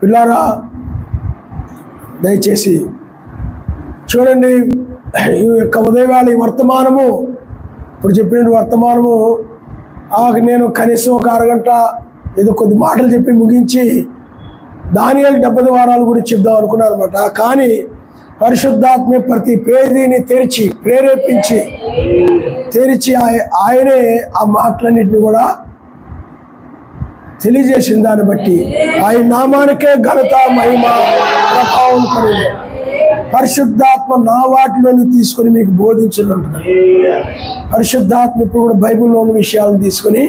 పిల్లారా దయచేసి చూడండి, ఈ యొక్క ఉదయవేళ ఈ వర్తమానము, ఇప్పుడు చెప్పిన వర్తమానము నేను కనీసం ఒక అరగంట ఏదో కొద్ది మాటలు చెప్పి ముగించి దానియేలు 70 వారాల గురించి చెప్దాం అనుకున్నాను అనమాట. కానీ పరిశుద్ధాత్మ ప్రతి పేజీని తెరిచి ప్రేరేపించి ఆయనే ఆ మాటలన్నింటినీ కూడా తెలియజేసిన దాన్ని బట్టి ఆయన నామానికే ఘనత మహిమ ప్రభావం కలిగి పరిశుద్ధాత్మ నా వాటిలోని తీసుకొని మీకు బోధించుంటున్నాను. పరిశుద్ధాత్మ ఇప్పుడు కూడా బైబిల్లోని విషయాలను తీసుకొని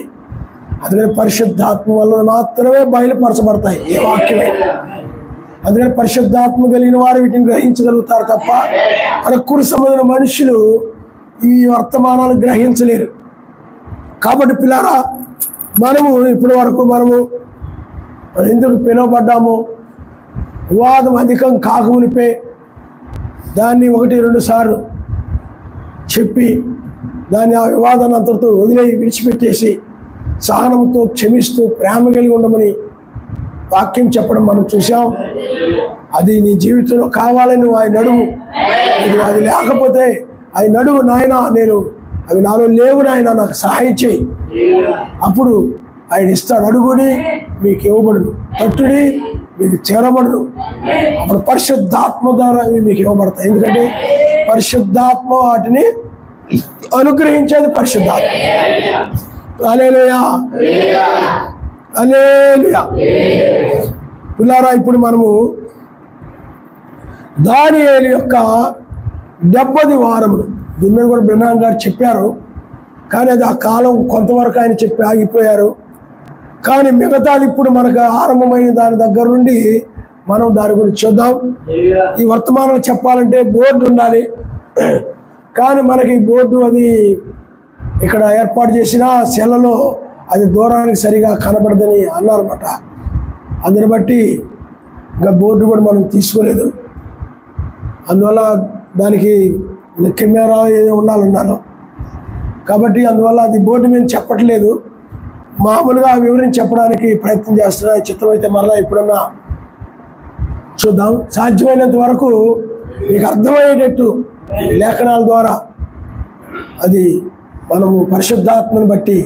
అందుకని పరిశుద్ధాత్మ వల్ల మాత్రమే బయలుపరచబడతాయి ఏ వాక్యమే. అందుకని పరిశుద్ధాత్మ కలిగిన వారు వీటిని గ్రహించగలుగుతారు తప్ప ప్రకృతి సంబంధించిన మనుషులు ఈ వర్తమానాలు గ్రహించలేరు. కాబట్టి పిల్లారా, మనము ఇప్పటి వరకు మనం ఎందుకు పిలువబడ్డాము, వివాదం అధికం కాకమునిపే దాన్ని 1-2 సార్లు చెప్పి దాన్ని ఆ వివాదాన్ని అంతటితో విడిచిపెట్టేసి సహనంతో క్షమిస్తూ ప్రేమ కలిగి ఉండమని వాక్యం చెప్పడం మనం చూసాం. అది నీ జీవితంలో కావాలని నువ్వు ఆయన నడువు, అది లేకపోతే ఆయన నడువు నాయన, అవి నాలో లేవు నాయన, నాకు సహాయం చేయి. అప్పుడు ఆయన ఇస్తాడు. అడుగుడి మీకు ఇవ్వబడును, తట్టుడి మీకు చేరబడును. అప్పుడు పరిశుద్ధాత్మ ద్వారా మీకు ఇవ్వబడతాయి. ఎందుకంటే పరిశుద్ధాత్మ వాటిని అనుగ్రహించేది పరిశుద్ధాత్మ. హల్లెలూయా, హల్లెలూయా. పిల్లారా, ఇప్పుడు మనము దానియేలు యొక్క 70 వారములు దీని మీద కూడా బ్రహ్మాన్ గారు చెప్పారు. కానీ అది ఆ కాలం కొంతవరకు ఆయన చెప్పి ఆగిపోయారు. కానీ మిగతాది ఇప్పుడు మనకు ఆరంభమైన దాని దగ్గర నుండి మనం దాని గురించి చూద్దాం. ఈ వర్తమానం చెప్పాలంటే బోర్డు ఉండాలి. కానీ మనకి బోర్డు అది ఇక్కడ ఏర్పాటు చేసిన సెలలో అది దూరానికి సరిగా కనబడదని అన్నారన్నమాట. అందుని బట్టి ఇంకా బోర్డు కూడా మనం తీసుకోలేదు. అందువల్ల దానికి కెమెరా ఏదో ఉండాలన్నాను. కాబట్టి అందువల్ల అది బోర్డు మేము చెప్పట్లేదు, మామూలుగా వివరించి చెప్పడానికి ప్రయత్నం చేస్తున్నా. చిత్రం అయితే మళ్ళీ ఎప్పుడన్నా చూద్దాం. సాధ్యమైనంత వరకు మీకు అర్థమయ్యేటట్టు లేఖనాల ద్వారా అది మనము పరిశుద్ధాత్మను బట్టి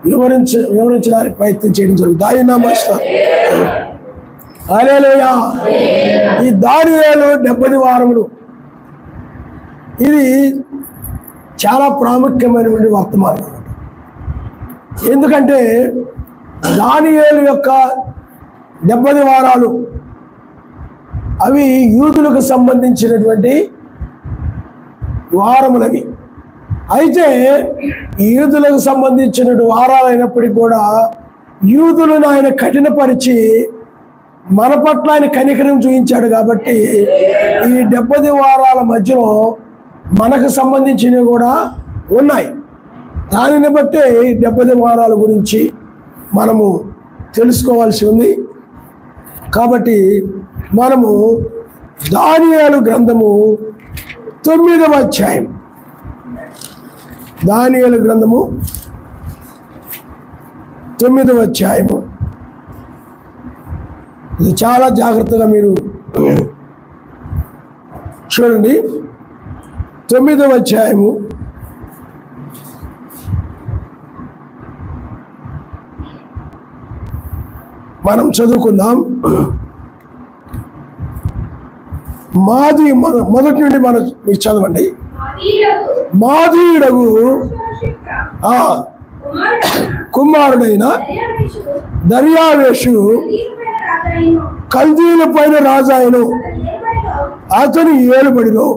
వివరించడానికి ప్రయత్నం చేయడం జరుగుతుంది. దానియేలు హల్లెలూయా. ఈ దానియేలు 70 వారములు ఇది చాలా ప్రాముఖ్యమైనటువంటి వర్తమానం. ఎందుకంటే దానియేలు యొక్క 70 వారాలు అవి యూదులకు సంబంధించినటువంటి వారములవి. అయితే యూదులకు సంబంధించిన వారాలైనప్పటికీ కూడా యూదులను ఆయన కఠినపరిచి మన పట్ల ఆయన కనికరం చూపించాడు. కాబట్టి ఈ 70 వారాల మధ్యలో మనకు సంబంధించినవి కూడా ఉన్నాయి. దానిని బట్టి 70 వారాల గురించి మనము తెలుసుకోవాల్సి ఉంది. కాబట్టి మనము దానియేలు గ్రంథము 9వ అధ్యాయం, దానియేలు గ్రంథము 9వ అధ్యాయము, ఇది చాలా జాగ్రత్తగా మీరు చూడండి. 9వ అధ్యాయము మనం చదువుకుందాం. మొదటి నుండి మనం మీరు చదవండి. మాదీయుడగు కుమారుడైన దర్యావేషు కల్దీల పైన రాజాయను, అతని ఏలుబడిలో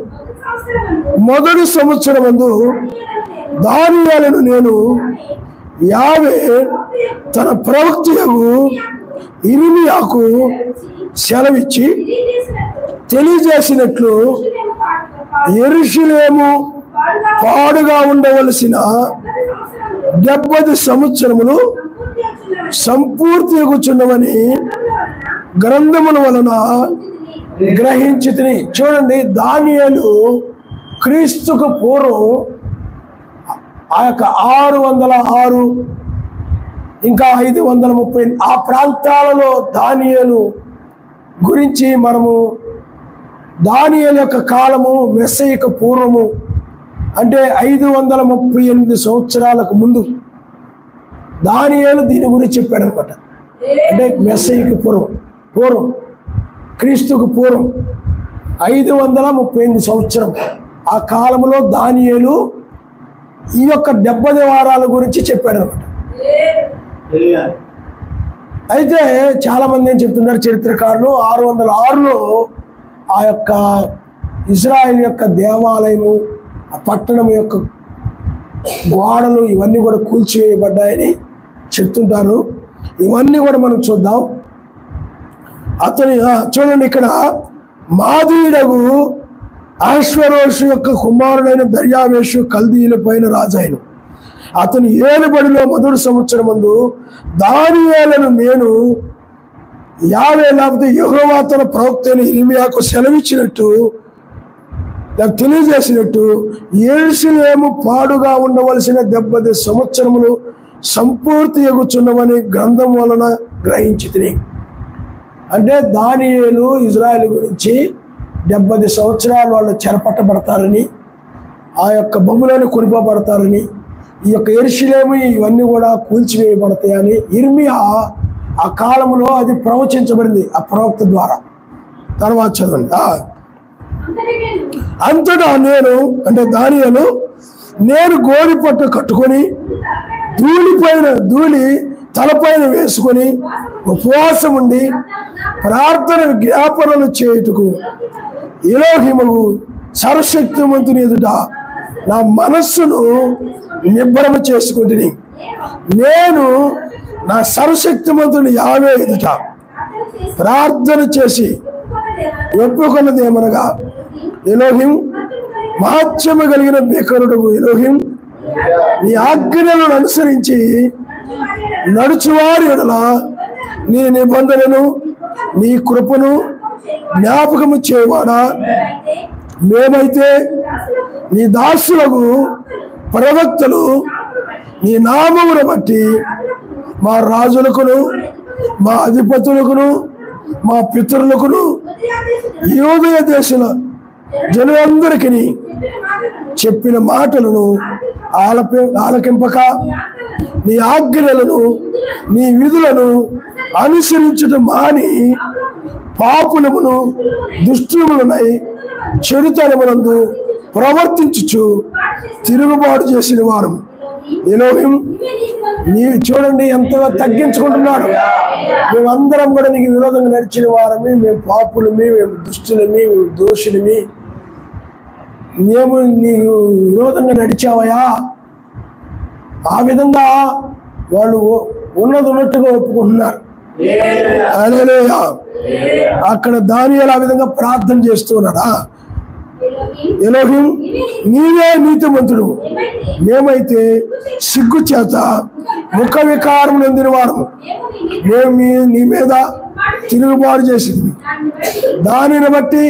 మొదటి సంవత్సరమందు దానియేలును నేను యావే తన ప్రవక్తయగు ఇర్మీయాకు సెలవిచ్చి తెలియజేసినట్లు యెరూషలేము పాడుగా ఉండవలసిన 70 సంవత్సరములు సంపూర్తి కూర్చున్నవని గ్రంథముల వలన గ్రహించితిని. చూడండి, దానియేలు క్రీస్తుకు పూర్వం ఆ యొక్క 606 ఇంకా 530 ఆ ప్రాంతాలలో దానియేలు గురించి మనము దానియేలు యొక్క కాలము మెస్సయ్యకు పూర్వము అంటే 538 సంవత్సరాలకు ముందు దానియేలు దీని గురించి చెప్పాడు అనమాట. అంటే మెస్సయ్యకు పూర్వం క్రీస్తుకు పూర్వం 538 సంవత్సరం ఆ కాలంలో దానియేలు ఈ యొక్క 70 వారాల గురించి చెప్పాడు అనమాట. అయితే చాలా మంది ఏం చెప్తున్నారు చరిత్రకారులు 606లో ఆ యొక్క ఇజ్రాయెల్ యొక్క దేవాలయము ఆ పట్టణం యొక్క గోడలు ఇవన్నీ కూడా కూల్చివేయబడ్డాయని చెప్తుంటారు. ఇవన్నీ కూడా మనం చూద్దాం. అతని చూడండి ఇక్కడ మాదీయుడగు అహష్వేరోషు యొక్క కుమారుడైన దర్యావేషు కల్దీయుల పైన రాజాయను. అతని ఏలుబడిలో మొదటి సంవత్సరం ముందు దానియేలును నేను యావే లేకపోతే యెహోవా తన ప్రవక్త అయిన ఇర్మీయాకు సెలవిచ్చినట్టు నాకు తెలియజేసినట్టు యెరూషలేము పాడుగా ఉండవలసిన 70 సంవత్సరములు సంపూర్తి ఎగుచున్నవని గ్రంథం వలన గ్రహించితిని. అంటే దానియేలు ఇజ్రాయెల్ గురించి 70 సంవత్సరాలు వాళ్ళు చెరపట్టబడతారని ఆ యొక్క బొమ్మలను కొనిపోబడతారని ఈ యొక్క యెరూషలేము ఇవన్నీ కూడా కూల్చివేయబడతాయని ఇర్మీయా ఆ కాలంలో అది ప్రవచించబడింది ఆ ప్రవక్త ద్వారా. తర్వాత చదవండి. అంతటా నేను అంటే దానియేలు నేను గోడి పట్టు కట్టుకొని ధూళి తలపైన వేసుకొని ఉపవాసం ఉండి ప్రార్థన జ్ఞాపనలు చేయుటకు ఎలోహిమగు సర్వశక్తిమంతుని ఎదుట నా మనస్సును నిబ్బరము చేసుకుంటుని నేను నా సర్వశక్తిమంతుని యావే ఎదుట ప్రార్థన చేసి ఒప్పుకున్నది ఏమనగా ఎలోహిం మహత్యము కలిగిన భీకరుడు ఎలోహిం నీ ఆజ్ఞలను అనుసరించి నడుచువారి ఎడల నీ నిబంధనను నీ కృపను జ్ఞాపకము చేయవాడా మేమైతే నీ దాసులకు ప్రవక్తలు నీ నామమును బట్టి మా రాజులకును మా అధిపతులకును మా పితరులకును యూదయ దేశుల జనులందరికీ చెప్పిన మాటలను ఆలకింపక నీ ఆజ్ఞలను నీ విధులను అనుసరించడం మాని పాపులమును దుష్టులమునై చెడుతనమునందు ప్రవర్తించుచు తిరుగుబాటు చేసిన వారు ఎలోహిం నీవు చూడండి ఎంతగా తగ్గించుకుంటున్నాడు. మేమందరం కూడా నీకు విరోధంగా నడిచిన వారమే, మేము పాపులమే, మేము దుష్టులమే, మేము దోషులమే, మేము నీకు విరోధంగా నడిచావయా. ఆ విధంగా వాళ్ళు ఉన్నట్టుగా ఒప్పుకుంటున్నారు. హల్లెలూయా. అక్కడ దానియేలు ఆ విధంగా ప్రార్థన చేస్తున్నాడా? ఎలోహిం నీవే నీతిమంతుడు, మేమైతే సిగ్గు చేత ముఖ వికారం నొందిన వారము, మేము నీ మీద తిరుగుబాటు చేసింది. దానిని బట్టి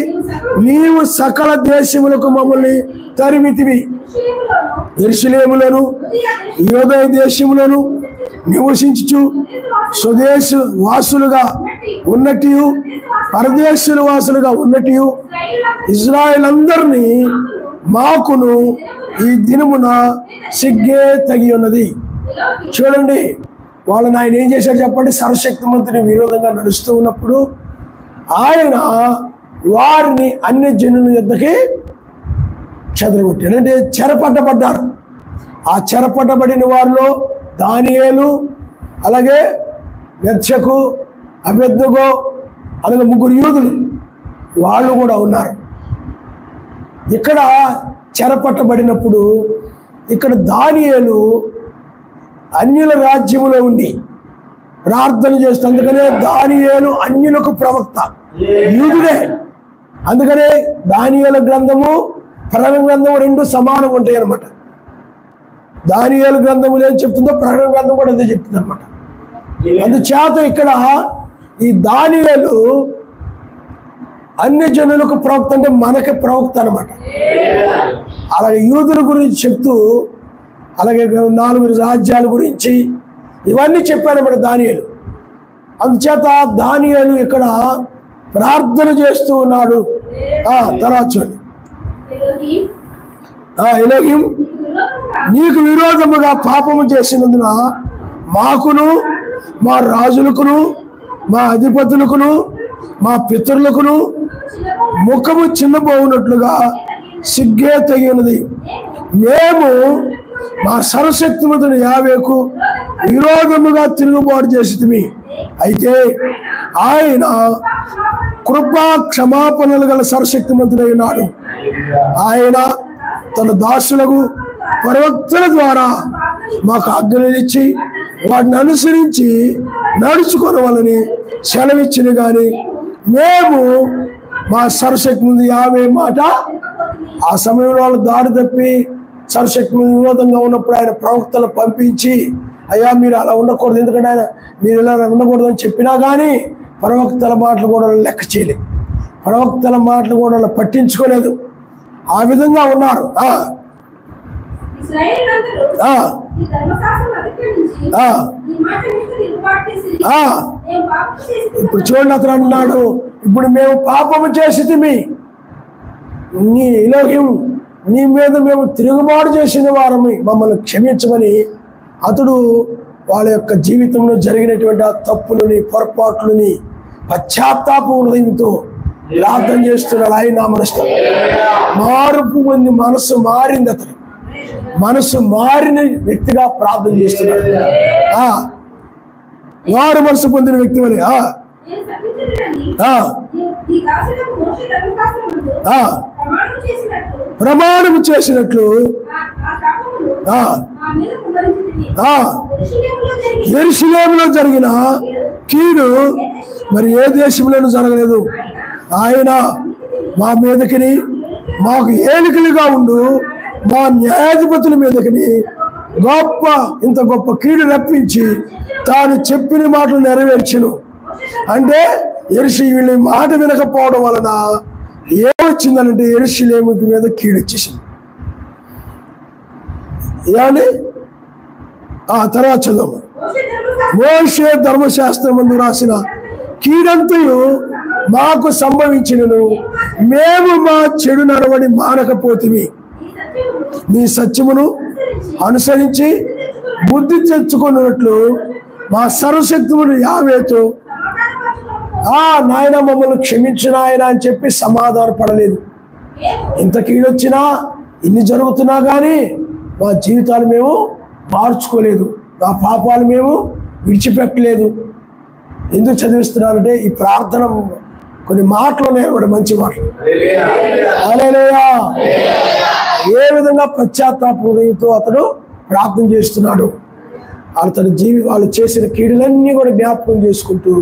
నీవు సకల దేశములకు మమ్మల్ని తరిమితివి. యెరూషలేములను యూదయ దేశములను నివసించుచు స్వదేశ వాసులుగా ఉన్నట్టు పరదేశుల వాసులుగా ఉన్నట్టు ఇజ్రాయెల్ అందరినీ మాకును ఈ దినమున సిగ్గే తగి ఉన్నది. చూడండి వాళ్ళని ఆయన ఏం చేశాడు చెప్పండి. సర్వశక్తిమంతుని విరోధంగా నడుస్తూ ఉన్నప్పుడు ఆయన వారిని అన్ని జనుల యొద్దకి చెదరగొట్టాడు. అంటే చెరపట్టబడ్డారు. ఆ చెరపట్టబడిన వారిలో దానియేలు అలాగే మెర్షకు అబేద్నెగో అలాగే 3 యూదులు వాళ్ళు కూడా ఉన్నారు. ఇక్కడ చెరపట్టబడినప్పుడు ఇక్కడ దానియేలు అన్యుల రాజ్యములో ఉండి ప్రార్థన చేస్తూ, అందుకనే దానియేలు అన్యులకు ప్రవక్త, యూదుడే. అందుకనే దానియేలు గ్రంథము ప్రకటన గ్రంథము 2 సమానంగా ఉంటాయి అన్నమాట. దానియేలు గ్రంథములు ఏం చెప్తుందో ప్రకటన గ్రంథం కూడా అదే చెప్తుంది అనమాట. అందుచేత ఇక్కడ ఈ దానియేలు అన్ని జనులకు ప్రవక్త అంటే మనకి ప్రవక్త అనమాట. అలాగే యూదుల గురించి చెప్తూ అలాగే 4 రాజ్యాల గురించి ఇవన్నీ చెప్పాడు దానియేలు. అందుచేత దానియేలు ఇక్కడ ప్రార్థన చేస్తూ ఉన్నాడు. తర్వాత చూడండి, ఎలోహిం నీకు విరోధముగా పాపము చేసినందున మాకును మా రాజులకును మా అధిపతులకును మా పితరులకును ముఖము చిన్నబోవునట్లుగా సిగ్గే తగినది. మేము మా సర్వశక్తిమంతుడు యావేకు విరోధముగా తిరుగుబాటు చేసితిమి. అయితే ఆయన కృపా క్షమాపణలు గల సర్వశక్తిమంతుడై ఉన్నాడు. ఆయన తన దాసులకు ప్రవక్తల ద్వారా మాకు ఆజ్ఞలు ఇచ్చి వాటిని అనుసరించి నడుచుకోవాలని సెలవిచ్చిన కానీ మేము మా సర్వశక్తి ముందు యావే మాట ఆ సమయంలో వాళ్ళు దారి తప్పి సర్వశక్తి ముందు విరోధంగా ఉన్నప్పుడు ఆయన ప్రవక్తలు పంపించి అయ్యా మీరు అలా ఉండకూడదు, ఎందుకంటే ఆయన మీరు ఇలా ఉండకూడదు అని చెప్పినా కానీ ప్రవక్తల మాటలు కూడా లెక్క చేయలేదు, ప్రవక్తల మాటలు కూడా పట్టించుకోలేదు. ఆ విధంగా ఉన్నారు. ఇప్పుడు చూడండి, అతను అన్నాడు, ఇప్పుడు మేము పాపము చేసితిమి, నీ ఎలోహిం నీ మీద మేము తిరుగుబాటు చేసిన వారమి, మమ్మల్ని క్షమించమని అతడు వాళ్ళ యొక్క జీవితంలో జరిగినటువంటి ఆ తప్పులని పొరపాట్లని పశ్చాత్తాప హృదయంతో ప్రార్థన చేస్తున్నాడు. ఆయన నామనష్టం మార్పు పొంది మనసు మారింది, అతను మనసు మారిన వ్యక్తిగా ప్రార్థన చేస్తున్నాడు. వారు మనసు పొందిన వ్యక్తి అని ప్రమాణము చేసినట్లు యెరూషలేములో జరిగిన కీడు మరి ఏ దేశంలోనూ జరగలేదు. ఆయన మా మీదకిని మాకు ఏలికలుగా ఉండు మా న్యాయాధిపతుల మీదకిని ఇంత గొప్ప కీడు రప్పించి తాను చెప్పిన మాటలు నెరవేర్చును. అంటే యెరూషలేము మాట వినకపోవడం వలన ఏమొచ్చిందనంటే యెరూషలేము మీద కీడు వచ్చేసింది. ఏమని తర్వాత చదువు, మోషే ధర్మశాస్త్రం ముందు రాసిన కీడంతయు మాకు సంభవించినను మేము మా చెడు నడవడి మానకపోతివి. నీ సత్యమును అనుసరించి బుద్ధి తెచ్చుకున్నట్లు మా సర్వశక్తిముడు యావేతో నాయన మమ్మల్ని క్షమించిన ఆయన అని చెప్పి సమాధానపడలేదు. ఇంత కీడొచ్చినా ఇన్ని జరుగుతున్నా కానీ మా జీవితాలు మేము మార్చుకోలేదు, మా పాపాలు మేము విడిచిపెట్టలేదు. ఎందుకు చదివిస్తున్నానంటే ఈ ప్రార్థన కొన్ని మాటలు ఉన్నాయి, కూడా మంచి మాటలు. హల్లెలూయా. ఏ విధంగా పశ్చాత్తాప హృదయంతో అతడు ప్రార్థన చేస్తున్నాడు. వాళ్ళు చేసిన కీడులన్నీ కూడా జ్ఞాపకం చేసుకుంటూ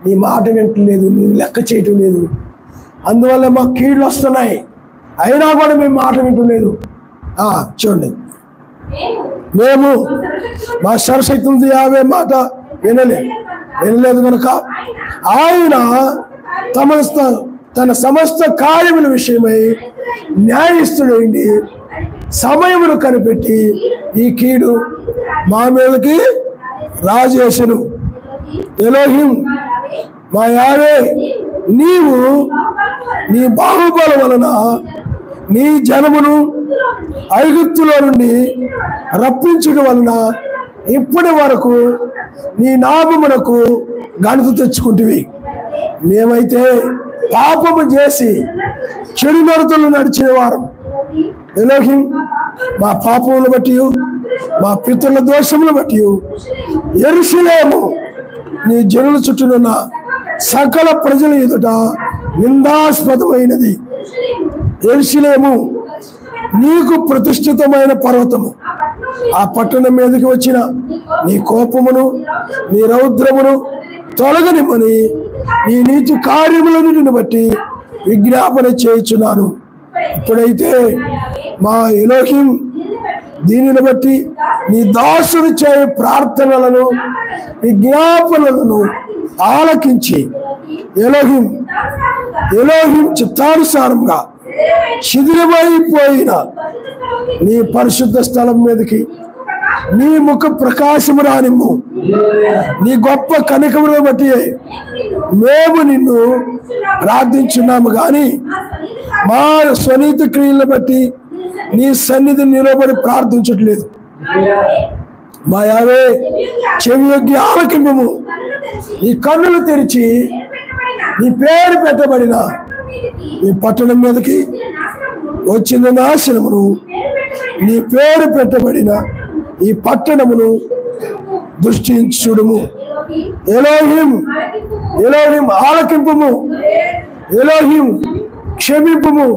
నీ మాట వింటలేదు, నీ లెక్క చేయటం లేదు, అందువల్ల మాకు కీడులు వస్తున్నాయి, అయినా కూడా మేము మాట వింటలేదు. చూడండి, మేము మా సర్వశక్తి యావే మాట వినలేదు కనుక ఆయన తన సమస్త కార్యముల విషయమై న్యాయస్థుడైంది సమయమును కనిపెట్టి ఈ కీడు మా మీదకి రాజేశను. ఎలోహిం మా యావే నీవు నీ బాహుబలం వలన నీ జనమును ఐగుప్తులో నుండి రప్పించడం వలన ఇప్పటి వరకు నీ నామమునకు ఘనత తెచ్చుకుంటువి. మేమైతే పాపము చేసి చెడు నడతలు నడిచిన వారం. ఎలోహిం మా పాపములను బట్టి మా పితరుల దోషములను బట్టి యెరూషలేము నీ జనుల చుట్టూనున్న సకల ప్రజల ఎదుట నిందాస్పదమైనది. యెరూషలేము నీకు ప్రతిష్ఠితమైన పర్వతము. ఆ పట్టణం మీదకి వచ్చిన నీ కోపమును నీ రౌద్రమును తొలగనిమని నీ నీతి కార్యములన్నిటిని బట్టి విజ్ఞాపన చేయుచున్నాను. ఇప్పుడైతే మా ఎలోహిం దీనిని బట్టి నీ దాసుడు చేయు ప్రార్థనలను విజ్ఞాపనలను ఆలకించి ఎలోహిం చిత్తానుసారంగా శిథిలమైపోయిన నీ పరిశుద్ధ స్థలం మీదకి నీ ముఖ ప్రకాశము రానిమ్ము. నీ గొప్ప కనికమును బట్టి మేము నిన్ను ప్రార్థించున్నాము కానీ మా స్వనీతి క్రియలను బట్టి నీ సన్నిధిని నిలబడి ప్రార్థించట్లేదు. మా యావే చెవి యొగ్గి ఆలకింపము. నీ కన్నులు తెరిచి నీ పేరు పెట్టబడిన ఈ పట్టణం మీదకి వచ్చిన నాశనమును, నీ పేరు పెట్టబడిన ఈ పట్టణమును దృష్టించుడుము. ఎలోహిం ఎలోహిం ఆలకింపుము. ఎలోహిం క్షమింపుము.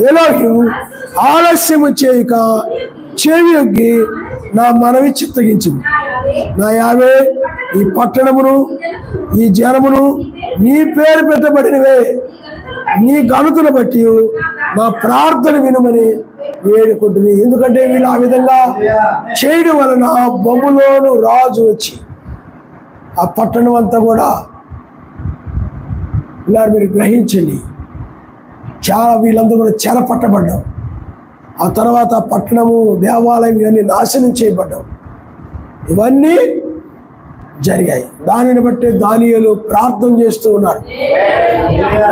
ఎలోహిం ఆలస్యము చేయక చెవి యొగ్గి నా మనవి చిత్తగించింది. నా యావే ఈ పట్టణమును ఈ జనమును నీ పేరు పెట్టబడినవే నీ ఘనతను బట్టి నా ప్రార్థన వినమని వేడుకుంటుంది. ఎందుకంటే వీళ్ళు ఆ విధంగా చేయడం వలన బబులోను రాజు వచ్చి ఆ పట్టణం అంతా కూడా ఇలా మీరు గ్రహించండి, చాలా వీళ్ళందరూ కూడా చెరపట్టబడ్డాం. ఆ తర్వాత పట్టణము దేవాలయం ఇవన్నీ నాశనం చేయబడ్డాం. ఇవన్నీ జరిగాయి. దానిని బట్టి దానియేలు ప్రార్థన చేస్తూ ఉన్నారు,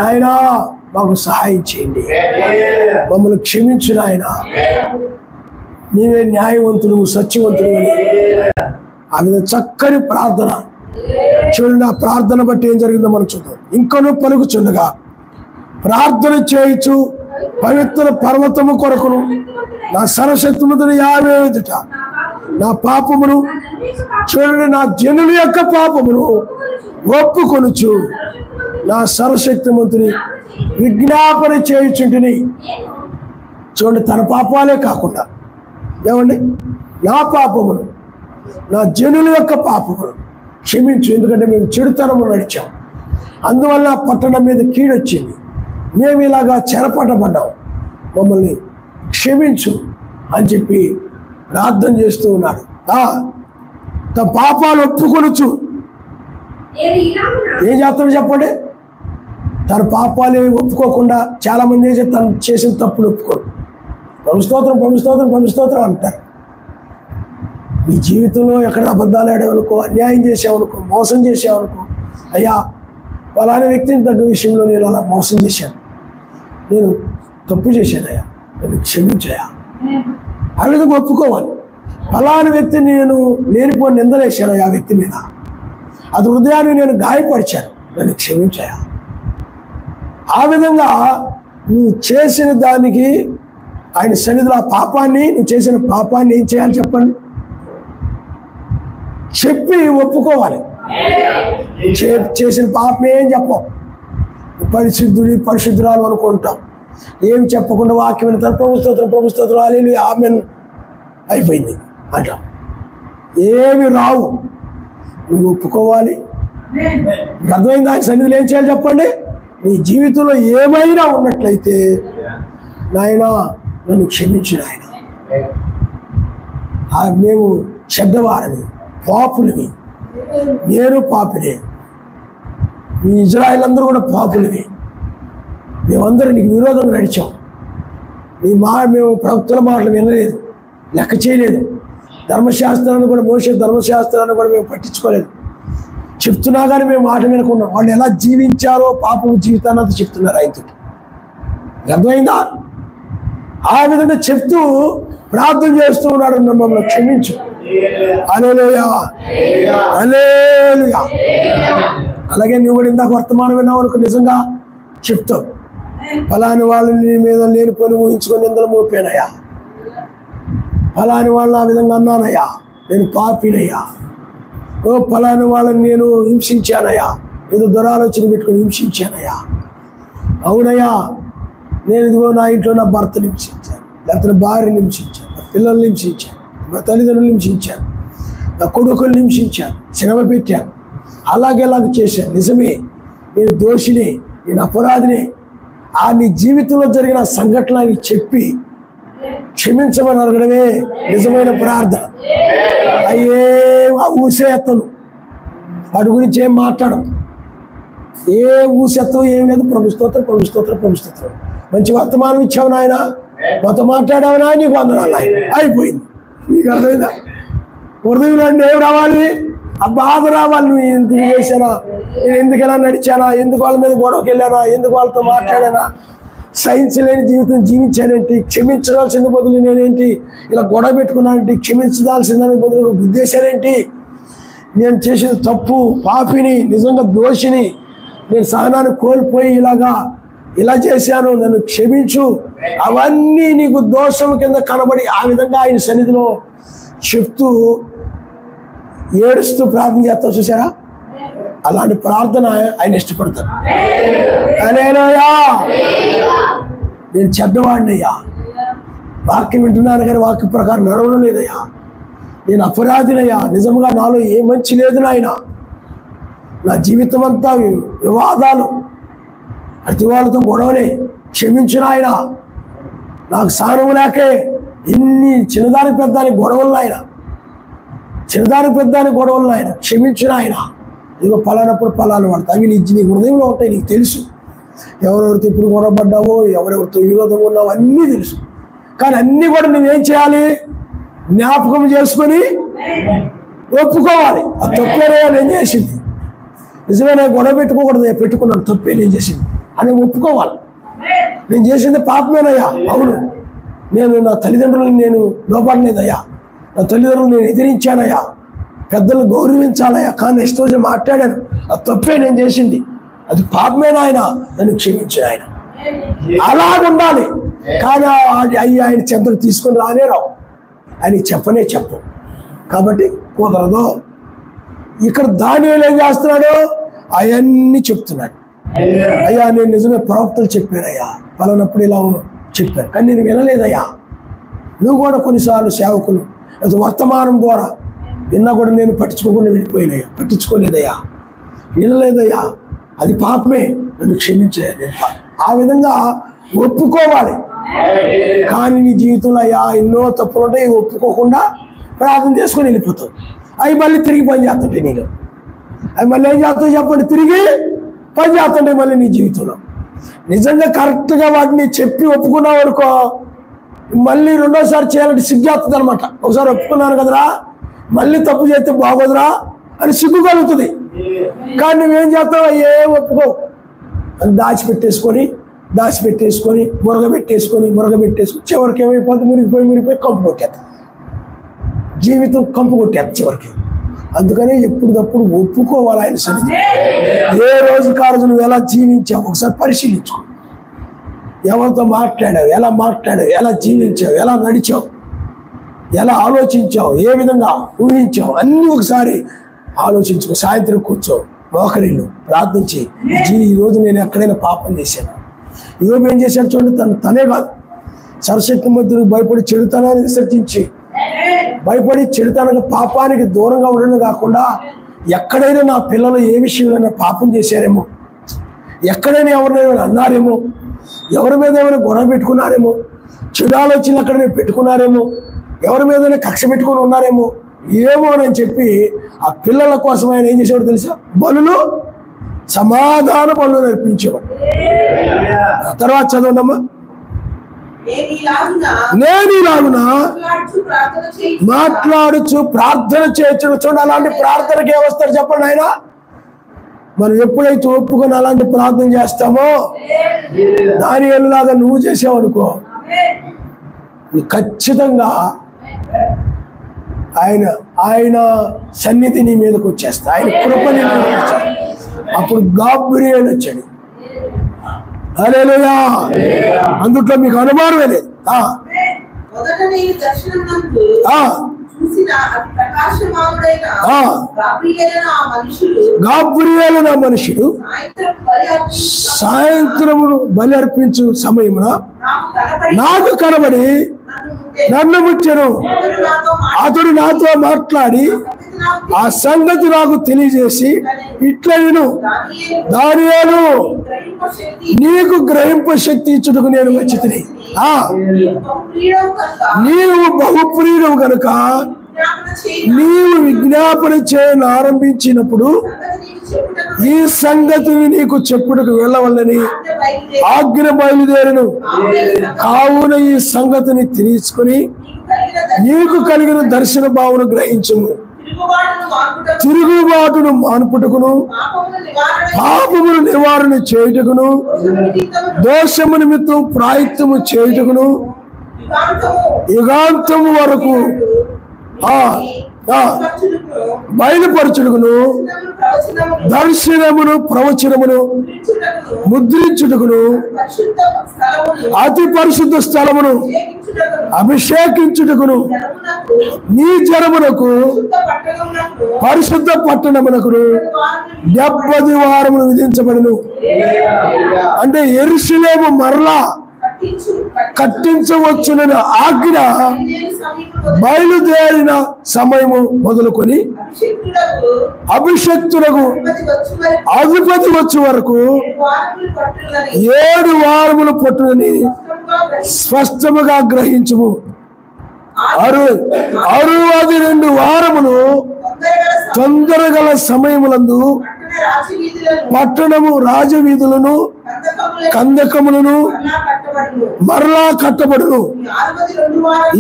నాయనా మాకు సహాయం చేయండి, మమ్మల్ని క్షమించు నాయన, నీవే న్యాయవంతుడు సత్యవంతుడు అని ఆ విధంగా చక్కని ప్రార్థన. చూడండి, ఆ ప్రార్థన బట్టి ఏం జరిగిందో మనం చూద్దాం. ఇంకనూ పలుకుచుండగా ప్రార్థన చేయొచ్చు పవిత్ర పర్వతము కొరకును నా సర్వశక్తిమంతుడు యావే ఎదుట నా పాపమును, చూడండి నా జనుల యొక్క పాపమును ఒప్పుకొనుచు నా సర్వశక్తిమంతుని విజ్ఞాపన చేయుచుంటిని. చూడండి, తన పాపాలే కాకుండా ఏమండి నా పాపమును నా జనుల యొక్క పాపమును క్షమించు. ఎందుకంటే మేము చెడుతనము నడిచాం, అందువల్ల పట్టణం మీద కీడొచ్చింది, మేము ఇలాగా చెరపట్టబడ్డాం, మమ్మల్ని క్షమించు అని చెప్పి ప్రార్థన చేస్తూ ఉన్నాడు. తన పాపాలు ఒప్పుకొనొచ్చు. ఏం చేస్తాడు చెప్పండి? తన పాపాలు ఒప్పుకోకుండా చాలా మంది ఏం చేస్తారు, తను చేసిన తప్పులు ఒప్పుకోరు. ప్రభుస్తోత్రం ప్రభుస్తోత్రం ప్రభుస్తోత్రం అంటారు. నీ జీవితంలో ఎక్కడ అబద్ధాలు ఆడేవనుకో, అన్యాయం చేసావనుకో, మోసం చేసావనుకో, అయ్యా ఫలానా వ్యక్తిని తగ్గ విషయంలో నేను అలా మోసం చేశాను, నేను తప్పు చేశానయ్యా, నేను క్షమించాయా, ఆ విధంగా ఒప్పుకోవాలి. ఫలానా వ్యక్తిని నేను లేనిపోని నిందలేశాను ఆ వ్యక్తి మీద, అది హృదయాన్ని నేను గాయపరిచాను, నన్ను క్షమించాయా. ఆ విధంగా నువ్వు చేసిన దానికి ఆయన సన్నిధిలో ఆ పాపాన్ని, నువ్వు చేసిన పాపాన్ని ఏం చేయాలి చెప్పండి? చెప్పి ఒప్పుకోవాలి. చేసిన పాపం ఏం చెప్పం, పరిశుద్ధుడి పరిశుద్ధురాలు అనుకుంటాం, ఏమి చెప్పకుండా వాక్యం వింటారు, ప్రభుస్తోత్రం ప్రభుస్తోత్రం అలెలు ఆమెన్ అయిపోయింది అంటాం. ఏమి రావు, నువ్వు ఒప్పుకోవాలి. అర్థమైంది? ఆయన సన్నిధిలో ఏం చేయాలి చెప్పండి? నీ జీవితంలో ఏమైనా ఉన్నట్లయితే నాయన నన్ను క్షమించు నాయన, మేము చెడ్డవారని పాపులవి, నేను పాపినే, మీ ఇజ్రాయిల్ అందరూ కూడా పాపులవి, మేమందరూ నీకు విరోధంగా నడిచాం, మేము ప్రవక్తల మాటలు వినలేదు, లెక్క చేయలేదు, ధర్మశాస్త్రాన్ని కూడా మోసే ధర్మశాస్త్రాన్ని కూడా మేము పట్టించుకోలేదు, చెప్తున్నా కానీ మేము మాట వినకున్నాం. వాళ్ళు ఎలా జీవించారో పాపం జీవితాన్ని అంతా చెప్తున్నారు ఆయనతో. అర్థమైందా? ఆ విధంగా చెప్తూ ప్రార్థన చేస్తూ ఉన్నాడు, మమ్మల్ని క్షమించు. హల్లెలూయా హల్లెలూయా. అలాగే నువ్వు కూడా ఇందాక వర్తమానం విన్నావు అనుకో, నిజంగా చెప్తావు, ఫలాని వాళ్ళని మీద లేనిపోని ఊహించుకొని నిందలు మోపానయ్యా, ఫలాని వాళ్ళని ఆ విధంగా అన్నానయ్యా, నేను పాపినయ్యా, ఓ ఫలాని వాళ్ళని నేను హింసించానయ్యా, ఏదో దురాలోచన పెట్టుకొని హింసించానయ్యా, అవునయ్యా నేను ఇదిగో నా ఇంట్లో నా భర్తను హింసించాను, లేకపోతే భార్యను హింసించాను, నా పిల్లల్ని హింసించాను, నా తల్లిదండ్రులు హింసించాను, నా కొడుకులు హింసించాను, శ్రమ పెట్టాను, అలాగేలాగ చేశాను, నిజమే నేను దోషిని, నేను అపరాధిని. ఆ నీ జీవితంలో జరిగిన సంఘటనని చెప్పి క్షమించమని అడగడమే నిజమైన ప్రార్థన. అయ్యే ఊసేత్తను, వాటి గురించి ఏం మాట్లాడడం, ఏ ఊసెత్తం ఏం లేదు, ప్రభుస్తోత్రం ప్రభుస్తోత్రం ప్రభుస్తోత్రం. మంచి వర్తమానం ఇచ్చావు నాయన, మాతో మాట్లాడావునా, నీకు వందనాలు ఆయన, అయిపోయింది. నీకు అర్థమైందా? హృదయంలో ఏం రావాలి? ఆ బాధ రావాలి. నువ్వు ఎందుకు చేశానా, నేను ఎందుకు ఎలా నడిచానా, ఎందుకు వాళ్ళ మీద గొడవకి వెళ్ళానా, ఎందుకు వాళ్ళతో మాట్లాడానా, సైన్స్ లేని జీవితం జీవించానేంటి, క్షమించాల్సిన బదులు నేనేంటి ఇలా గొడవ పెట్టుకున్నానంటే, క్షమించాల్సిందని బదులు ఉద్దేశాలేంటి, నేను చేసిన తప్పు, పాపిని, నిజంగా దోషిని, నేను సహనాన్ని కోల్పోయి ఇలా చేశాను, నన్ను క్షమించు, అవన్నీ నీకు దోషం కింద కనబడి ఆ విధంగా ఆయన సన్నిధిలో చెప్తూ ఏడుస్తూ ప్రార్థన చేస్తావు చూసారా? అలాంటి ప్రార్థన ఆయన ఇష్టపడతారు. హల్లెలూయా. నేను చెడ్డవాడినయ్యా, వాక్యం వింటున్నాను కానీ వాక్య ప్రకారం నడవడం లేదయ్యా, నేను అపరాధినయ్యా, నిజంగా నాలో ఏ మంచి లేదు నాయన, నా జీవితం అంతా వివాదాలు, ప్రతి వాళ్ళతో గొడవలే, క్షమించిన ఆయన, నాకు సహనం లేకే ఇన్ని చిన్నదానికి పెద్దానికి గొడవలు ఆయన, చిన్నదానికి పెద్దానికి గొడవలు ఆయన, క్షమించిన ఆయన. ఇదిగో పలానప్పుడు పలాను పడతా, అవి నీ హృదయంలో ఉంటాయి, నీకు తెలుసు. ఎవరెవరితో ఇప్పుడు గొడవపడ్డావో, ఎవరెవరితో విరోధం ఉన్నావో అన్నీ తెలుసు. కానీ అన్నీ కూడా నువ్వేం చేయాలి? జ్ఞాపకం చేసుకొని ఒప్పుకోవాలి. ఆ తప్పేనయ్యా నేను చేసింది, నిజమే, నేను గొడవ పెట్టుకోకూడదు, నేను పెట్టుకున్నాను, తప్పే నేను చేసింది అని ఒప్పుకోవాలి. నేను చేసింది పాపమేనయ్యా, అవును, నేను నా తల్లిదండ్రులను నేను లోపడలేదయ్యా, నా తల్లిదండ్రులు నేను ఎదిరించానయ్యా, పెద్దలను గౌరవించాలయ్యా, కానీ నెక్స్ట్ రోజు మాట్లాడాను, అది తప్పే నేను చేసింది, అది పాపమేనా, ఆయన నన్ను క్షమించాను ఆయన. అలాగుండాలి. కానీ ఆయన చెంతకు తీసుకొని రానే రావు, ఆయన చెప్పనే చెప్పు. కాబట్టి కుదరదు. ఇక్కడ దానియేలు ఏం చేస్తున్నాడు? అవన్నీ చెప్తున్నాడు. అయ్యా నేను నిజమే ప్రవక్తలు చెప్పానయ్యా, పలానప్పుడు ఇలా చెప్పాను, కానీ నేను వినలేదయ్యా. నువ్వు కూడా కొన్నిసార్లు సేవకులు వర్తమానం ద్వారా విన్నా కూడా నేను పట్టించుకోకుండా వెళ్ళిపోయినయ్యా, పట్టించుకోలేదయ్యా, వినలేదయ్యా, అది పాపమే, నన్ను క్షమించలేదు. ఆ విధంగా ఒప్పుకోవాలి. కానీ నీ జీవితంలో అయ్యా ఎన్నో తప్పులు ఉంటాయి, ఒప్పుకోకుండా ప్రార్థన చేసుకొని వెళ్ళిపోతావు. అవి మళ్ళీ తిరిగి పని చేస్తుంటాయి నీకు. అవి మళ్ళీ ఏం చేస్తావు చెప్పండి? తిరిగి పని చేస్తుంటాయి మళ్ళీ నీ జీవితంలో. నిజంగా కరెక్ట్గా వాటిని చెప్పి ఒప్పుకున్నావు అనుకో, మళ్ళీ రెండోసారి చేయాలంటే సిగ్గేస్తుంది అనమాట. ఒకసారి ఒప్పుకున్నాను కదరా, మళ్ళీ తప్పు చేస్తే బాగోదురా అని సిగ్గు కలుగుతుంది. కానీ నువ్వేం చేస్తావు? ఏం ఒప్పుకోవు, అని దాచిపెట్టేసుకొని మురగబెట్టేసుకొని చివరికి ఏమైపోతుంది? మురిగిపోయి కంపు కొట్టేస్తా, జీవితం కంపు కొట్టేస్తా చివరికి. అందుకని ఎప్పటికప్పుడు ఒప్పుకోవాలి ఆయన సన్నిధి. ఏ రోజు కాదు నువ్వు ఎలా జీవించావు ఒకసారి పరిశీలించుకో. ఎవరితో మాట్లాడావు, ఎలా జీవించావు, ఎలా నడిచావు, ఎలా ఆలోచించావు, ఏ విధంగా ఊహించావు, అన్నీ ఒకసారి ఆలోచించుకో. సాయంత్రం కూర్చో, మోకరిల్లు, ప్రార్థించి, ఈరోజు నేను ఎక్కడైనా పాపం చేశాను, ఈరోజు ఏం చేశాడు చూడండి. తనే కాదు, సరస్వతి మధ్యకు భయపడి చెడుతనాన్ని విసర్జించి, భయపడి చెడుతనానికి పాపానికి దూరంగా ఉండడం కాకుండా, ఎక్కడైనా నా పిల్లలు ఏ విషయంలో పాపం చేశారేమో, ఎక్కడైనా ఎవరినైనా అన్నారేమో, ఎవరి మీద ఏమైనా గొడవ పెట్టుకున్నారేమో, చెడు ఆలోచనలు అక్కడ పెట్టుకున్నారేమో, ఎవరి మీదైనా కక్ష పెట్టుకుని ఉన్నారేమో, ఏమోనని చెప్పి ఆ పిల్లల కోసం ఆయన ఏం చేసేవాడు తెలుసా? బలులు, సమాధాన బలులు నడిపించేవాడు. తర్వాత చదవండమ్మా. నేను ఇలాగున మాట్లాడుచు ప్రార్థన చేయొచ్చు. చూడండి, అలాంటి ప్రార్థనకి ఏమొస్తారు చెప్పండి ఆయన? మనం ఎప్పుడైతే ఒప్పుకొని అలాంటి ప్రార్థన చేస్తామో, దానియేలులాగా నువ్వు చేసావనుకో, ఖచ్చితంగా ఆయన సన్నిధి నీ మీదకి వచ్చేస్తా, ఆయన కృప నీ మీదకి వచ్చాడు. అప్పుడు గాబ్రియేలు వచ్చాడు. హల్లెలూయా. అందుట్లో మీకు అనుమానమే లేదు. గాబ్రియేలు నా మనుషుడు సాయంత్రమును బలి అర్పించు సమయమున నాకు కనబడి నన్ను ముచ్చెను. అతడు నాతో మాట్లాడి ఆ సంగతి నాకు తెలియజేసి ఇట్లా విను, దానియేలు నీకు గ్రహింప శక్తి ఇచ్చుటకు నేను వచ్చితిని. నీవు బహుప్రియుడవు కనుక నీవు విజ్ఞాపన చేయను ఆరంభించినప్పుడు ఈ సంగతిని నీకు చెప్పుటకు వెళ్ళవల్లని ఆజ్ఞ బయలుదేరను. కావున ఈ సంగతిని తెలుసుకుని నీకు కలిగిన దర్శన భావన గ్రహించుము. తిరుగుబాటును మాన్పుటకును పాపమును నివారణ చేయుటకును దోషము నిమిత్తం ప్రాయత్తము చేయుటకును యుగాంతము వరకు బయలుపరచుటకును దర్శనమును ప్రవచనమును ముద్రించుటకును అతి పరిశుద్ధ స్థలమును అభిషేకించుటకును నీ జనమునకు పరిశుద్ధ పట్టణమునకును 70 వారములు విధించబడును. అంటే యెరూషలేము మరలా కట్టించవచ్చునని ఆజ్ఞ బయలుదేరిన సమయము మొదలుకొని అభిషక్తులకు అధిపతి వచ్చే వరకు 7 వారములు పట్టునని స్పష్టముగా గ్రహించుము. 62 వారములు తొందరగల సమయములందు పట్టణము రాజవీధులను కందకములను మరలా కట్టబడును.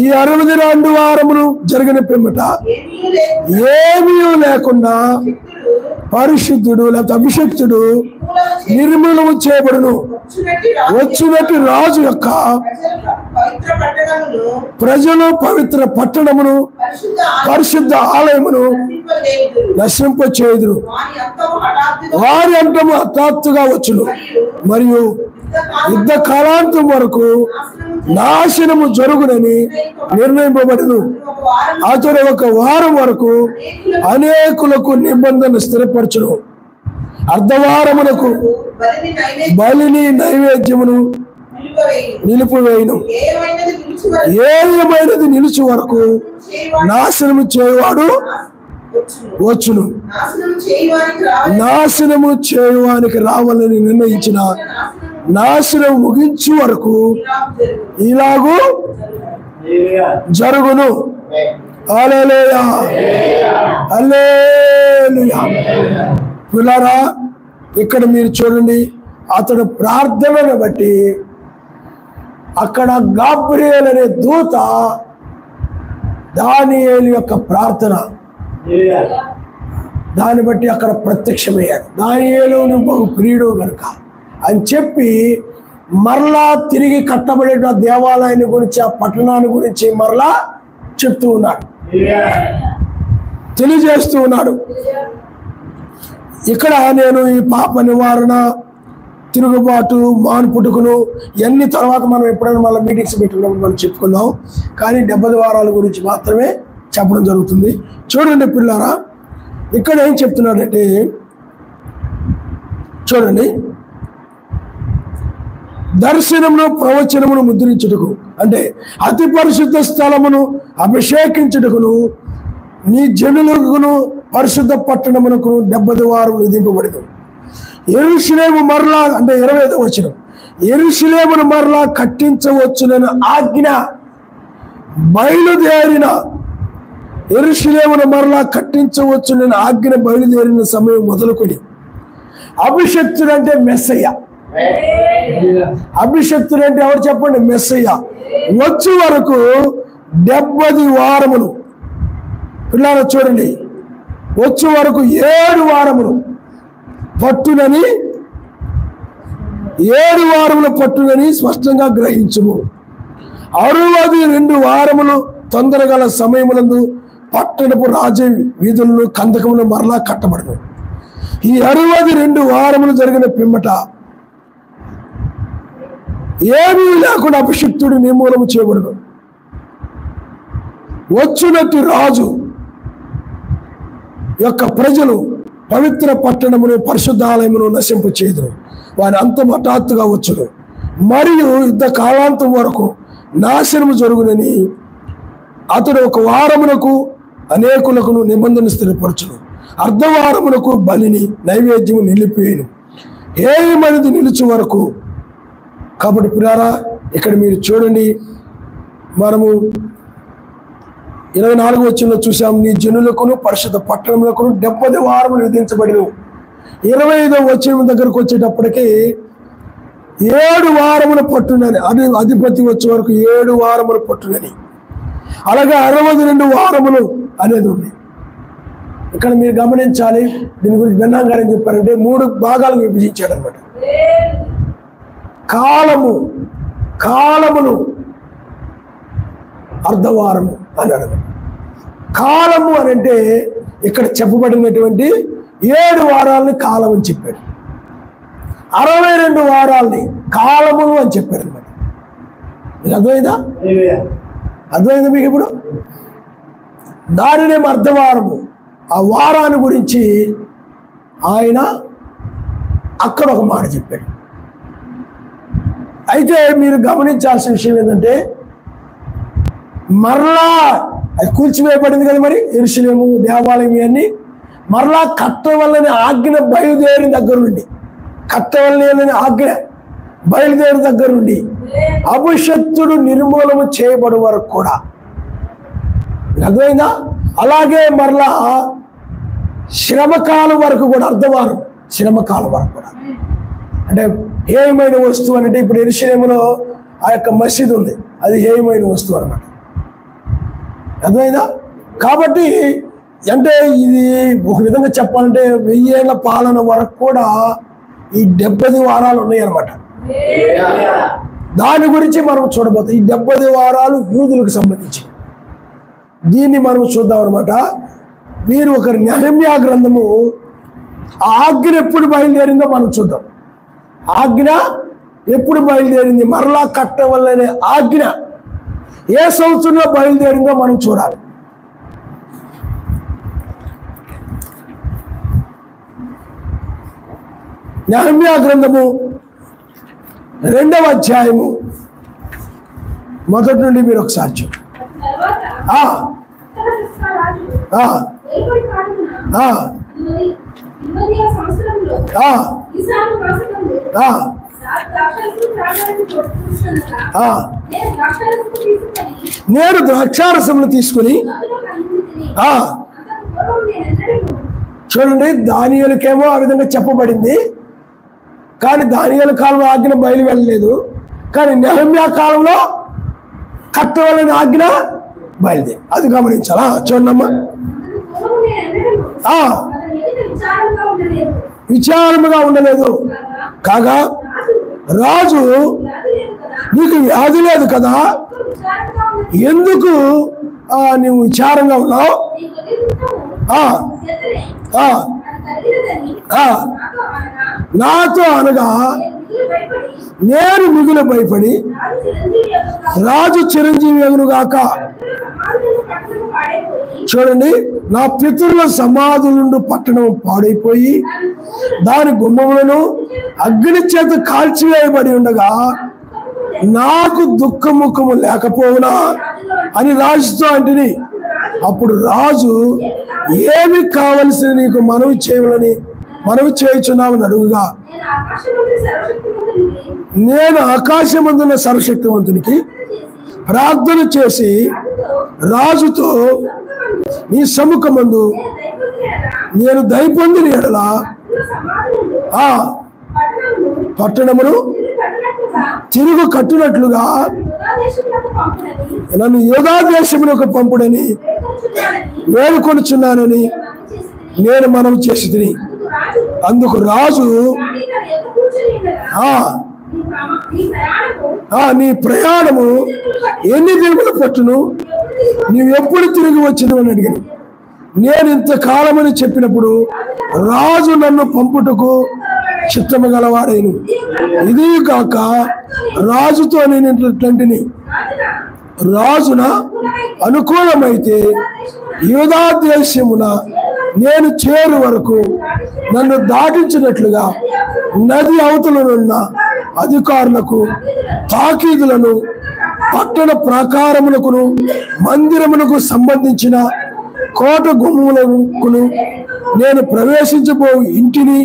ఈ 62 వారములు జరిగిన పిమ్మట ఏమీ లేకుండా పరిశుద్ధుడు లేకపోతే అభిషక్తుడు నిర్మూలము చేయబడును. వచ్చినట్టు రాజు యొక్క ప్రజలు పవిత్ర పట్టణమును పరిశుద్ధ ఆలయమును నశింపచేయుదురు. వారి అంతము హఠాత్తుగా వచ్చును మరియు యుద్ధ కాలాంతం వరకు నాశనము జరుగునని నిర్ణయింపబడును. అతడు 1 వారం వరకు అనేకులకు నిబంధన స్థిరపరచును. అర్ధవారమునకు బలిని నైవేద్యమును నిలిపివేయును. ఏమైనది నిలిచి వరకు నాశనము చేయువాడు వచ్చును. నాశనము చేయువానికి రావాలని నిర్ణయించిన నాశనం ముగించు వరకు ఇలాగూ జరుగును. హల్లెలూయా హల్లెలూయా. పిల్లరా, ఇక్కడ మీరు చూడండి, అతడు ప్రార్థనను బట్టి అక్కడ గాబ్రియేల్ అనే దూత దానియేలు యొక్క ప్రార్థన దాన్ని బట్టి అక్కడ ప్రత్యక్షమయ్యాడు. దానియేలు బహు ప్రియుడు కనుక అని చెప్పి మరలా తిరిగి కట్టబడే దేవాలయాన్ని గురించి ఆ పట్టణాన్ని గురించి మరలా చెప్తూ ఉన్నాడు, తెలియజేస్తూ ఉన్నాడు. ఇక్కడ నేను ఈ పాప నివారణ, తిరుగుబాటు, మాన్పుటకును ఇవన్నీ తర్వాత మనం ఎప్పుడైనా మళ్ళీ మీటింగ్స్ పెట్టుకున్నప్పుడు మనం చెప్పుకుందాం. కానీ 70 వారాల గురించి మాత్రమే చెప్పడం జరుగుతుంది. చూడండి పిల్లారా, ఇక్కడ ఏం చెప్తున్నాడంటే చూడండి, దర్శనమును ప్రవచనమును ముద్రించుటకు అంటే అతి పరిశుద్ధ స్థలమును అభిషేకించుటకును నీ జనులకును పరిశుద్ధ పట్టణమునకు 70 వారములు విధింపబడింది. యెరూషలేము మరలా అంటే 25వ వచనం, యెరూషలేమును మరలా కట్టించవచ్చునని ఆజ్ఞ బయలుదేరిన యెరూషలేమును మరలా కట్టించవచ్చునని ఆజ్ఞ బయలుదేరిన సమయం మొదలుకొని అభిషక్తుడు అంటే మెస్సయ్య. అభిషక్తుడు అంటే ఎవరు చెప్పండి? మెస్సయ్య వచ్చే వరకు 70 వారములు. పిల్లలు చూడండి, వచ్చే వరకు 7 వారములు పట్టునని 7 వారములు పట్టునని స్పష్టంగా గ్రహించుము. 62 వారములు తొందరగల సమయములందు పట్టణపు రాజ వీధులను కందకములు మరలా కట్టబడను. ఈ 62 వారములు జరిగిన పిమ్మట ఏమీ లేకుండా అభిషిక్తుడు నిర్మూలము చేయబడను. వచ్చినట్టు రాజు యొక్క ప్రజలు పవిత్ర పట్టణమును పరిశుద్ధాలయమును నశింపు చేయుదురు. వారి అంతం హఠాత్తుగా వచ్చును మరియు యుద్ధ కాలాంతం వరకు నాశనము జరుగునని అతడు 1 వారమునకు అనేకులకు నిబంధన స్థిరపరచును. అర్ధవారమునకు బలిని నైవేద్యము నిలిపేయను. ఏమనేది నిలిచి వరకు. కాబట్టి పిల్లారా, ఇక్కడ మీరు చూడండి, మనము 24వ వచనంలో చూసాం, నీ జనులకును పరిశుద్ధ పట్టణములకును 70 వారములు విధించబడిను. 25వ వచనం దగ్గరకు వచ్చేటప్పటికి 7 వారములు పట్టునని, అధిపతి వచ్చే వరకు 7 వారములు పట్టునని అలాగే 62 వారములు అనేది ఉంది. ఇక్కడ మీరు గమనించాలి. దీని గురించి బెన్నాం గారు ఏం చెప్పారంటే 3 భాగాలు విభజించాడు అనమాట. కాలమును అర్ధవారము అన్నాడు. కాలము అని అంటే ఇక్కడ చెప్పబడినటువంటి 7 వారాలని కాలం అని చెప్పాడు. 62 వారాలని కాలములు అని చెప్పాడు అనమాట. మీకు అర్థమైందా మీకు? ఇప్పుడు దానినేమో అర్ధవారము, ఆ వారాన్ని గురించి ఆయన అక్కడ ఒక మాట చెప్పాడు. అయితే మీరు గమనించాల్సిన విషయం ఏంటంటే మరలా అది కూల్చివేయబడింది కదా మరి యెరూషలేము దేవాలయం ఇవన్నీ. మరలా కట్టవల్లని ఆజ్ఞ బయలుదేరిన దగ్గర నుండి, కట్టవల్లని ఆజ్ఞ బయలుదేరిన దగ్గర నుండి అభిషక్తుడు నిర్మూలన చేయబడి వరకు కూడా. అర్థమైందా? అలాగే మరలా శ్రమకాలం వరకు కూడా, అర్ధవారం శ్రమకాలం వరకు కూడా. అంటే హేయమైన వస్తువు అంటే ఇప్పుడు యెరూషలేములో ఆ యొక్క మసీదు ఉంది, అది హేయమైన వస్తువు అనమాట. అర్థమైందా? కాబట్టి అంటే ఇది ఒక విధంగా చెప్పాలంటే 1000 ఏళ్ల పాలన వరకు కూడా ఈ 70 వారాలు ఉన్నాయి అన్నమాట. దాని గురించి మనం చూడబోతాం. ఈ 70 వారాలు యూదులకు సంబంధించి దీన్ని మనం చూద్దాం అనమాట. మీరు ఒక నెహెమ్యా గ్రంథము ఆజ్ఞ ఎప్పుడు బయలుదేరిందో మనం చూద్దాం. ఆజ్ఞ ఎప్పుడు బయలుదేరింది, మరలా కట్టవల్లనే ఆజ్ఞ ఏ సంవత్సరంలో బయలుదేరిందో మనం చూడాలి. నెహెమ్యా గ్రంథము 2వ అధ్యాయము మొదటి నుండి మీరు ఒకసారి చూడండి. నేను ద్రాక్షారసములు తీసుకుని చూడండి. దానియేలుకేమో ఆ విధంగా చెప్పబడింది, కానీ దానియేలు కాలంలో ఆజ్ఞ బయలు వెళ్ళలేదు. కానీ నెహెమ్యా కాలంలో కట్టవలసిన ఆజ్ఞ బయలుదేరి. అది గమనించాలా? చూడమ్మా. విచారముగా ఉండలేదు కాగా రాజు నీకు వ్యాధి లేదు కదా, ఎందుకు నువ్వు విచారంగా ఉన్నావు? నాతో అనగా నేను మిగులు భయపడి రాజు చిరంజీవి అగునుగాక. చూడండి, నా పితరుల సమాధులుండు పట్టణం పాడైపోయి దాని గుమ్మములను అగ్ని చేత కాల్చివేయబడి ఉండగా నాకు దుఃఖముఖము లేకపోవునా అని రాజుతో అంటిని. అప్పుడు రాజు ఏమి కావలసిన నీకు మనవి చేయుచున్నామని అడుగుగా నేను ఆకాశమందున్న సర్వశక్తివంతునికి ప్రార్థన చేసి రాజుతో నీ సముఖమందు నేను దయపొందిన ఎడల పట్టణమును తిరుగు కట్టునట్లుగా నన్ను యూదా దేశమునకు పంపుడని వేడుకొనుచున్నానని నేను మనవి చేసి తిని. అందుకు రాజు నీ ప్రయాణము ఎన్ని దినములు పట్టును, నీవు ఎప్పుడు తిరిగి వచ్చిన అని అడిగాను. నేను ఇంతకాలమని చెప్పినప్పుడు రాజు నన్ను పంపుటకు చిత్తము గలవాడైను. ఇది కాక రాజుతో నేను రాజున అనుకూలమైతే యూదా దేశమున నేను చేరు వరకు నన్ను దాటించినట్లుగా నది అవతలనున్న అధికారులకు తాకీదులను పట్టణ ప్రాకారములకును మందిరములకు సంబంధించిన కోట గుమ్మములకును నేను ప్రవేశించబో ఇంటిని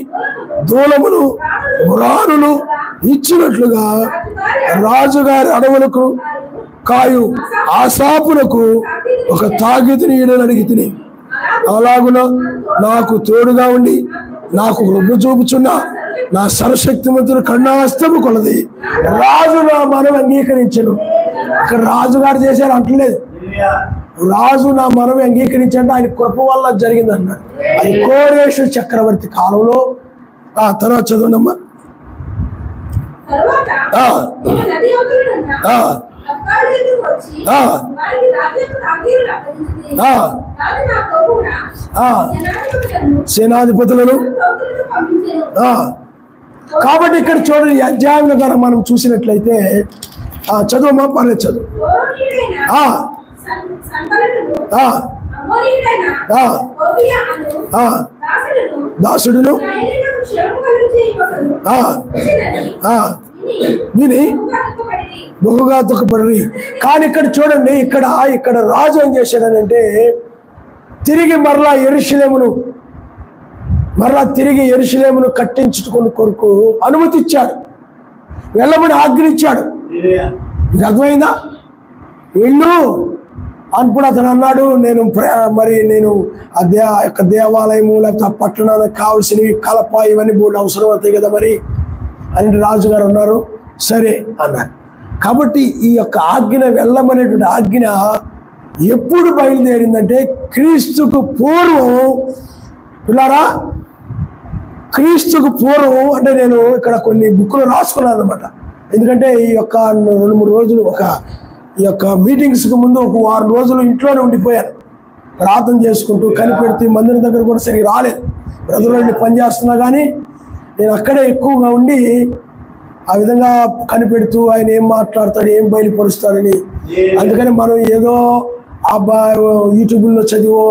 దూలములు గురానులు ఇచ్చినట్లుగా రాజుగారి అడవులకు కాయు ఆసాపులకు ఒక తాకీదుని అడిగి తిని. అలాగున నాకు తోడుగా ఉండి నాకు రొమ్ము చూపుచున్న నా సర్వశక్తిమంతుడు కన్నాస్తము కొలది రాజు నా మనం అంగీకరించను. ఇక్కడ రాజుగారు చేశారు అంటలేదు, రాజు నా మనవి అంగీకరించండి, ఆయన కృప వల్ల జరిగింది అన్నాడు. అది కోరేషు చక్రవర్తి కాలంలో. తర్వాత చదవండమ్మా. సేనాధిపతులను. కాబట్టి ఇక్కడ చూడండి, ఈ అధ్యాయంలో కనుక మనం చూసినట్లయితే చదువమ్మా, పర్లేదు చదువు. దాసుడును విని బహుగా దుఃఖపడి. కానీ ఇక్కడ చూడండి, ఇక్కడ రాజు ఏం చేశాడనంటే తిరిగి మరలా యెరూషలేమును కట్టించుకుని కొరకు అనుమతి ఇచ్చాడు, వెళ్ళమని ఆజ్ఞించాడు. ఇది అర్థమైందా? వెళ్ళు అప్పుడు అతను అన్నాడు, నేను ఆ యొక్క దేవాలయము లేకపోతే ఆ పట్టణానికి కావాల్సినవి కలప ఇవన్నీ బోర్డు అవసరం అవుతాయి కదా మరి అని రాజుగారు అన్నారు. సరే అన్నారు. కాబట్టి ఈ యొక్క ఆజ్ఞ, వెళ్ళమనేటువంటి ఆజ్ఞ ఎప్పుడు బయలుదేరిందంటే క్రీస్తుకు పూర్వం. పిల్లారా, క్రీస్తుకు పూర్వం అంటే నేను ఇక్కడ కొన్ని బుక్కులు రాసుకున్నాను అనమాట. ఎందుకంటే ఈ యొక్క 2-3 రోజులు ఈ యొక్క మీటింగ్స్కి ముందు ఒక 6 రోజులు ఇంట్లోనే ఉండిపోయాను, ప్రార్థన చేసుకుంటూ కనిపెడుతూ. మందిరం దగ్గర కూడా సరిగ్గా రాలేదు, బ్రదర్లు పనిచేస్తున్నా కానీ నేను అక్కడే ఎక్కువగా ఉండి ఆ విధంగా కనిపెడుతూ ఆయన ఏం మాట్లాడతాడు, ఏం బయలుపరుస్తాడని. అందుకని మనం ఏదో యూట్యూబ్లో చదివో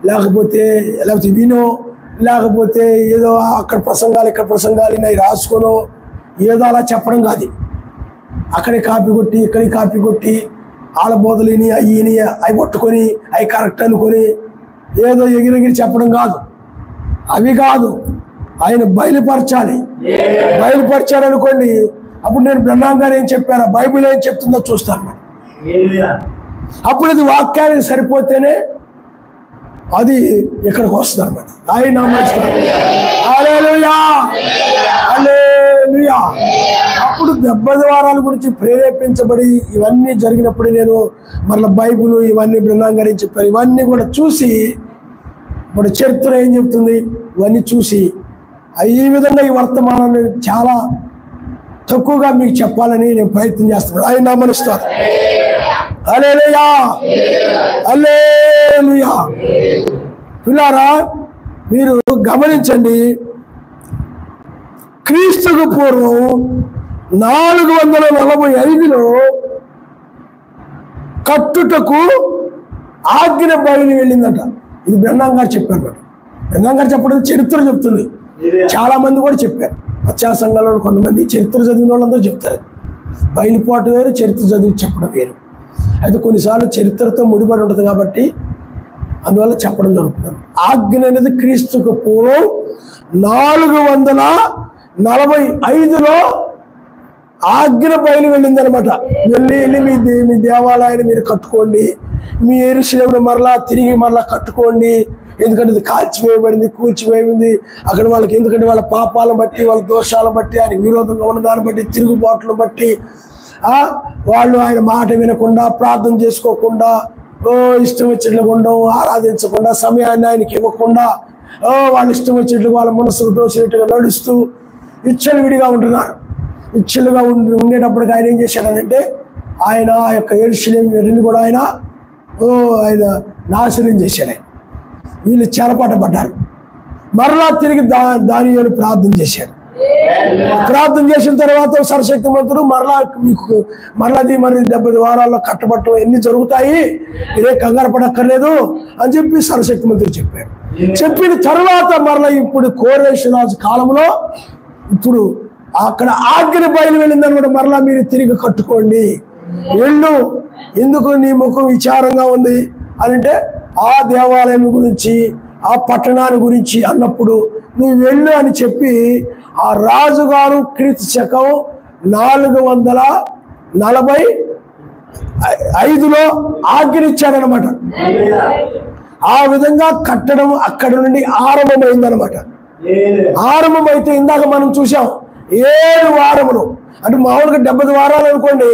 లేకపోతే వినో లేకపోతే ఏదో అక్కడ ప్రసంగాలు ఇక్కడ ప్రసంగాలు అవి రాసుకోనో ఏదో అలా చెప్పడం కాదు. అక్కడే కాపీ కొట్టి ఇక్కడే కాపీ కొట్టి వాళ్ళ బోధలేని అవి పట్టుకొని అవి కరెక్ట్ అనుకొని ఏదో ఎగిరెగిరి చెప్పడం కాదు. అవి కాదు, ఆయన బయలుపరచాలి. బయలుపరిచాడు అనుకోండి, అప్పుడు నేను బ్రహ్మాం గారు ఏం చెప్పారా, బైబిల్ ఏం చెప్తుందో చూస్తాను. అప్పుడు అది వాక్యానికి సరిపోతేనే అది ఇక్కడికి వస్తుంది అన్నమాట. ఆయన అప్పుడు 70 వారాల గురించి ప్రేరేపించబడి ఇవన్నీ జరిగినప్పుడు నేను మళ్ళీ బైబిల్ ఇవన్నీ బ్రహ్మాం గారు ఏం చెప్పారు ఇవన్నీ కూడా చూసి, ఇప్పుడు చరిత్ర ఏం చెప్తుంది ఇవన్నీ చూసి ఈ విధంగా ఈ వర్తమానాన్ని చాలా తక్కువగా మీకు చెప్పాలని నేను ప్రయత్నం చేస్తున్నాను. ఆయన నమనిస్తారు. హల్లెలూయా, హల్లెలూయా. పిల్లారా, మీరు గమనించండి, క్రీస్తుకు పూర్వం 445లో కట్టుటకు ఆజ్ఞ బయలు వెళ్ళిందట. ఇది బ్రహ్మాం గారు చెప్పారు. బ్రహ్మాం గారు చెప్పడం చరిత్ర చెప్తుంది. చాలా మంది కూడా చెప్పారు. పశ్చా సంఘాలలో కొంతమంది చరిత్ర చదివిన వాళ్ళందరూ చెప్తారు. బయలుపాటు వేరు, చరిత్ర చదివి చెప్పడం వేరు. అయితే కొన్నిసార్లు చరిత్రతో ముడిపడి ఉంటుంది కాబట్టి అందువల్ల చెప్పడం జరుగుతుంది. ఆజ్ఞ అనేది క్రీస్తుకు పూర్వం 445లో ఆజ్ఞ బయలు వెళ్ళిందనమాట. వెళ్ళి మీ దేవాలయాన్ని మీరు కట్టుకోండి, మీ యెరూషలేమును తిరిగి కట్టుకోండి. ఎందుకంటే ఇది కాల్చివేయబడింది, కూల్చివేయబడింది. అక్కడ వాళ్ళకి ఎందుకంటే వాళ్ళ పాపాలను బట్టి, వాళ్ళ దోషాలను బట్టి, ఆయన విరోధంగా ఉన్న దాన్ని బట్టి, తిరుగుబాట్లను బట్టి వాళ్ళు ఆయన మాట వినకుండా, ప్రార్థన చేసుకోకుండా, ఇష్టం వచ్చినట్లు ఉండడం, ఆరాధించకుండా, సమయాన్ని ఆయనకి ఇవ్వకుండా, వాళ్ళు ఇష్టం వచ్చినట్లు వాళ్ళ మనసుకు దోచినట్టుగా నడుస్తూ విచ్చలవిడిగా ఉంటున్నారు. విచ్చలుగా ఉండేటప్పటికి ఆయన ఏం చేశాడనంటే ఆయన యొక్క యెరూషలేము కూడా ఆయన నాశనం చేశాడు. వీళ్ళు చెరపట్టబడ్డారు. మరలా తిరిగి దానియేలు ప్రార్థన చేశాడు. ప్రార్థన చేసిన తర్వాత సర్వశక్తిమంతుడు మరలాది 70 వారాల్లో కట్టబట్టం ఎన్ని జరుగుతాయి, ఇదే కంగారు పడక్కర్లేదు అని చెప్పి సర్వశక్తిమంతుడు చెప్పాడు. చెప్పిన తర్వాత మరలా ఇప్పుడు కోరేషు రాజు కాలంలో ఇప్పుడు అక్కడ ఆజ్ఞ బయలు వెళ్ళిందనమాట. మరలా మీరు తిరిగి కట్టుకోండి, వెళ్ళు, ఎందుకు నీ ముఖం విచారంగా ఉంది అని అంటే ఆ దేవాలయం గురించి, ఆ పట్టణాన్ని గురించి అన్నప్పుడు నువ్వు వెళ్ళు అని చెప్పి ఆ రాజుగారు క్రీస్తు శకం 445లో ఆజ్ఞనిచ్చాడనమాట. ఆ విధంగా కట్టడం అక్కడ నుండి ఆరంభమైందనమాట. ఆరంభమైతే ఇందాక మనం చూసాం 7 వారములు. అంటే మామూలుగా 70 వారాలు అనుకోండి,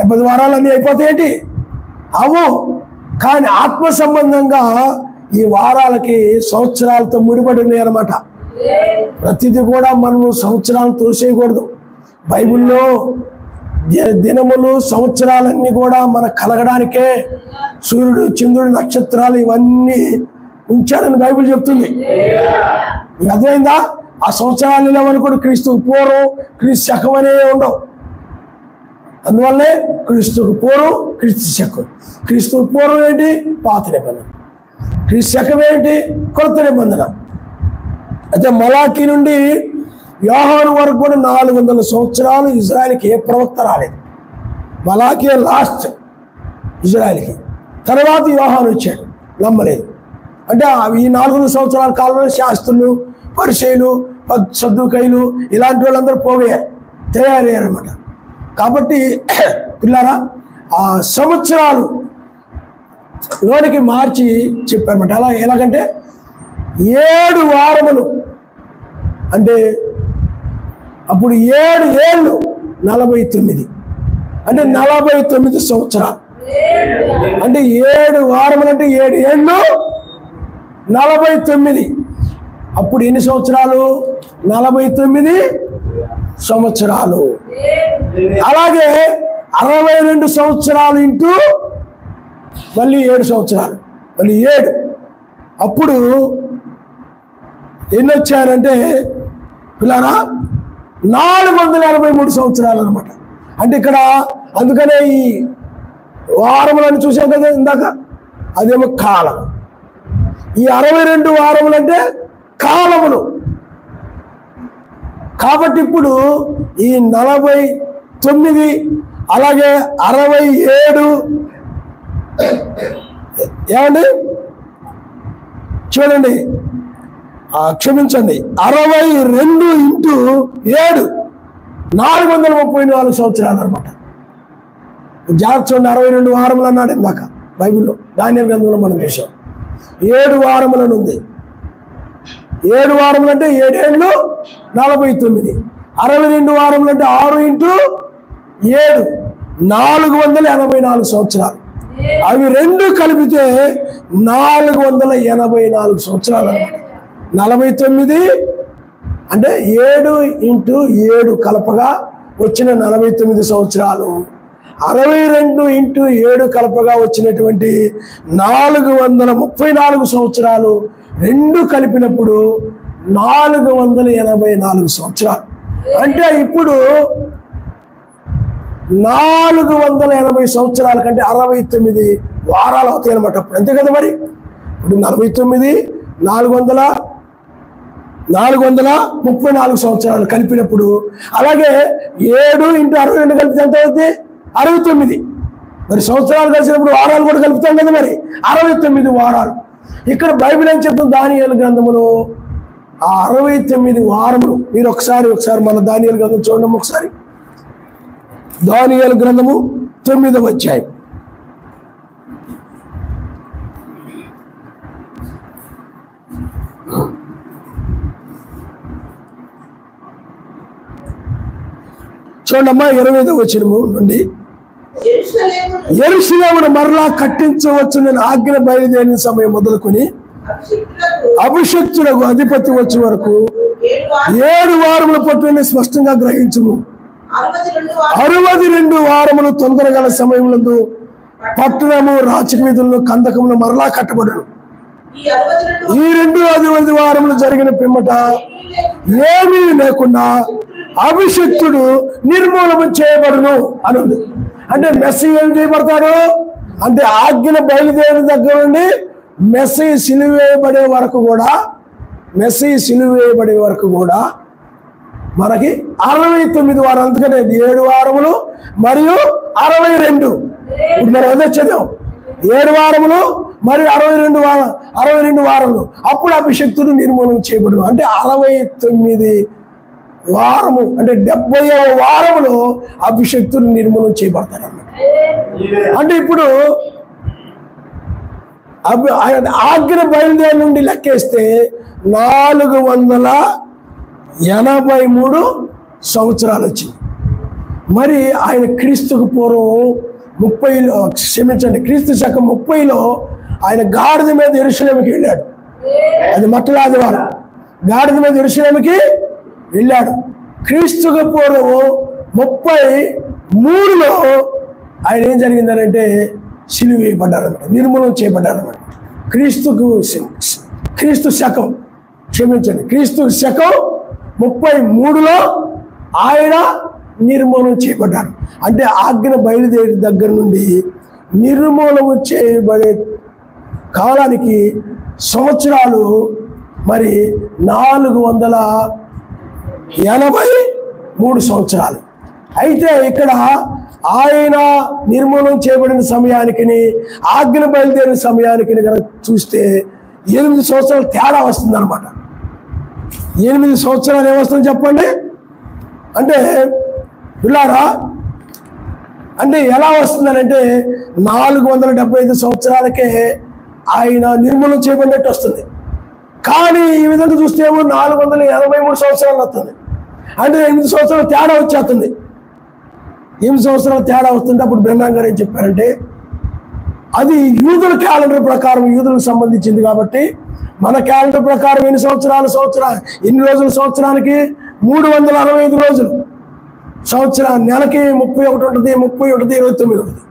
70 వారాలు అన్నీ అయిపోతాయేంటి? అవు కానీ ఆత్మ సంబంధంగా ఈ వారాలకి సంవత్సరాలతో ముడిపడి ఉన్నాయి అన్నమాట. ప్రతిదీ కూడా మనము సంవత్సరాలు తోసేయకూడదు. బైబిల్లో దినములు సంవత్సరాలన్నీ కూడా మనకు కలగడానికే సూర్యుడు, చంద్రుడు, నక్షత్రాలు ఇవన్నీ ఉంచాడని బైబిల్ చెప్తుంది. అర్థమైందా? ఆ సంవత్సరాలు లేవనుకోండి, క్రీస్తుకు పూర్వం క్రీస్తు శకం అనేవి ఉండవు. అందువల్లే క్రీస్తుకు పూర్వం క్రీస్తు శకం. క్రీస్తుకు పూర్వం ఏంటి? పాత నిబంధన. క్రీస్తు శకం ఏంటి? కొత్త నిబంధన. అయితే మలాకీ నుండి యోహాను వరకు కూడా 400 సంవత్సరాలు ఇజ్రాయెల్కి ఏ ప్రవక్త రాలేదు. మలాకీ లాస్ట్ ఇజ్రాయెల్కి. తర్వాత యోహాను వచ్చాడు, నమ్మలేదు. అంటే ఈ 400 సంవత్సరాల కాలంలో శాస్త్రులు, పరిసయ్యులు, సద్దూకయ్యులు ఇలాంటి వాళ్ళందరూ పోగయ్యారు, తయారయ్యారు అన్నమాట. కాబట్టి పిల్లారా, ఆ సంవత్సరాలు లోనికి మార్చి చెప్పారన్నమాట. అలా ఎలాగంటే 7 వారములు అంటే అప్పుడు 7 ఏళ్ళు 49 అంటే 49 సంవత్సరాలు. అంటే 7 వారములు అంటే 7 ఏళ్ళు 49. అప్పుడు ఎన్ని సంవత్సరాలు? 49 సంవత్సరాలు. అలాగే 62 సంవత్సరాలు ఇంటూ మళ్ళీ 7 సంవత్సరాలు, మళ్ళీ 7. అప్పుడు ఎన్ని వచ్చారంటే పిల్లరా 483 సంవత్సరాలు అనమాట. అంటే ఇక్కడ అందుకనే ఈ వారములను చూసాం కదా ఇందాక, అదేమో కాలం. ఈ 62 వారములు అంటే కాలములు. కాబట్టి ఇప్పుడు ఈ 49 అలాగే 67 ఏమండి చూడండి, క్షమించండి, 62 ఇంటూ 7 434 సంవత్సరాలు అనమాట. జాగ్రత్త చూడండి, 62 వారములు అన్నాడు ఇందాక బైబిల్లో, దానియేలు గ్రంథంలో మనం చూసాం. 7 వారములను ఉంది. 7 వారములు అంటే 7 ఏళ్ళు 49. 62 వారములు అంటే 6 ఇంటూ 7 484 సంవత్సరాలు. అవి 2 కలిపితే 484 సంవత్సరాలు అన్నమాట. 49 అంటే 7 ఇంటూ 7 కలపగా వచ్చిన 49 సంవత్సరాలు. 62 ఇంటూ 7 కలపగా వచ్చినటువంటి 434 సంవత్సరాలు 2 కలిపినప్పుడు 484 సంవత్సరాలు. అంటే ఇప్పుడు 480 సంవత్సరాల కంటే 69 వారాలు అవుతాయి అనమాట. అప్పుడు అంతే కదా మరి. ఇప్పుడు 49 434 సంవత్సరాలు కలిపినప్పుడు, అలాగే 7 ఇంటూ 62 కలిపితే ఎంత అవుతుంది? 69. మరి సంవత్సరాలు కలిసినప్పుడు వారాలు కూడా కలుపుతాం కదా మరి, 69 వారాలు. ఇక్కడ బైబిల్ ఏం చెప్తుంది దానియేలు గ్రంథములో? ఆ 69 వారములు మీరు ఒకసారి మన దానియేలు గ్రంథం చూడండి ఒకసారి. దానియేలు గ్రంథము 9వ అధ్యాయం. చూడమ్మా 25వ వచనము నుండి. యెరూషలేమును మరలా కట్టించవచ్చు నేను ఆజ్ఞ బయలుదేరిన సమయం మొదలుకొని అభిషిక్తులకు అధిపతి వచ్చే వరకు 7 వారముల పట్టుని స్పష్టంగా గ్రహించుము. 62 వారములు తొందరగల సమయములందు పట్టణము రాచక వీధులను కందకములు మరలా కట్టబడును. ఈ 2 వారములు జరిగిన పిమ్మట ఏమీ లేకుండా అభిషిక్తుడు నిర్మూలన చేయబడును అని ఉంది. అంటే మెస్సీయ ఏం చేయబడతాడు అంటే ఆజ్ఞ బయలుదేరిన దగ్గర నుండి మెస్సీయ సిలువ వేయబడే వరకు కూడా మనకి 69 వారాలు. అందుకనే 7 వారములు మరియు 62. ఇప్పుడు మనం అదే చదివాం, 7 వారములు మరియు 62 వారములు. అప్పుడు అభిషిక్తుడు నిర్మూలన చేయబడును. అంటే 69 వారము అంటే 70వ వారములో అభిషిక్తుడు నిర్మూలన చేయబడతాడు అన్నమాట. అంటే ఇప్పుడు ఆజ్ఞ బయలుదేరి నుండి లెక్కేస్తే 483 సంవత్సరాలు వచ్చింది. మరి ఆయన క్రీస్తుకు పూర్వం 30లో క్షమించండి, క్రీస్తు శకం 30లో ఆయన గాడిద మీద యెరూషలేముకి వెళ్ళాడు. అది మట్టల ఆదివారం. గాడిద మీద యెరూషలేముకి వెళ్ళాడు. క్రీస్తుకు పూర్వము 33లో ఆయన ఏం జరిగిందనంటే సిలువ వేయబడ్డారన్నమాట, నిర్మూలన చేయబడ్డారన్నమాట. క్రీస్తు శకం క్షమించండి, క్రీస్తు శకం 33లో ఆయన నిర్మూలన చేయబడ్డారు. అంటే ఆజ్ఞ బయలుదేరి దగ్గర నుండి నిర్మూలన చేయబడే కాలానికి సంవత్సరాలు మరి 483 సంవత్సరాలు. అయితే ఇక్కడ ఆయన నిర్మూలన చేయబడిన సమయానికి ఆజ్ఞ బయలుదేరిన సమయానికి కనుక చూస్తే 8 సంవత్సరాలు తేడా వస్తుంది అనమాట. 8 సంవత్సరాలు ఏమొస్తుంది చెప్పండి అంటే పిల్లారా, అంటే ఎలా వస్తుందనంటే 475 సంవత్సరాలకే ఆయన నిర్మూలన చేయబడినట్టు వస్తుంది. కానీ ఈ విధంగా చూస్తే ఏమో 483 సంవత్సరాలు వస్తుంది. అంటే 8 సంవత్సరాలు తేడా వచ్చేస్తుంది. 8 సంవత్సరాలు తేడా వస్తుంటే అప్పుడు బ్రహ్మాం గారు ఏం చెప్పారంటే అది యూదుల క్యాలెండర్ ప్రకారం యూదులకు సంబంధించింది కాబట్టి మన క్యాలెండర్ ప్రకారం ఎన్ని రోజులు సంవత్సరానికి 365 రోజులు. సంవత్సరాన్ని నెలకి 31 ఉంటుంది, 31, 29 ఉంటుంది.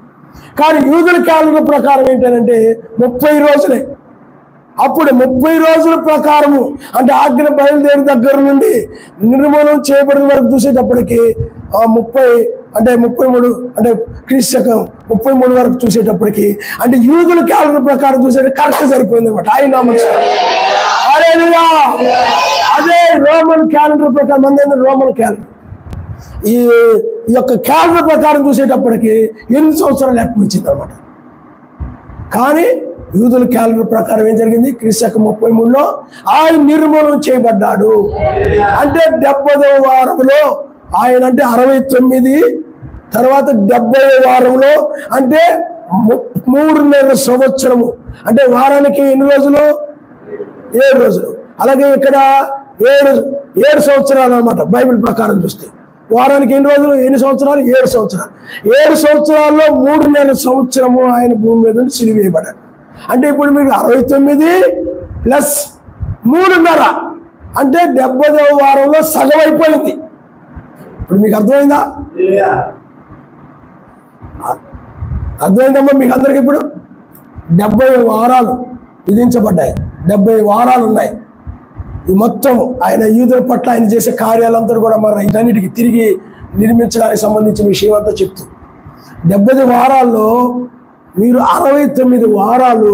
కానీ యూదుల క్యాలెండర్ ప్రకారం ఏంటంటే 30 రోజులే. అప్పుడు 30 రోజుల ప్రకారము అంటే ఆజ్ఞ బయలుదేరి దగ్గర నుండి నిర్మూలన చేయబడిన వరకు చూసేటప్పటికి 33 అంటే క్రీస్తు శకం 33 వరకు చూసేటప్పటికి అంటే యూదుల క్యాలెండర్ ప్రకారం చూసేటప్పుడు కరెక్ట్ సరిపోయింది అనమాట. ఆయన అదే రోమన్ క్యాలెండర్ ప్రకారం మంది రోమన్ క్యాలెండర్ ఈ యొక్క క్యాలెండర్ ప్రకారం చూసేటప్పటికి 8 సంవత్సరాలు లెక్క వచ్చింది అనమాట. కానీ యూదుల క్యాలెండర్ ప్రకారం ఏం జరిగింది? క్రీస్తు శకం 33లో ఆయన నిర్మూలన చేయబడ్డాడు. అంటే 70వ వారంలో ఆయన అంటే 69 తర్వాత 70వ వారంలో అంటే 3.5 సంవత్సరము. అంటే వారానికి ఎన్ని రోజులు? 7 రోజులు. అలాగే ఇక్కడ 7 సంవత్సరాలు అనమాట బైబిల్ ప్రకారం చూస్తే. వారానికి ఎన్ని రోజులు? ఎన్ని సంవత్సరాలు? 7 సంవత్సరాలు. 7 సంవత్సరాల్లో 3.5 సంవత్సరము ఆయన భూమి మీద సిలువ వేయబడ్డాడు. అంటే ఇప్పుడు మీకు 69 ప్లస్ 3.5 అంటే 70వ వారంలో సగం అయిపోయింది. ఇప్పుడు మీకు అర్థమైందా? అర్థమైందమ్మా మీకు అందరికి? ఇప్పుడు 70 వారాలు విధించబడ్డాయి, 70 వారాలు ఉన్నాయి. ఈ మొత్తం ఆయన యూదుల పట్ల ఆయన చేసే కార్యాలంతా కూడా మన ఇటన్నిటికి తిరిగి నిర్మించడానికి సంబంధించిన విషయం అంతా చెప్తూ 70 వారాల్లో మీరు 69 వారాలు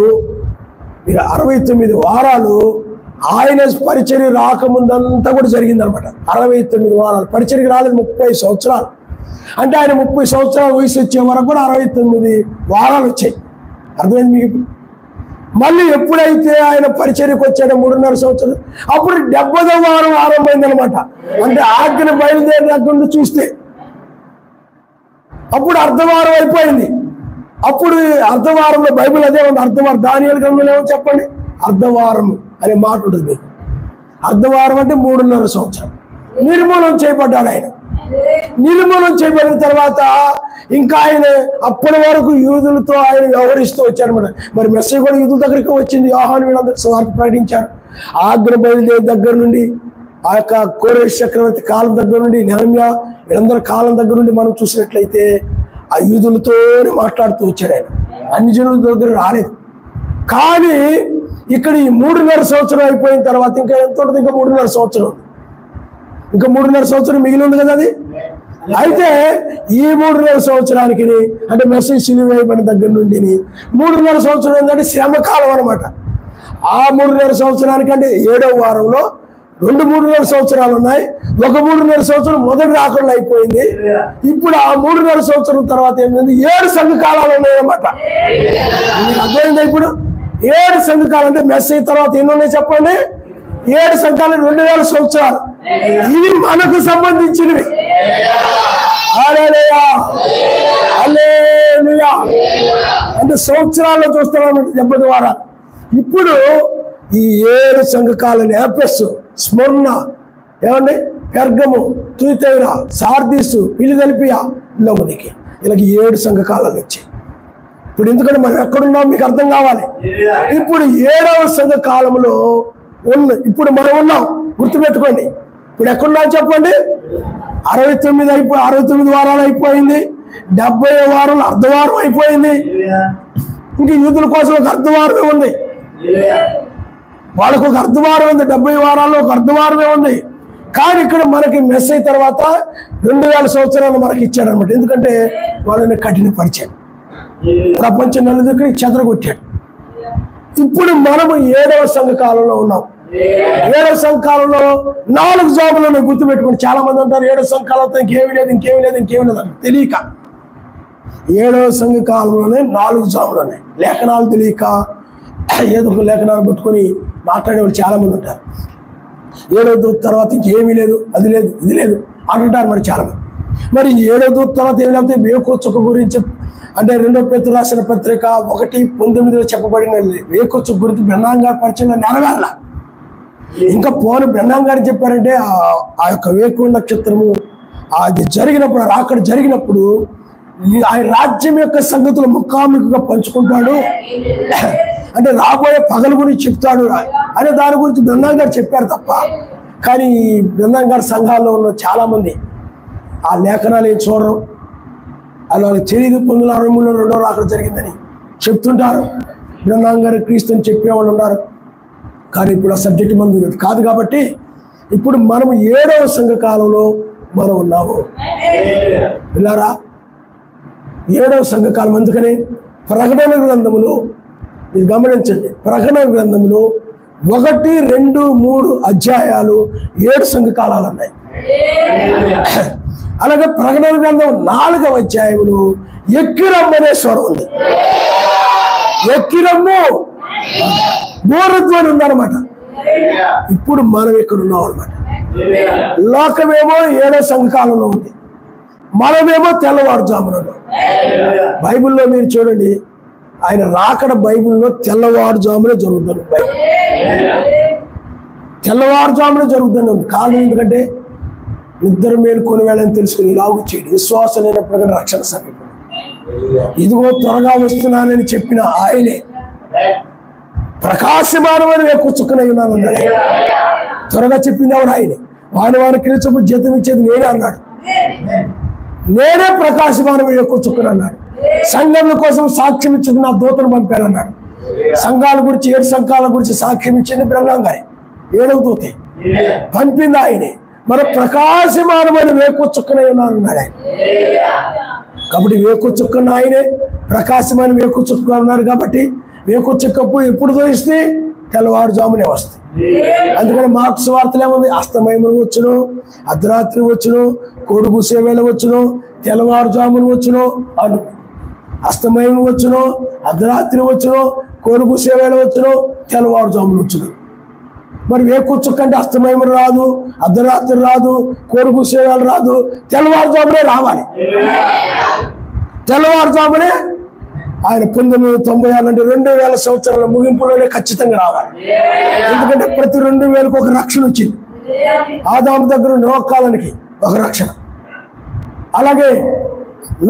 ఆయన పరిచర్య రాకముందంతా కూడా జరిగిందనమాట. 69 వారాలు పరిచర్యకి రాలేదు. 30 సంవత్సరాలు అంటే ఆయన 30 సంవత్సరాల వయసు వచ్చే వరకు కూడా 69 వారాలు వచ్చాయి. అర్థమైంది మీకు? మళ్ళీ ఎప్పుడైతే ఆయన పరిచర్యకు వచ్చాడో 3.5 సంవత్సరాలు అప్పుడు 70వ వారం ఆరంభమైందనమాట. అంటే ఆజ్ఞ బయలుదేరినట్టు చూస్తే అప్పుడు అర్ధవారం అయిపోయింది. అప్పుడు అర్ధవారంలో బైబిల్ అదే ఉంది. అర్ధవారం దానియేలు గ్రంథంలో ఏమో చెప్పండి, అర్ధవారం అనే మాట ఉంటుంది మీకు. అర్ధవారం అంటే 3.5 సంవత్సరం నిర్మూలన చేయబడ్డాడు ఆయన. నిర్మూలన చేయబడిన తర్వాత ఇంకా ఆయన అప్పటి వరకు యూదులతో ఆయన వ్యవహరిస్తూ వచ్చారనమాట. మరి మెస్సీ కూడా యూదుల దగ్గరికి వచ్చింది. యోహాను వీళ్ళందరూ సువార్త ప్రకటించారు. ఆజ్ఞ బయలుదేరి దగ్గర నుండి ఆ యొక్క కోరేష్ చక్రవర్తి కాలం దగ్గర నుండి నెహమ్యా వీళ్ళందరి కాలం దగ్గర నుండి మనం చూసినట్లయితే ఆ యూదులతోనే మాట్లాడుతూ వచ్చాడు ఆయన. అన్ని జనుల దగ్గర రాలేదు. కానీ ఇక్కడ ఈ 3.5 సంవత్సరం అయిపోయిన తర్వాత ఇంకా ఎంత ఉంటుంది? ఇంకా 3.5 సంవత్సరం, ఇంకా 3.5 సంవత్సరం మిగిలి ఉంది కదా అది. అయితే ఈ 3.5 సంవత్సరానికి అంటే మెస్సీ సిలువ వేయబడిన దగ్గర నుండి 3.5 సంవత్సరం ఏంటంటే శ్రమకాలం అనమాట. ఆ 3.5 సంవత్సరానికి అంటే 7వ వారంలో 2 3.5 సంవత్సరాలు ఉన్నాయి. ఒక 3.5 సంవత్సరం మొదటి రాకుండా అయిపోయింది. ఇప్పుడు ఆ 3.5 సంవత్సరం తర్వాత ఏంటంటే 7 సంఘకాలాలు ఉన్నాయన్నమాట. మీకు అర్థమైందా? ఇప్పుడు 7 సంఘకాలం అంటే మెస్సీ తర్వాత ఎన్ని ఉన్నాయి చెప్పండి? 7 సంఘాలు 2000 సంవత్సరాలు. ఇవి మనకు సంబంధించినవి. హల్లెలూయా హల్లెలూయా. అంటే సంవత్సరాల్లో చూస్తున్నాం 70 వారాలు. ఇప్పుడు ఈ 7 సంఘకాలను ఎఫెసు, స్మరణ, ఏమండి, పెర్గము, తుయతైర, సార్దీసు, ఫిలదెల్ఫియా, లవోదికీయ వీళ్ళకి 7 సంఘకాలాలు వచ్చాయి. ఇప్పుడు ఎందుకంటే మనం ఎక్కడున్నాం మీకు అర్థం కావాలి. ఇప్పుడు 7వ సంఘకాలంలో ఇప్పుడు మనం ఉన్నాం, గుర్తుపెట్టుకోండి. ఇప్పుడు ఎక్కడున్నాం చెప్పండి. 69 వారాలు అయిపోయింది. 70వ వారం అర్ధవారం అయిపోయింది. ఇంక యూదుల కోసం ఒక అర్ధవారమే ఉంది, వాళ్ళకు ఒక అర్ధవారం ఉంది. 70 వారాల్లో ఒక అర్ధవారమే ఉంది. కానీ ఇక్కడ మనకి మెస్ అయిన తర్వాత 2000 సంవత్సరాలు మనకి ఇచ్చాడు అనమాట. ఎందుకంటే వాళ్ళని కఠినపరిచాడు, ప్రపంచం నలుదికి చెదరగొట్టాడు. ఇప్పుడు మనము 7వ సంఘకాలంలో ఉన్నాం. 7వ సంఘకాలంలో 4 జాములు గుర్తుపెట్టుకోండి. చాలా మంది అంటారు 7వ సంఘకాలంతో ఇంకేమీ లేదు అని తెలియక 7వ సంఘకాలంలోనే 4 జాములు ఉన్నాయి. లేఖనాలు తెలియక ఏదో ఒక లేఖనాలు పట్టుకొని మాట్లాడే వాళ్ళు చాలా మంది ఉంటారు. 7వ దూత తర్వాత ఇంకేమీ లేదు, అది లేదు, ఇది లేదు అంటుంటారు మరి చాలా మంది. మరి 7వ దూత తర్వాత ఏమి లేకపోతే వేకుచుక్క గురించి అంటే 2వ పేతురు రాసిన పత్రిక 1:19 చెప్పబడిన వేకుచుక్క గురించి బ్రహ్మాం గారి పరిచయంలో నెరవేరాల. ఇంకా పోను బ్రహ్మాం గారు చెప్పారంటే ఆ యొక్క వేకు నక్షత్రము అది జరిగినప్పుడు, అక్కడ జరిగినప్పుడు ఆయన రాజ్యం యొక్క సంగతులు ముఖాముఖిగా పంచుకుంటాడు, అంటే రాబోయే పగల గురించి చెప్తాడు అనే దాని గురించి బ్రహ్మాం గారు చెప్పారు తప్ప. కానీ బ్రహ్మాం గారి సంఘాల్లో ఉన్న చాలా మంది ఆ లేఖనాలు ఏం చూడరు. అలా తెలియదు 1963లో 2వ రాకడ జరిగిందని చెప్తుంటారు. బ్రహ్మాం గారు క్రీస్తుని చెప్పేవాళ్ళు ఉన్నారు. కానీ ఇప్పుడు ఆ సబ్జెక్ట్ మంది కాదు. కాబట్టి ఇప్పుడు మనము 7వ సంఘకాలంలో మనం ఉన్నాము. విన్నారా? 7వ సంఘకాలం. అందుకని ప్రకటన గ్రంథములో మీరు గమనించండి, ప్రకటన గ్రంథంలో 1, 2, 3 అధ్యాయాలు 7 సంఘకాలాలు ఉన్నాయి. అలాగే ప్రకటన గ్రంథం 4వ అధ్యాయంలో ఎక్కిరమ్మనే స్వరం ఉంది. ఎక్కిరమ్ము బోరధ్వని ఉందన్నమాట. ఇప్పుడు మనం ఇక్కడ ఉన్నాం అనమాట. లోకమేమో 7వ సంఘకాలంలో ఉంది, మనమేమో తెల్లవారుజామున. బైబిల్లో మీరు చూడండి, ఆయన రాకడ బైబిల్లో తెల్లవారుజామునే జరుగుతుంది. తెల్లవారుజామునే జరుగుతుంది ఉంది. కారణం ఎందుకంటే నిద్ర మేలుకొని వెళ్ళని తెలుసుకుని ఇలాగూ చేయడు. విశ్వాసం లేనప్పుడు కానీ రక్షణ సమీపం. ఇదిగో త్వరగా వస్తున్నానని చెప్పిన ఆయనే ప్రకాశమానమైన వేకుచుక్కనై ఉన్నాను అన్నాడు. త్వరగా చెప్పింది ఎవరు? ఆయనే. వారి కిలిచపు జీతం ఇచ్చేది నేనే అన్నాడు. నేనే ప్రకాశమానమైన వేకుచుక్కను అన్నాడు. సంఘం కోసం సాక్ష్యం ఇచ్చింది నా దూతను పంపాను అన్నాడు. సంఘాల గురించి 7 సంఘాల గురించి సాక్ష్యం ఇచ్చింది బ్రహ్మాం గారే. 7వ దూతే పంపింది ఆయనే. మరి ప్రకాశమానమైన వేకుచుక్కనై ఉన్నాను అన్నాడు ఆయన. కాబట్టి వేకుచుక్కను ఆయనే, ప్రకాశమైన వేకుచుక్క అన్నారు. కాబట్టి వేకుచుక్కపు ఎప్పుడు తోయిస్తే తెల్లవారుజామునే వస్తుంది. అందుకని మార్క్స్ వార్తలు ఏముంది? అస్తమయమును వచ్చును, అర్ధరాత్రి వచ్చును, కోడి కూసే వేళ వచ్చును, తెల్లవారుజామును వచ్చును అను. అస్తమయం వచ్చును, అర్ధరాత్రి వచ్చును, కోడి కూసే వేళ వచ్చును, తెల్లవారుజామును వచ్చును. మరి వేకుచుక్క అంటే అస్తమయం రాదు, అర్ధరాత్రి రాదు, కోడి కూసే వేళ రాదు, తెల్లవారుజామునే రావాలి. తెల్లవారుజామునే ఆయన 1996 అంటే 2000 సంవత్సరాల ముగింపులోనే ఖచ్చితంగా రావాలి. ఎందుకంటే ప్రతి 2000కు ఒక రక్షణ వచ్చింది. ఆదాము దగ్గర నుండి నోహు కాలానికి ఒక రక్షణ, అలాగే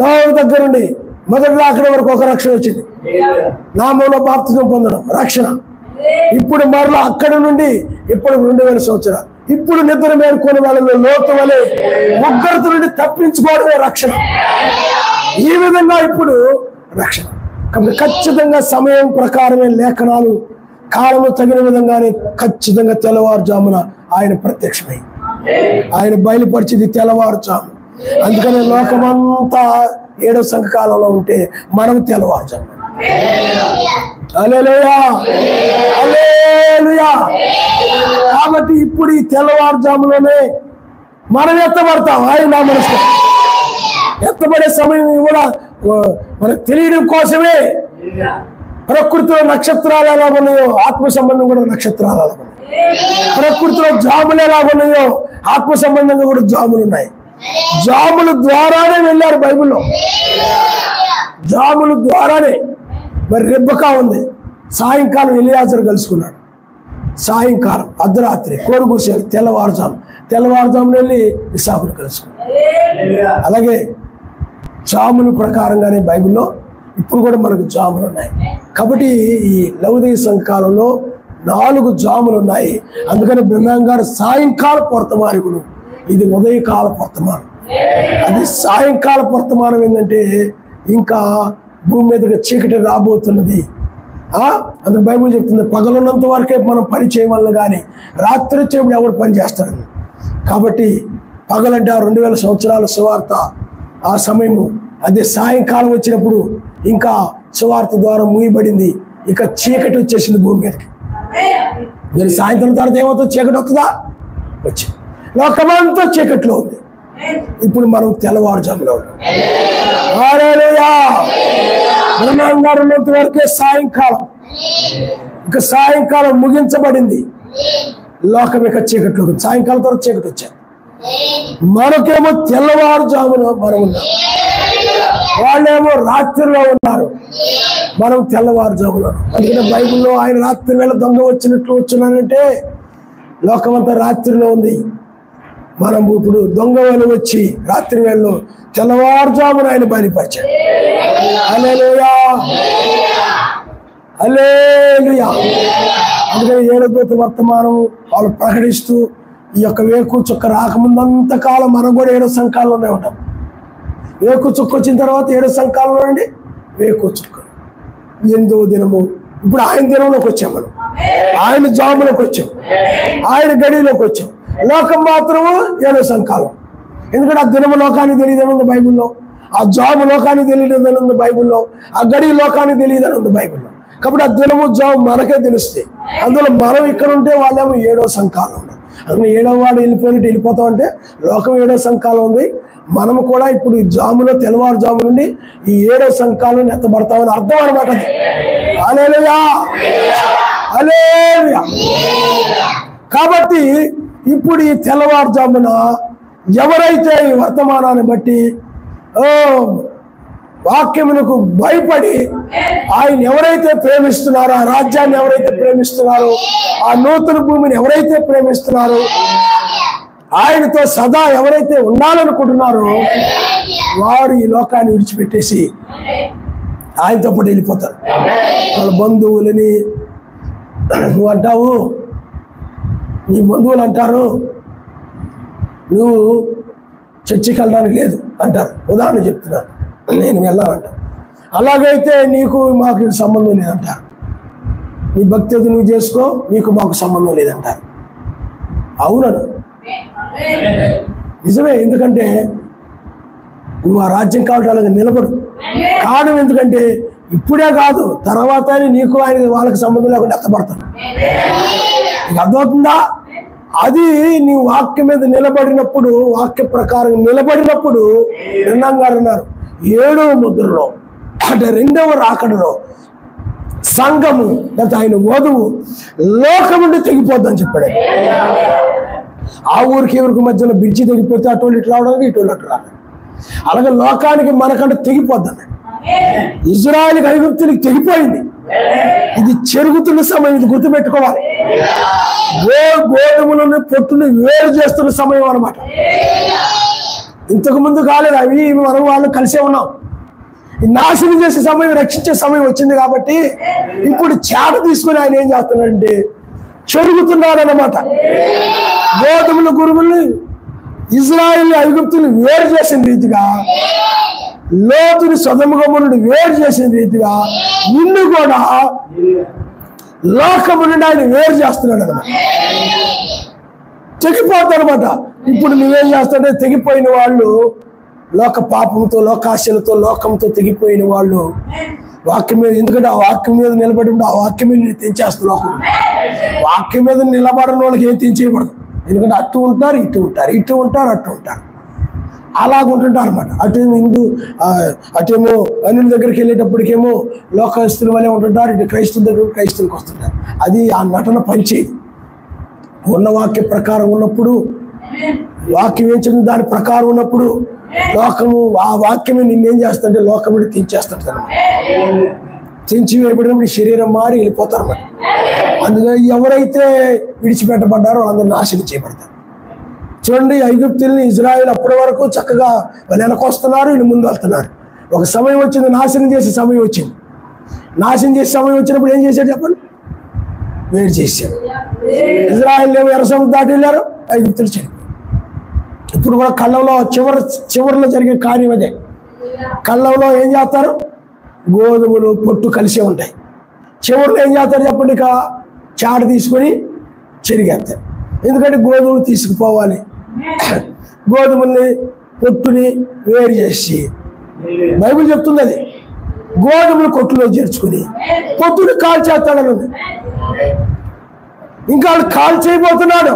నోహు దగ్గర నుండి మొదటి రాకడ వరకు ఒక రక్షణ వచ్చింది. నామంలో బాప్తిజం పొందడం రక్షణ. ఇప్పుడు మరలా అక్కడి నుండి ఇప్పుడు 2000 సంవత్సరాలు. ఇప్పుడు నిద్ర మేలుకొని వాళ్ళలో లోతు వలె ఉగ్రత నుండి తప్పించుకోవడమే రక్షణ. ఈ విధంగా ఇప్పుడు రక్షణ. కాబట్టి ఖచ్చితంగా సమయం ప్రకారమే లేఖనాలు కాలము తగిన విధంగానే ఖచ్చితంగా తెల్లవారుజామున ఆయన ప్రత్యక్షమై ఆయన బయలుపరిచింది తెల్లవారుజాము. అందుకని లోకమంతా 7వ సంఘకాలంలో ఉంటే మనం తెల్లవారుజాము. హల్లెలూయా, హల్లెలూయా. కాబట్టి ఇప్పుడు ఈ తెల్లవారుజాములోనే మనం ఎత్తబడతాం. ఆయన మనసు ఎత్తబడే సమయం కూడా మనకు తెలియడం కోసమే. ప్రకృతిలో నక్షత్రాలు ఎలా ఉన్నాయో ఆత్మ సంబంధం కూడా నక్షత్రాలు ఎలా ఉన్నాయి. ప్రకృతిలో జాములు ఎలా ఉన్నాయో ఆత్మ సంబంధంగా కూడా జాములు ఉన్నాయి. జాముల ద్వారానే వెళ్ళారు బైబిల్లో, జాముల ద్వారానే. మరి రెబ్బకా ఉంది, సాయంకాలం ఎలియాజరు కలుసుకున్నాడు. సాయంకాలం అర్ధరాత్రి కోడి కూర్చారు, తెల్లవారుజాము వెళ్ళి ఇస్సాకును కలుసుకున్నాడు. అలాగే జాముల ప్రకారంగానే బైబిల్లో ఇప్పుడు కూడా మనకు జాములు ఉన్నాయి. కాబట్టి ఈ లౌదీయ సంఘకాలంలో 4 జాములు ఉన్నాయి. అందుకని బ్రహ్మం గారు సాయంకాల వర్తమానికుడు, ఇది ఉదయకాల వర్తమానం. అది సాయంకాల వర్తమానం ఏంటంటే ఇంకా భూమి మీదకి చీకటి రాబోతున్నది. అందుకు బైబిల్ చెప్తుంది పగలున్నంత వరకే మనం పని చేయవల్ల కానీ రాత్రి వచ్చేప్పుడు ఎవరు పని చేస్తాడని. కాబట్టి పగలంటే 2000 సంవత్సరాల సువార్త ఆ సమయము, అదే సాయంకాలం వచ్చినప్పుడు ఇంకా సువార్త ద్వారా మూయబడింది, ఇక చీకటి వచ్చేసింది భూమి మీదకి. మీరు సాయంత్రం తర్వాత ఏమవుతుంది? చీకటి వస్తుందా? వచ్చి లోకమంతా చీకట్లో ఉంది. ఇప్పుడు మనం తెల్లవారుజాములో ఉన్నాం. బ్రహ్మాంగారు ఉన్నంత వరకే సాయంకాలం, ఇక సాయంకాలం ముగించబడింది. లోకం ఇక చీకట్లో, సాయంకాలం తర్వాత చీకటి వచ్చాయి. మనకేమో తెల్లవారుజాములో మనం ఉన్నాం, వాళ్ళేమో రాత్రిలో ఉన్నారు, మనం తెల్లవారుజాములో. అందుకనే బైబిల్లో ఆయన రాత్రి వేళ దొంగ వచ్చినట్లు వచ్చున్నానంటే లోకమంతా రాత్రిలో ఉంది. మనం ఇప్పుడు దొంగ వేళ వచ్చి రాత్రి వేళలో తెల్లవారుజామున ఆయన బయలుపరిచాడు. హల్లెలూయా, హల్లెలూయా. అందుకని 7వ వర్తమానం వాళ్ళు ప్రకటిస్తూ ఈ యొక్క వేకు చుక్క రాకముందంత కాలం మనం కూడా 7వ సంఘకాలంలోనే ఉంటాం. వేకు చుక్క వచ్చిన తర్వాత 7వ సంఘకాలంలో అండి వేకు చుక్క 8వ దినము. ఇప్పుడు ఆయన దినంలోకి వచ్చాం, మనం ఆయన జాములోకి వచ్చాం, ఆయన గడిలోకి వచ్చాం. లోకం మాత్రము 7వ సంఘకాలం. ఎందుకంటే ఆ దినము లోకానికి తెలియదని ఉంది బైబిల్లో, ఆ జాబు లోకానికి తెలియదని ఉంది బైబిల్లో, ఆ గడి లోకానికి తెలియదని ఉంది బైబిల్లో. కాబట్టి ఆ దినము జాబు మనకే తెలుస్తాయి. అందులో మనం ఇక్కడ ఉంటే వాళ్ళేమో 7వ సంఘకాలం ఉన్నారు. అందులో 7వ వాడు వెళ్ళిపోతాం అంటే లోకం 7వ సంఘకాలం ఉంది. మనము కూడా ఇప్పుడు ఈ జాములో తెల్లవారుజాము నుండి ఈ 7వ సంఘకాలం ఎత్తబడతామని అర్థం అనమాట. హల్లెలూయా, హల్లెలూయా. కాబట్టి ఇప్పుడు ఈ తెల్లవారుజామున ఎవరైతే ఈ వర్తమానాన్ని బట్టి వాక్యమునకు భయపడి ఆయన ఎవరైతే ప్రేమిస్తున్నారో, ఆ రాజ్యాన్ని ఎవరైతే ప్రేమిస్తున్నారో, ఆ నూతన భూమిని ఎవరైతే ప్రేమిస్తున్నారో, ఆయనతో సదా ఎవరైతే ఉండాలనుకుంటున్నారో వారు ఈ లోకాన్ని విడిచిపెట్టేసి ఆయనతో పాటు వెళ్ళిపోతారు. వాళ్ళ బంధువులని నువ్వు అంటావు, నీ బంధువులు అంటారు నువ్వు చర్చికి వెళ్ళడానికి లేదు అంటారు. ఉదాహరణ చెప్తున్నాను, నేను వెళ్ళాలంటాను. అలాగైతే నీకు మాకు సంబంధం లేదంటారు. నీ భక్తి నువ్వు చేసుకో, నీకు మాకు సంబంధం లేదంటారు. అవునను, నిజమే. ఎందుకంటే నువ్వు ఆ రాజ్యం కాబట్టి అలాగే నిలబడు. కారణం ఎందుకంటే ఇప్పుడే కాదు, తర్వాత నీకు ఆయన వాళ్ళకి సంబంధం లేకుండా ఎత్తపడతాను. నీకు అర్థమవుతుందా? అది నీ వాక్యం మీద నిలబడినప్పుడు, వాక్య ప్రకారం నిలబడినప్పుడు బ్రహ్మం గారు అన్నారు 7వ ముద్రలో అంటే 2వ రాకడలో సంఘము లేకపోతే ఆయన వధువు లోకం నుండి తెగిపోద్దని చెప్పాడు. ఆ ఊరికి ఎవరికి మధ్యలో బ్రిడ్జి తెగిపోతే అటువంటి ఇటు రావడానికి ఇటువంటి అటు రావడానికి, అలాగే లోకానికి మనకంటే తెగిపోద్దని. ఇజ్రాయెల్ ఐగుప్తునికి తెగిపోయింది. ఇది చెరుగుతున్న సమయం, ఇది గుర్తుపెట్టుకోవాలి. గోధుమలను పొట్టును వేరు చేస్తున్న సమయం అన్నమాట. ఇంతకు ముందు కాలేదు, అవి మనం వాళ్ళు కలిసే ఉన్నాం. నాశనం చేసే సమయం, రక్షించే సమయం వచ్చింది. కాబట్టి ఇప్పుడు చేట తీసుకుని ఆయన ఏం చేస్తున్నాడంటే చెరుగుతున్నాడు అన్నమాట. గోధుమల గురువుల్ని ఇజ్రాయెల్ ఐగుప్తుని వేరు చేసిన రీతిగా, లోతుని సొదముగమునుడు వేరు చేసిన రీతిగా నిన్ను కూడా లోకము నుండి ఆయన వేరు చేస్తున్నాడు అనమాట. తెగిపోతాడు అనమాట. ఇప్పుడు నువ్వేం చేస్తాడంటే తెగిపోయిన వాళ్ళు, లోక పాపంతో, లోకాశలతో, లోకంతో తెగిపోయిన వాళ్ళు వాక్యం మీద, ఎందుకంటే ఆ వాక్యం మీద నిలబడి ఆ వాక్యం మీద తెంచేస్తారు. వాక్యం మీద నిలబడిన వాళ్ళకి ఏం తెంచేయబడదు. ఎందుకంటే అటు ఉంటారు, ఇటు ఉంటారు, ఇటు ఉంటారు, అటు ఉంటారు, అలాగుంటుంటారు అనమాట. అటేమో అన్యుల దగ్గరికి వెళ్ళేటప్పటికేమో లోకస్తుల వల్లే ఉంటుంటారు, ఇటు క్రైస్తవుల దగ్గర క్రైస్తవులకు వస్తుంటారు. అది ఆ నటన పనిచేయదు. ఉన్న వాక్య ప్రకారం ఉన్నప్పుడు, వాక్యం ఏం చెప్పింది దాని ప్రకారం ఉన్నప్పుడు లోకము ఆ వాక్యమే నిన్నేం చేస్తుంటే లోకముని తెంచేస్తుంటారు. తెంచి వేయబడినప్పుడు శరీరం మారి వెళ్ళిపోతారు మరి. అందుకని ఎవరైతే విడిచిపెట్టబడ్డారో అందరూ నాశనం చేయబడతారు. చూడండి, ఐగుప్తుల్ని ఇజ్రాయెల్ అప్పటి వరకు చక్కగా వెనకొస్తున్నారు, వీళ్ళు ముందు వెళ్తున్నారు. ఒక సమయం వచ్చింది, నాశనం చేసే సమయం వచ్చింది. నాశనం చేసే సమయం వచ్చినప్పుడు ఏం చేశాడు చెప్పండి? వేడి చేశాడు. ఇజ్రాయెల్ ఏమో ఎర్ర సముద్రం దాటి వెళ్ళారు, ఐగుప్తులు చనిపోయారు. ఇప్పుడు కూడా కళ్ళంలో చివరిలో జరిగే కార్యం అదే. కళ్ళంలో ఏం చేస్తారు? గోధుమలు పొట్టు కలిసే ఉంటాయి. చివరిలో ఏం చేస్తారు చెప్పండి? ఇక చాట తీసుకొని చెరిగేస్తారు. ఎందుకంటే గోధుమలు తీసుకుపోవాలి. గోధుమల్ని పొట్టుని వేరు చేసి, బైబిల్ చెప్తుంది అది, గోధుమలు కొట్టులో చేర్చుకుని పొట్టుని కాల్ చేస్తాడని. ఇంకా వాడు కాల్ చేయబోతున్నాడు,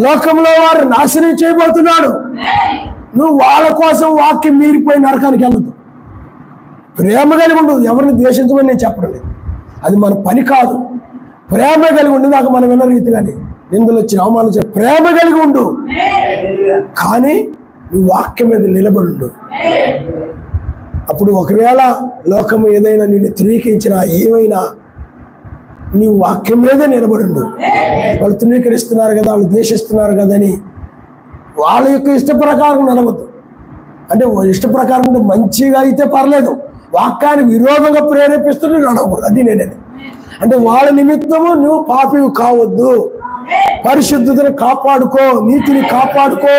లోకంలో వారు నాశనం చేయబోతున్నాడు. నువ్వు వాళ్ళ కోసం వాక్యం మీరిపోయి నరకానికి వెళ్ళదు. ప్రేమ కలిగి ఉండదు. ఎవరిని ద్వేషించమని నేను చెప్పడం లేదు, అది మన పని కాదు. ప్రేమ కలిగి ఉండి నాకు మనం విన్న రీతి కానీ నిందలు వచ్చిన అవమానం ప్రేమ కలిగి ఉండు, కానీ నువ్వు వాక్యం మీద నిలబడు. అప్పుడు ఒకవేళ లోకం ఏదైనా నిన్ను తృణీకరించినా ఏమైనా నీవు వాక్యం మీదే నిలబడు. వాళ్ళు తృణీకరిస్తున్నారు కదా, వాళ్ళు ద్వేషిస్తున్నారు కదని వాళ్ళ యొక్క ఇష్ట ప్రకారం నడవద్దు. అంటే ఇష్ట ప్రకారం ఉంటే మంచిగా అయితే పర్లేదు, వాక్యానికి విరోధంగా ప్రేరేపిస్తుంటే నడవకూడదు. అది నేనేది అంటే వాళ్ళ నిమిత్తము నువ్వు పాపివి కావద్దు. పరిశుద్ధతను కాపాడుకో, నీతిని కాపాడుకో.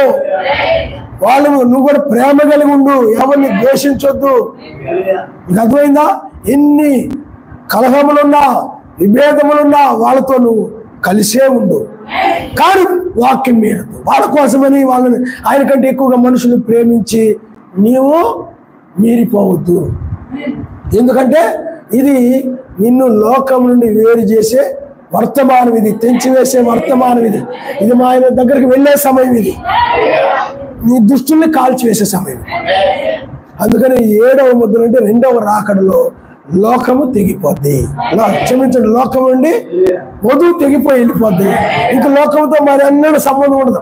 వాళ్ళు నువ్వు కూడా ప్రేమ కలిగి ఉండు, ఎవరిని ద్వేషించొద్దు. నీకు అర్థమైందా? ఎన్ని కలహములున్నా విభేదములున్నా వాళ్ళతో నువ్వు కలిసే ఉండు, కానీ వాక్యం మీరదు. వాళ్ళ కోసమని వాళ్ళని ఆయన కంటే ఎక్కువగా మనుషులు ప్రేమించి నీవు మీరిపోవద్దు. ఎందుకంటే ఇది నిన్ను లోకం నుండి వేరు చేసే వర్తమానం, ఇది తెంచివేసే వర్తమానం. ఇది మా ఆయన దగ్గరికి వెళ్ళే సమయం, ఇది నీ దుష్టుల్ని కాల్చివేసే సమయం. అందుకని 7వ ముద్ర అంటే 2వ రాకడలో లోకము తెగిపోద్ది. క్షమించండి, లోకం నుండి వధువు తెగిపోయి వెళ్ళిపోద్ది. ఇంకా లోకంతో మరి అన్నడు సంబంధం ఉండదు.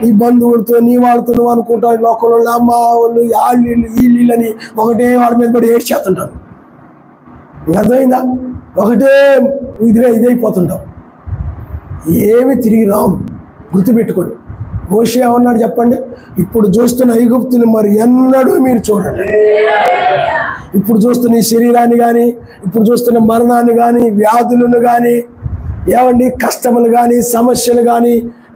ఈ బంధువులతో నీ వాళ్ళతో నువ్వు అనుకుంటావు, లోకంలో అమ్మ వాళ్ళు వాళ్ళు వీళ్ళు అని ఒకటే వాళ్ళ మీద పడి ఏడ్చేస్తుంటారు. అర్థమైందా? ఒకటే ఇదైపోతుంటాం, ఏమి తిరిగి రాము. గుర్తుపెట్టుకోండి. మోషే ఏమన్నాడు చెప్పండి? ఇప్పుడు చూస్తున్న ఐగుప్తులు మరి ఎన్నడూ మీరు చూడండి. ఇప్పుడు చూస్తున్న ఈ శరీరాన్ని కానీ, ఇప్పుడు చూస్తున్న మరణాన్ని కానీ, వ్యాధులను కానీ, ఏమండి కష్టములు కానీ, సమస్యలు కానీ,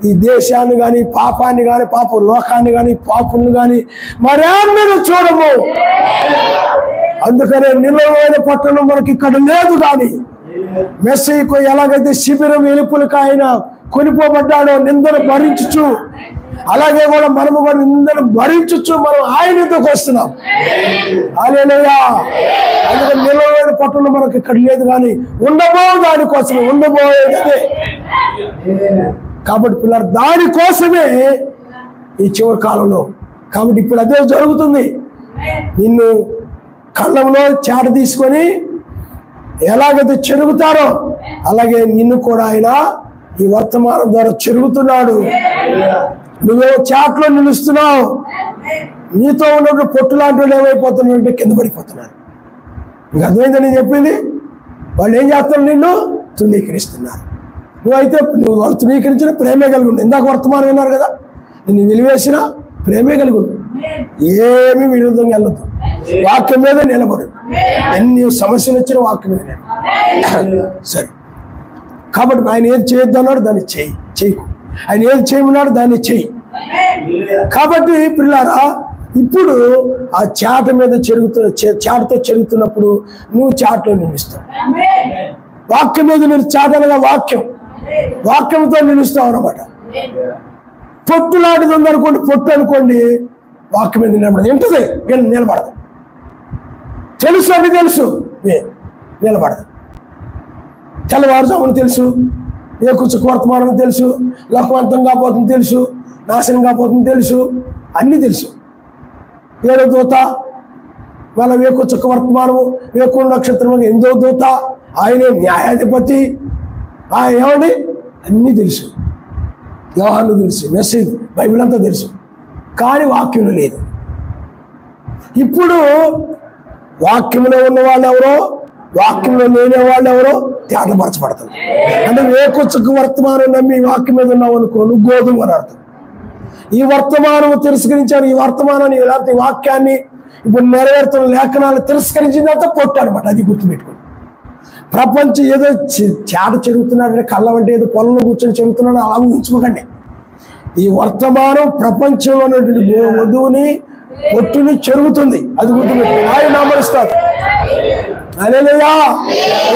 ఈ దేశాన్ని కానీ, పాపాన్ని కానీ, పాప లోకాన్ని కానీ, పాపులను కానీ మరెన్నడూ చూడము. అందుకనే నిలవైన పట్టణం మనకి ఇక్కడ లేదు. కానీ మెస్సీకు ఎలాగైతే శిబిరం వెలుపులకు ఆయన కొనిపోబడ్డాడో నిందను భరించుచు, అలాగే కూడా మనము కూడా నిందను భరించుచు మనం ఆయన యుద్ధకు వస్తున్నాం. హల్లెలూయా. అందుకని నిలవైన పట్టణం మనకి ఇక్కడ లేదు, కానీ ఉండబో దానికోసమే, ఉండబోయేదే. కాబట్టి పిల్లలు దానికోసమే ఈ చివరి కాలంలో. కాబట్టి ఇప్పుడు అదే జరుగుతుంది. నిన్ను కళ్ళంలో చాట తీసుకొని ఎలాగైతే చెరుగుతారో అలాగే నిన్ను కూడా ఆయన ఈ వర్తమానం ద్వారా చెరుగుతున్నాడు. నువ్వేమో చాట్లో నిలుస్తున్నావు, నీతో ఉన్నప్పుడు పొట్టు లాంటి వాళ్ళు ఏమైపోతున్నావు అంటే కింద పడిపోతున్నారు. నీకు అర్థమైందని చెప్పింది. వాళ్ళు ఏం చేస్తారు? నిన్ను తృణీకరిస్తున్నారు. నువ్వైతే నువ్వు వాళ్ళు తృణీకరించిన ప్రేమే కలిగి ఉండు. ఇందాక వర్తమానం విన్నారు కదా, నిన్ను నిలివేసిన ప్రేమే కలిగి ఉండు. ఏమి విరుద్ధంగా వెళ్ళదు, వాక్యం మీద నిలబడు. ఎన్ని సమస్యలు వచ్చిన వాక్యం మీద సరే. కాబట్టి ఆయన ఏది చేయొద్దు అన్నాడు దాన్ని చేయకు, ఆయన ఏది చేయమన్నాడు దాన్ని చెయ్యి. కాబట్టి పిల్లారా, ఇప్పుడు ఆ చాట మీద చాటతో చెరుగుతున్నప్పుడు నువ్వు చాటలో నిలుస్తావు. వాక్యం మీద నేను చాట అనగా వాక్యంతో నిలుస్తావు అన్నమాట. పొట్టు లాంటిది ఉందనుకోండి, పొట్టు అనుకోండి, వాక్యం మీద నిలబడదు. ఏంటది? నిలబడదు. తెలుసు అని తెలుసు, నిలబడదు. తెల్లవారుజామున తెలుసు, ఏ కుచుకు వర్తమానం తెలుసు, లోకవంతం కాపోతుంది తెలుసు, నాశనం కాపోతుంది తెలుసు, అన్నీ తెలుసు. ఏడో దూత వాళ్ళ వేకు చుక్క వర్తమానము, వేకు నక్షత్రము, 8వ దూత, ఆయనే న్యాయాధిపతి. ఏమండి అన్నీ తెలుసు. యోహాను తెలుసు, మెసేజ్ బైబిల్ అంతా తెలుసు, కానీ వాక్యంలో లేదు. ఇప్పుడు వాక్యంలో ఉన్న వాళ్ళు ఎవరో, వాక్యంలో లేని వాళ్ళు ఎవరో తేటపరచబడతారు. అంటే వేకొచ్చుకు వర్తమానం నమ్మి వాక్యం మీద ఉన్నావు అనుకో, నువ్వు గోధుమ అని అర్థం. ఈ వర్తమానము తిరస్కరించాను, ఈ వర్తమానాన్ని ఇలాంటి వాక్యాన్ని ఇప్పుడు నెరవేరుతున్న లేఖనాలు తిరస్కరించిందంతా పొట్టు అనమాట. అది గుర్తుపెట్టుకోండి. ప్రపంచం ఏదో చేట చెరుగుతున్నాడంటే, కళ్ళ అంటే ఏదో పొలంలో కూర్చొని చెరుగుతున్నాడు అలా ఊహించుకోకండి. ఈ వర్తమానం ప్రపంచంలో ఉన్నటువంటి వధువుని పొట్టుని చెరుగుతుంది. అది గుర్తుపెట్టుకోండి. ఆయన నామరుస్తారు. హల్లెలూయా.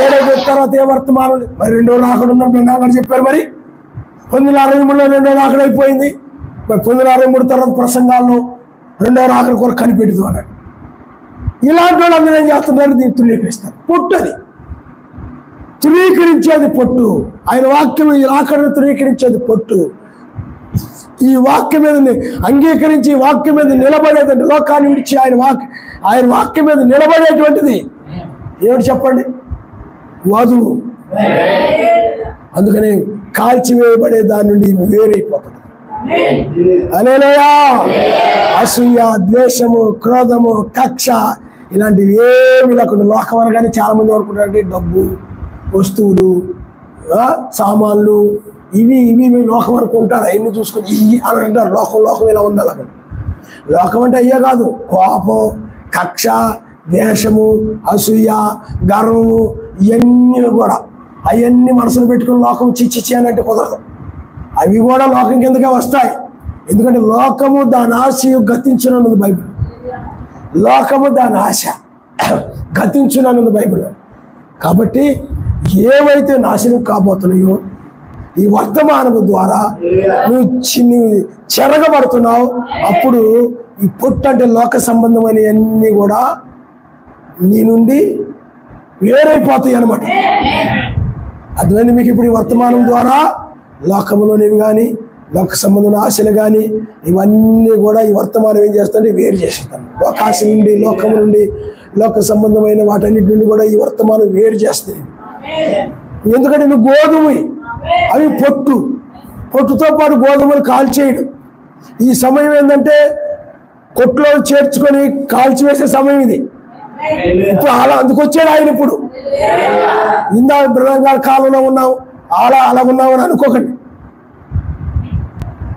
ఏడో తర్వాత ఏ వర్తమానం మరి రెండో రాకడ ఉన్నాడు చెప్పారు. మరి 1963లో రెండో రాకడ అయిపోయింది. మరి 1963 తర్వాత ప్రసంగాల్లో రెండో రాకడ కొరకు కనిపెడుతూ అన్నాడు. ఇలాంటి వాళ్ళు అందరూ ఏం చేస్తున్నారు? దీన్ని తునీకరిస్తారు. పొట్టు అది తునీకరించేది పొట్టు. ఆయన వాక్యం ఈ రాకడను తునీకరించేది పొట్టు. ఈ వాక్యం మీద అంగీకరించి ఈ వాక్యం మీద నిలబడేదండి. లోకాన్ని విడిచి ఆయన వాక్యం మీద నిలబడేటువంటిది ఏమిటి చెప్పండి? వధువు. అందుకని కాల్చివేయబడే దాని నుండి వేరైపోతుంది. హల్లెలూయా. అసూయ, ద్వేషము, క్రోధము, కక్ష ఇలాంటివి ఏమి లేకుండా లోకం అనగానే చాలా మంది అనుకుంటారంటే డబ్బు, వస్తువులు, సామాన్లు ఇవి లోకం అనుకుంటారు. అవన్నీ చూసుకొని ఇవి అని అంటారు. లోకం ఇలా ఉండాలి అక్కడ. లోకం అంటే అయ్యే కాదు, కోపం, కక్ష, ద్వేషము, అసూయ, గర్వము ఇవన్నీ కూడా అవన్నీ మనసులో పెట్టుకుని లోకం చిచ్చి అని అంటే కుదరదు. అవి కూడా లోకం కిందకే వస్తాయి. ఎందుకంటే లోకము దాని ఆశ గతించునన్నది బైబిల్. లోకము దాని ఆశ గతించునన్నది బైబిల్. కాబట్టి ఏవైతే నాశనం కాబోతున్నాయో ఈ వర్తమానము ద్వారా నువ్వు చెరగబడుతున్నావు. అప్పుడు ఈ పొట్టు అంటే లోక సంబంధమైనవన్నీ కూడా నీ నుండి వేరైపోతాయి అన్నమాట. అటువంటి మీకు ఇప్పుడు ఈ వర్తమానం ద్వారా లోకములోనివి కానీ లోక సంబంధమైన ఆశలు కానీ ఇవన్నీ కూడా ఈ వర్తమానం ఏం చేస్తుంటే వేరు చేస్తాను. లోకాశ నుండి, లోకము నుండి, లోక సంబంధమైన వాటన్నిటి నుండి కూడా ఈ వర్తమానం వేరు చేస్తుంది. ఎందుకంటే నువ్వు గోధుమ, అవి పొట్టుతో పాటు గోధుమలు కాల్చేయడం. ఈ సమయం ఏంటంటే కొట్లో చేర్చుకొని కాల్చివేసే సమయం ఇది. ఇప్పుడు అలా అందుకొచ్చాడు ఆయన. ఇప్పుడు ఇందాక బ్రహ్మ కాలంలో ఉన్నావు, అలా ఉన్నావు అని అనుకోకండి.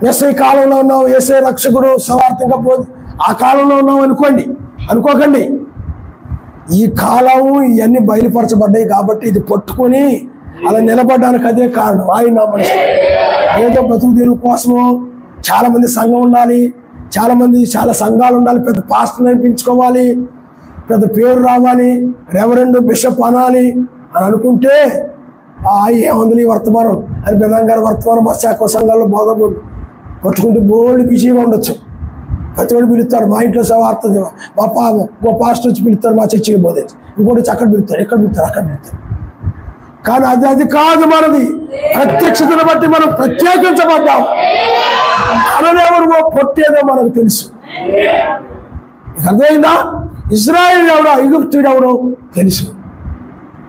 ఎస్ఐ కాలంలో ఉన్నావు, ఎస్ఐ రక్షకుడు స్వార్థంగా పోదు ఆ కాలంలో ఉన్నావు అనుకోకండి. ఈ కాలము ఇవన్నీ బయలుపరచబడ్డాయి కాబట్టి ఇది పట్టుకొని అలా నిలబడడానికి అదే కారణం. ఆయన ఏదో బతుకు తెరువు కోసమో చాలా మంది సంఘం ఉండాలి, చాలా సంఘాలు ఉండాలి, పెద్ద పాస్టర్ అనిపించుకోవాలి, పెద్ద పేరు రావాలి, రెవరెండ్ బిషప్ అనాలి అని అనుకుంటే ఏముంది ఈ వర్తమానం అని బెదంగారు వర్తమానం మా శాఖ సంఘాల్లో బోధకుడు పట్టుకుంటే బోల్డ్ బిజీగా ఉండొచ్చు. ప్రతివాడు పిలుస్తాడు. మా ఇంట్లో వార్త మా పాస్టర్ వచ్చి పిలుస్తారు, మా చర్చికి బోధించి, ఇంకోటి వచ్చి అక్కడ పిలుస్తారు, అక్కడ పిలుస్తారు. కానీ అది కాదు మనది. ప్రత్యక్షతను బట్టి మనం ప్రత్యేకించబడ్డాం. మనదేవరో పొట్టేదో మనకు తెలుసు. అర్థమైందా? ఇజ్రాయేల్ ఎవడో ఐగుప్తుడు ఎవడో తెలుసు.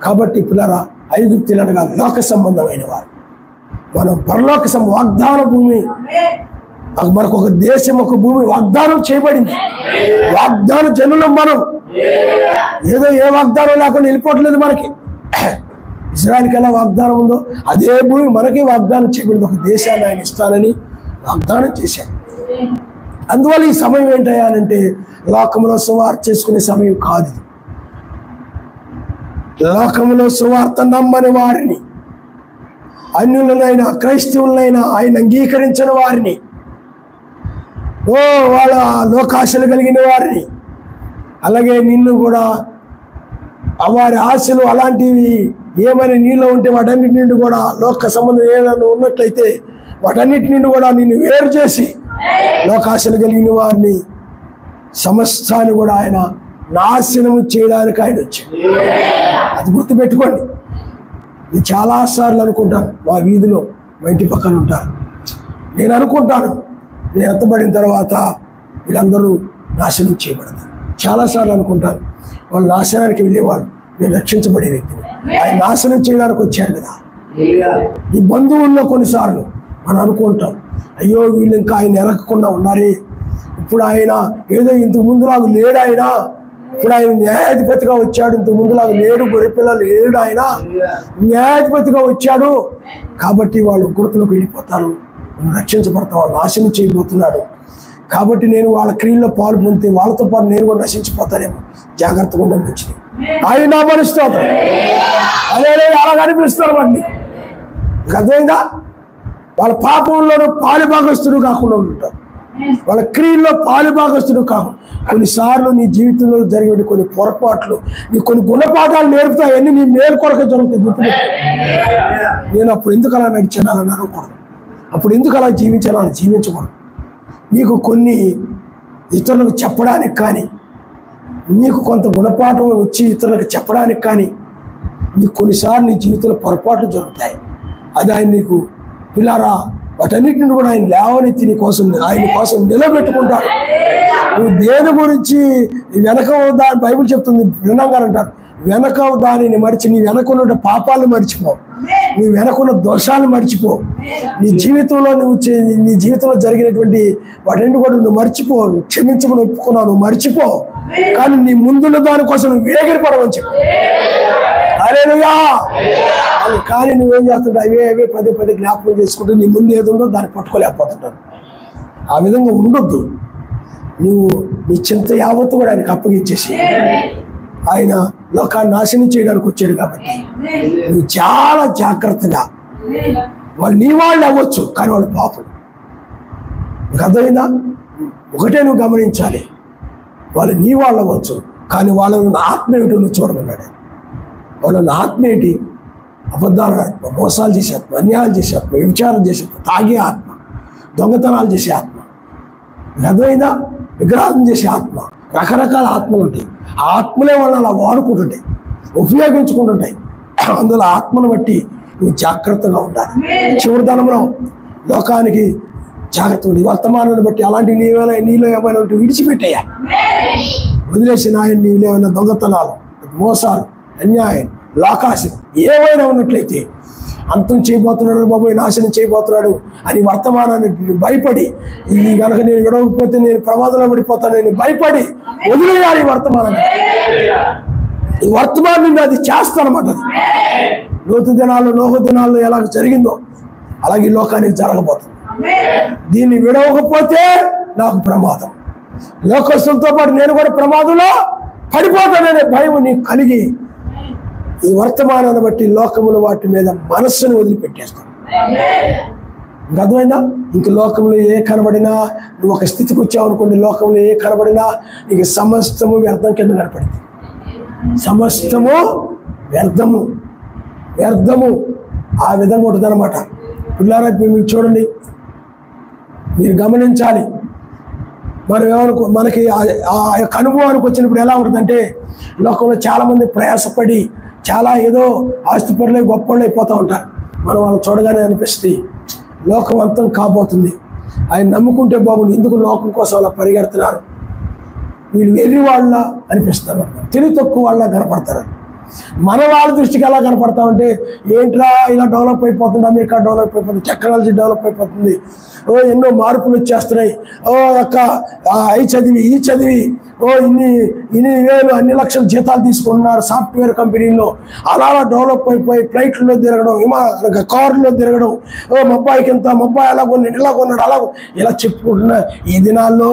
కాబట్టి పిల్లరా ఐగుప్తులను కాదు, లోక సంబంధమైన వారు. మనం పరలోక వాగ్దాన భూమి, మనకు ఒక దేశం, ఒక భూమి వాగ్దానం చేయబడింది. వాగ్దాన జనులం మనం. ఏదో ఏ వాగ్దానం లేకుండా వెళ్ళిపోవట్లేదు మనకి. ఇజ్రాయెల్కి ఎలా వాగ్దానం ఉందో అదే భూమి మనకి వాగ్దానం చేయబడింది. ఒక దేశాన్ని ఆయన ఇస్తానని వాగ్దానం చేశాడు. అందువల్ల ఈ సమయం ఏంటంటే లోకంలో సువార్త చేసుకునే సమయం కాదు. లోకంలో సువార్త నమ్మని వారిని, అన్యులనైనా క్రైస్తవులైనా ఆయన అంగీకరించిన వారిని, వాళ్ళ లోకాశలు కలిగిన వారిని, అలాగే నిన్ను కూడా వారి ఆశలు అలాంటివి ఏమైనా నీలో ఉంటే వాటన్నిటి నుండి కూడా లోక సంబంధం ఏమైనా ఉన్నట్లయితే వాటన్నిటి నుండి కూడా నిన్ను వేరు చేసి లోకాశలు కలిగిన వారిని సమస్తాన్ని కూడా ఆయన నాశనం చేయడానికి ఆయన వచ్చాడు. అది గుర్తుపెట్టుకోండి. నేను చాలాసార్లు అనుకుంటాను, మా వీధిలో మా ఇంటి పక్కన ఉంటారు, నేను అనుకుంటాను నేను ఎత్తబడిన తర్వాత వీళ్ళందరూ నాశనం చేయబడతారు. చాలాసార్లు అనుకుంటాను వాళ్ళు నాశనానికి వెళ్ళేవాళ్ళు, నేను రక్షించబడే వ్యక్తిని. ఆయన నాశనం చేయడానికి వచ్చాడు కదా. ఈ బంధువుల్లో కొన్నిసార్లు మనం అనుకుంటాం, అయ్యో వీళ్ళు ఇంకా ఆయన ఎరగకుండా ఉన్నారే, ఇప్పుడు ఆయన ఏదో ఇంతకు ముందులాగా లేడు, ఆయన ఇప్పుడు ఆయన న్యాయాధిపతిగా వచ్చాడు, ఇంతకు ముందులాగా లేడు, గొర్రెపిల్లలు లేడు, ఆయన న్యాయాధిపతిగా వచ్చాడు కాబట్టి వాళ్ళు గుర్తులకు వెళ్ళిపోతారు, రక్షించబడతాం, వాళ్ళు నాశనం చేయబోతున్నాడు. కాబట్టి నేను వాళ్ళ క్రియల్లో పాలు పొందితే వాళ్ళతో పాటు నేను కూడా నశించిపోతానేమో, జాగ్రత్తగా ఉండడం మంచిది. ఆయన నా పరిస్థితి అదే అలా కనిపిస్తారు వాడిని. అర్థమైందా? వాళ్ళ పాపంలోనూ పాలుభాగస్తుడు కాకుండా ఉంటారు, వాళ్ళ క్రియల్లో పాలుభాగస్తుడు కాదు. కొన్నిసార్లు నీ జీవితంలో జరిగే కొన్ని పొరపాట్లు నీ కొన్ని గుణపాఠాలు నేర్పుతాయని నీ మేలు కొరకు జరుగుతుంది. నేను అప్పుడు ఎందుకు అలా నడిచాను అని అనుకోకూడదు, అప్పుడు ఎందుకు అలా జీవించాను అని జీవించకూడదు. నీకు కొన్ని ఇతరులకు చెప్పడానికి కానీ, నీకు కొంత గుణపాఠం వచ్చి ఇతరులకు చెప్పడానికి కానీ నీకు కొన్నిసార్లు నీ జీవితంలో పొరపాట్లు జరుగుతాయి. అది ఆయన నీకు పిల్లారా వాటన్నిటిని కూడా ఆయన లేవనెత్తి నీ కోసం ఆయన కోసం నిలబెట్టుకుంటాడు. నువ్వు దేని గురించి వెనక దాని బైబిల్ చెప్తుంది, వినంగా అంటారు, వెనక దానిని మరిచి నీ వెనకున్న పాపాలను మర్చిపో, నీ వెనకున్న దోషాలను మర్చిపో. నీ జీవితంలో నీ జీవితంలో జరిగినటువంటి వాటిని కూడా నువ్వు మర్చిపో. క్షమించమని ఒప్పుకున్నావు, నువ్వు మర్చిపో. కానీ నీ ముందున్న దానికోసం నువ్వు వేగిరపడమని చెప్పు. హల్లెలూయా. కానీ నువ్వేం చేస్తుంటావు? అవే పదే పదే జ్ఞాపకం చేసుకుంటూ నీ ముందు ఏదో ఉందో దాన్ని పట్టుకోలేకపోతుంటావు. ఆ విధంగా ఉండొద్దు. నువ్వు నీ చింత యావత్తు కూడా ఆయనకు అప్పగించేసి, ఆయన లోకాన్ని నాశనం చేయడానికి వచ్చాడు కాబట్టి నువ్వు చాలా జాగ్రత్తగా, వాళ్ళు నీ వాళ్ళు అవ్వచ్చు కానీ వాళ్ళు పాపలు. నీకు అర్థమైందా? ఒకటే నువ్వు గమనించాలి, వాళ్ళు నీ వాళ్ళు అవ్వచ్చు కానీ వాళ్ళని ఆత్మ ఏమిటో నువ్వు చూడమన్నాడు. వాళ్ళని ఆత్మ ఏంటి? అబద్ధాల ఆత్మ, మోసాలు చేసే ఆత్మ, అన్యాయాలు చేసే ఆత్మ, వ్యభిచారం చేసే ఆత్మ, తాగే ఆత్మ, దొంగతనాలు చేసే ఆత్మ, అర్థమైందా? విగ్రహం చేసే ఆత్మ, రకరకాల ఆత్మలు ఉంటాయి. ఆ ఆత్మలే వాళ్ళు అలా వాడుకుంటుంటాయి, ఉపయోగించుకుంటుంటాయి. అందులో ఆత్మను బట్టి నువ్వు జాగ్రత్తగా ఉండాలి. చివరి దినంలో లోకానికి జాగ్రత్త ఉంది. వర్తమానాన్ని బట్టి అలాంటి నీలో ఏమైనా విడిచిపెట్టేయా, వదిలేసిన ఆయన నీలో ఏమైనా దొంగతనాలు, మోసాలు, అన్యాయం, లోకాశం ఏమైనా ఉన్నట్లయితే అంతం చేయబోతున్నాడు బాబోయ్, నాశనం చేయబోతున్నాడు అని వర్తమానాన్ని భయపడి, ఇది కనుక నేను విడవకపోతే నేను ప్రమాదంలో పడిపోతానని భయపడి వదిలేయాలి వర్తమానాన్ని. ఈ వర్తమానం అది చేస్తానమాట. లోతు దినాల్లో నోహు దినాల్లో ఎలాగ జరిగిందో అలాగే ఈ లోకానికి జరగబోతుంది. దీన్ని విడవకపోతే నాకు ప్రమాదం, లోకస్తులతో పాటు నేను కూడా ప్రమాదంలో పడిపోతాననే భయం నీకు కలిగి ఈ వర్తమానాన్ని బట్టి లోకములు వాటి మీద మనస్సును వదిలిపెట్టేస్తాను. అర్థమైందా? ఇంక లోకంలో ఏ కనబడినా, నువ్వు ఒక స్థితికి వచ్చావు అనుకోండి, లోకంలో ఏ కనబడినా నీకు సమస్తము వ్యర్థం కింద కనపడింది. సమస్తము వ్యర్థము, వ్యర్థము ఆ విధంగా ఉంటుంది అనమాట. పిల్లారా మీరు చూడండి, మీరు గమనించాలి. మనం ఏమనుకో, మనకి ఆ యొక్క అనుభవానికి వచ్చినప్పుడు ఎలా ఉంటుందంటే, లోకంలో చాలామంది ప్రయాసపడి చాలా ఏదో ఆస్తిపరులై గొప్పలు అయిపోతూ ఉంటారు. మనం వాళ్ళని చూడగానే అనిపిస్తుంది లోకం అంతం కాబోతుంది, ఆయన నమ్ముకుంటే బాగుంది, ఎందుకు లోకం కోసం అలా పరిగెడుతున్నారు, వీళ్ళు వెర్రి వాళ్ళ అనిపిస్తారు, తెలివి తక్కువ వాళ్ళ కనపడతారు. మన వాళ్ళ దృష్టికి ఎలా కనపడతామంటే, ఏంట్రా ఇలా డెవలప్ అయిపోతుంది, అమెరికా డెవలప్ అయిపోతుంది, టెక్నాలజీ డెవలప్ అయిపోతుంది, ఎన్నో మార్పులు వచ్చేస్తున్నాయి, అవి చదివి ఈ చదివి ఇన్ని వేలు అన్ని లక్షల జీతాలు తీసుకుంటున్నారు సాఫ్ట్వేర్ కంపెనీల్లో, అలా డెవలప్ అయిపోయి ఫ్లైట్లో తిరగడం, కార్లో తిరగడం, మొబ్బాయికి ఎంత, మొబ్బాయి అలా కొన్నాడు, ఇలా కొన్నాడు, అలా ఇలా చెప్పుకుంటున్నా. ఈ దినాల్లో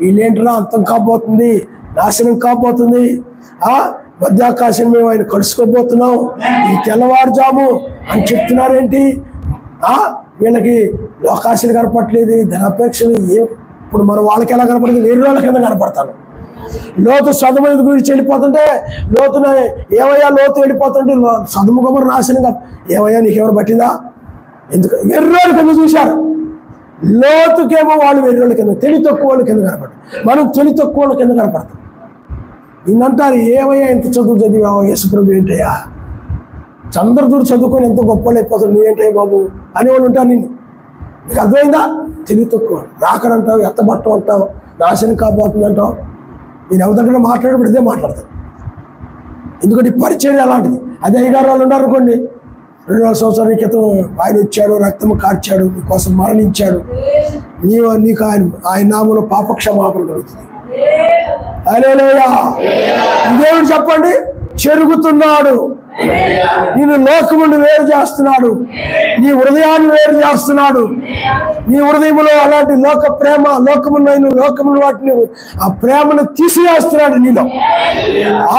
వీళ్ళేంట్రా అంతం కాబోతుంది, నాశనం కాబోతుంది, మధ్యాకాశం మేము ఆయన కలుసుకోబోతున్నాం, ఈ తెల్లవారుజాము అని చెప్తున్నారేంటి? వీళ్ళకి లోకాశలు కనపట్లేదు, ధనాపేక్షలు ఇప్పుడు మనం వాళ్ళకి ఎలా కనపడుతుంది, వేరే వాళ్ళ కింద కనపడతాను. లోతు సదుము గురించి వెళ్ళిపోతుంటే, లోతున ఏవయ్యా లోతు వెళ్ళిపోతుంటే సదుము గొప్ప నాశనంగా, ఏవయ్యా నీకెవరు పట్టిందా? ఎందుకు వెర్రోళ్ళ కింద చూశారు, లోతుకేమో వాళ్ళు వెర్రోళ్ళ కింద, తెలివి తక్కువ వాళ్ళ కింద కనపడతారు, మనం తెలివి తక్కువ వాళ్ళ కింద కనపడతాం. నిన్నంటారు ఏవయ్యా ఎంత చదువు చదివావు, యేసుప్రభు ఏంటయ్యా, చంద్రదూరు చదువుకొని ఎంత గొప్పలు అయిపోతాడు, నువ్వేంటయ్యా బాబు అనేవాళ్ళు ఉంటారు. నీకు అర్థమైందా? తెలివి తక్కువ, రాకనంటావు, ఎత్తబట్టం అంటావు, నాశనం కాబోతుంది అంటావు. నేను ఎవరితో మాట్లాడేప్పుడు ఇదే మాట్లాడతాను, ఎందుకంటే పరిచయం అలాంటిది. అదే అయ్యగారు వాళ్ళు ఉన్నారనుకోండి, 200 సంవత్సరాల క్రితం ఆయన వచ్చాడు, రక్తము కార్చాడు, నీకోసం మరణించాడు, నీకు ఆయన నామంలో పాపక్షమాపణ కలుగుతుంది. హల్లెలూయా. దేవుడు చెప్పండి, చెరుగుతున్నాడు, నేను లోకమును వేరు చేస్తున్నాడు, నీ హృదయాన్ని వేరు చేస్తున్నాడు. నీ హృదయంలో అలాంటి లోక ప్రేమ, లోకమును వాటిని ఆ ప్రేమను తీసివేస్తున్నాడు నీలో.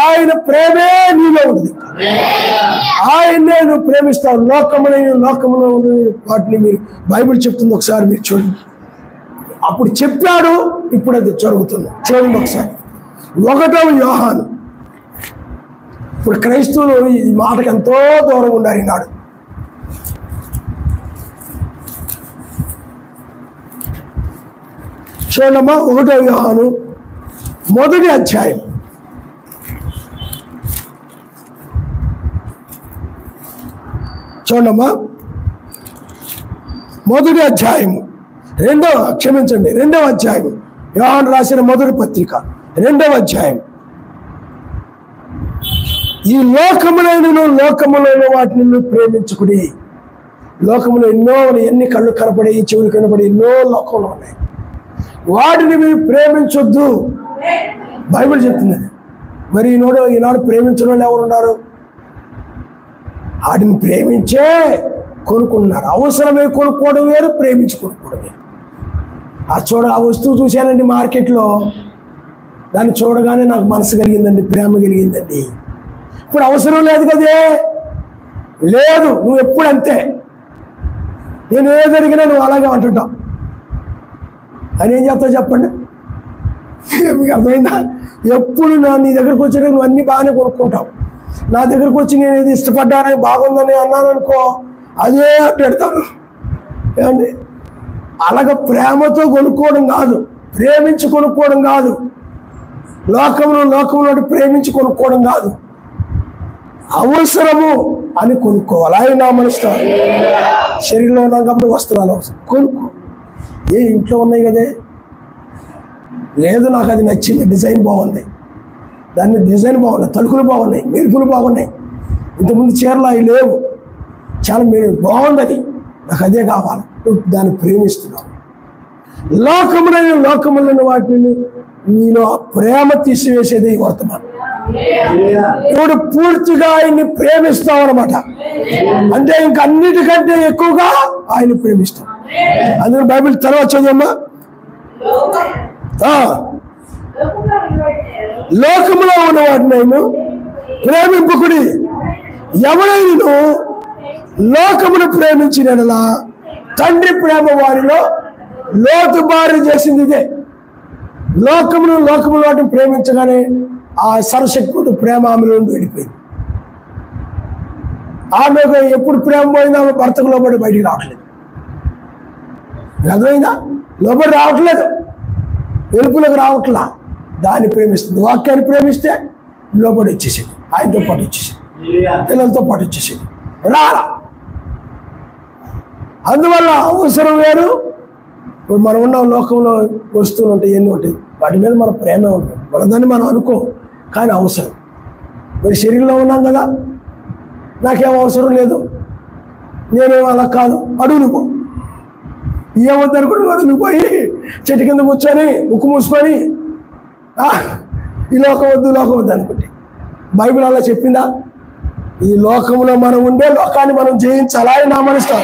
ఆయన ప్రేమే నీలో ఉంది. ఆయన్నే నువ్వు ప్రేమిస్తావు. లోకములో వాటిని మీరు బైబిల్ చెప్తుంది, ఒకసారి మీరు చూడండి. అప్పుడు చెప్పాడు, ఇప్పుడు అది జరుగుతుంది. చూడండి ఒకసారి 1వ యోహాను. ఇప్పుడు క్రైస్తవులు ఈ మాటకు ఎంతో దూరం ఉన్నారు ఈనాడు. చూడమ్మా 1వ యోహాను 1వ అధ్యాయం. చూడమ్మా 1వ అధ్యాయము 2వ అధ్యాయం. యోహాను రాసిన మొదటి పత్రిక 2వ అధ్యాయం. ఈ లోకములైన వాటిని ప్రేమించుకుని. లోకములో ఎన్ని కళ్ళు కనపడి, చెవులు కనపడి ఎన్నో లోకంలో ఉన్నాయి. వాటిని మీరు ప్రేమించొద్దు, బైబిల్ చెప్తుంది. మరి ఈనాడు ప్రేమించిన వాళ్ళు ఎవరు ఉన్నారు? వాటిని ప్రేమించే కొనుక్కున్నారు. అవసరమే కొనుక్కోవడం వేరు, ప్రేమించి కొనుక్కోవడం వేరు. ఆ వస్తువు చూశానండి మార్కెట్లో, దాన్ని చూడగానే నాకు మనసు కలిగిందండి, ప్రేమ కలిగిందండి. ఇప్పుడు అవసరం లేదు కదే, లేదు. నువ్వు ఎప్పుడు అంతే, నేను ఏ జరిగినా నువ్వు అలాగే అంటుంటావు అని ఏం చెప్తావు చెప్పండి? మీకు అర్థమైందా? ఎప్పుడు నీ దగ్గరకు వచ్చాక నువ్వు అన్ని బాగానే కొనుక్కుంటావు. నా దగ్గరకు వచ్చి నేను ఏది ఇష్టపడ్డానని బాగుందని అన్నాను అనుకో, అదే పెడతాను. ఏమండి? అలాగ ప్రేమతో కొనుక్కోవడం కాదు, ప్రేమించి కొనుక్కోవడం కాదు. లోకంలో ప్రేమించి కొనుక్కోవడం కాదు, అవసరము అని కొనుక్కోవాలి. ఆయన నా మనసుతో శరీరంలో ఉన్నాం కాబట్టి వస్తువులు అవసరం, కొనుక్కో. ఇంట్లో ఉన్నాయి కదే, లేదు నాకు అది నచ్చింది, డిజైన్ బాగుంది, దాన్ని డిజైన్ బాగున్నాయి, తలుకులు బాగున్నాయి, మెరుపులు బాగున్నాయి, ఇంతకుముందు చీరలు అవి లేవు, చాలా బాగుంది, అది నాకు అదే కావాలి. దాన్ని ప్రేమిస్తున్నావు. లోకములైన వాటిని నీలో ప్రేమ తీసివేసేది వర్తమానం. ఇప్పుడు పూర్తిగా ఆయన్ని ప్రేమిస్తావు అనమాట. అంటే ఇంక అన్నిటికంటే ఎక్కువగా ఆయన్ని ప్రేమిస్తాం. అందుకని బైబిల్ తర్వాత చదివమ్మా. లోకములో ఉన్న వాటిని ప్రేమింపుకుడి. ఎవరైనా లోకమును ప్రేమించినలా తండ్రి ప్రేమ వారిలో లోతుబారి చేసింది ఇదే. లోకమును వాటిని ప్రేమించగానే ఆ సరశక్తి ప్రేమ ఆమెలో వెళ్ళిపోయింది. ఆమెకు ఎప్పుడు ప్రేమ పోయిందో ఆమె భర్తకు లోబడి బయటికి రావట్లేదు. అర్థమైందా? లోబడి రావట్లేదు, వెలుపులకు రావట్లా. దాన్ని ప్రేమిస్తుంది. వాక్యాన్ని ప్రేమిస్తే లోబడి వచ్చేసేది, ఆయనతో పాటు వచ్చేసేది, పిల్లలతో పాటు వచ్చేసేది, రాలా. అందువల్ల అవసరం వేరు. మనం ఉన్న లోకంలో వస్తువులు ఉంటాయి, ఎన్ని ఉంటాయి, వాటి మీద మన ప్రేమే ఉంటుంది. మనదాన్ని మనం అనుకో, కానీ అవసరం. మరి శరీరంలో ఉన్నాం కదా, నాకేం అవసరం లేదు, నేనేం అలా కాదు, అడుగులు పో. ఏమవుతారు అడుగులు పోయి చెట్టు కింద కూర్చొని ముక్కు మూసుకొని ఈ లోకం వద్దు అనుకుంటే బైబిల్ అలా చెప్పిందా? ఈ లోకంలో మనం ఉండే లోకాన్ని మనం జయించాలి. ఆయన నా మనసు.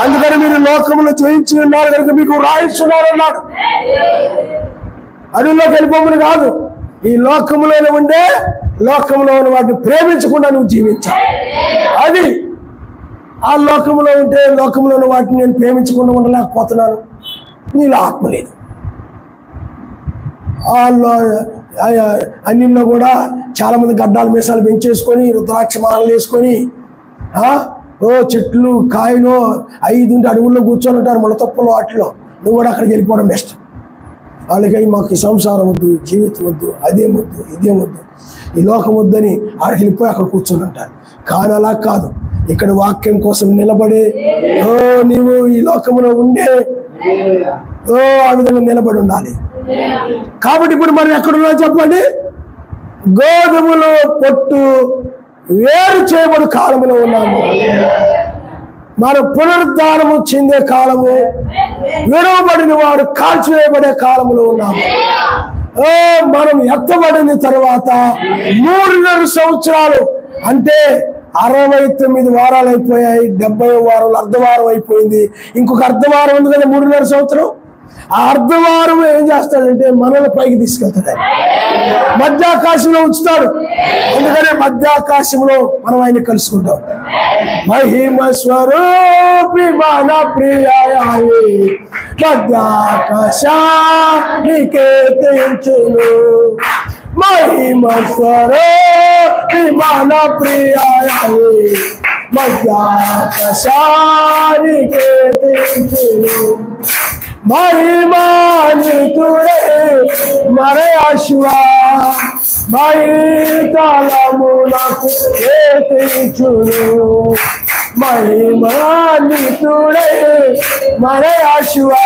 అందుకని మీరు లోకంలో జయించి ఉన్నారు కనుక మీకు రాయిస్తున్నారు అన్నాడు. అడవిలోకి వెళ్ళిపోమని కాదు, ఈ లోకంలో ఉండే లోకంలో ఉన్న వాటిని ప్రేమించకుండా నువ్వు జీవించాలి. అది ఆ లోకంలో ఉంటే లోకంలో ఉన్న వాటిని నేను ప్రేమించకుండా ఉండలేకపోతున్నాను, నీలో ఆత్మ లేదు. అన్నింటిలో కూడా చాలా మంది గడ్డాలు మీసాలు పెంచేసుకొని రుద్రాక్ష మాలలు వేసుకొని చెట్లు కాయలు 5 అడవుల్లో కూర్చొని ఉంటారు, ముళ్ళ తప్పలో వాటిలో. నువ్వు కూడా అక్కడికి వెళ్ళిపోవడం బెస్ట్. వాళ్ళకి మాకు సంసారం వద్దు, జీవితం వద్దు, అదేం వద్దు, ఇదేం వద్దు, ఈ లోకం వద్దని అక్కడికి వెళ్ళిపోయి అక్కడ కూర్చొని ఉంటారు. కానీ అలా కాదు, ఇక్కడ వాక్యం కోసం నిలబడి నీవు ఈ లోకంలో ఉండే ఆ విధంగా నిలబడి ఉండాలి. కాబట్టి ఇప్పుడు మనం ఎక్కడున్నా చెప్పండి, గోధుమలో పొట్టు వేరు చేయబడి కాలములో ఉన్నాము. మన పునరుద్ధానము చెందే కాలము, విడవబడిన వాడు కాల్చివేయబడే కాలములో ఉన్నాము. మనం ఎత్తబడిన తర్వాత 3.5 సంవత్సరాలు అంటే 69 వారాలు అయిపోయాయి. 70వ వారంలో అర్ధవారం అయిపోయింది. ఇంకొక అర్ధవారం ఉంది కదా, 3.5 సంవత్సరం. ఆ అర్ధవారం ఏం చేస్తాడంటే మనల్ని పైకి తీసుకెళ్తాడు, మధ్యాకాశంలో ఉంచుతాడు. అందుకనే మధ్యాకాశంలో మనం ఆయన కలుసుకుంటాం. మహిమ స్వరూపి మన ప్రియాయి మధ్యాకాశానికే తెంచును. మహిమ స్వరూపి మన ప్రియాయి మధ్యాకాశానికే తెంచును. మహిమాన్వితుడే మరయాశువా మహితలమునకు ఏతించును. మహిమాన్వితుడే మరయాశువా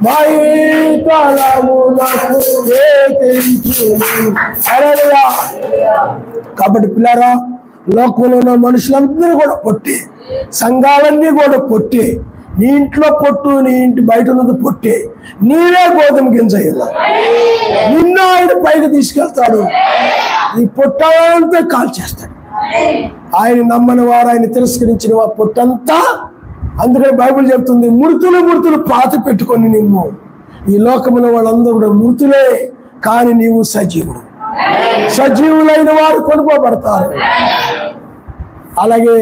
మహితలమునకు ఏతించును. హల్లెలూయా. కాబట్టి పిల్లరా, లోకంలో ఉన్న మనుషులందరూ కూడా పొట్టి, సంఘాలన్నీ కూడా పొట్టి. నీ ఇంట్లో పొట్టు, నీ ఇంటి బయట ఉన్నది పొట్టే. నీవే గోధుమ గింజ అయ్యా. నిన్ను ఆయన పైకి తీసుకెళ్తాడు, ఈ పొట్టంతా కాల్చేస్తాడు. ఆయన నమ్మని వారు, ఆయన తిరస్కరించిన వారు పొట్టంతా. అందుకని బైబిల్ చెప్తుంది, మృతులు పాతి పెట్టుకొని నిన్ను. ఈ లోకంలో వాళ్ళందరూ కూడా మృతులే, కానీ నీవు సజీవుడు. సజీవులైన వారు కొనుకోబడతారు. అలాగే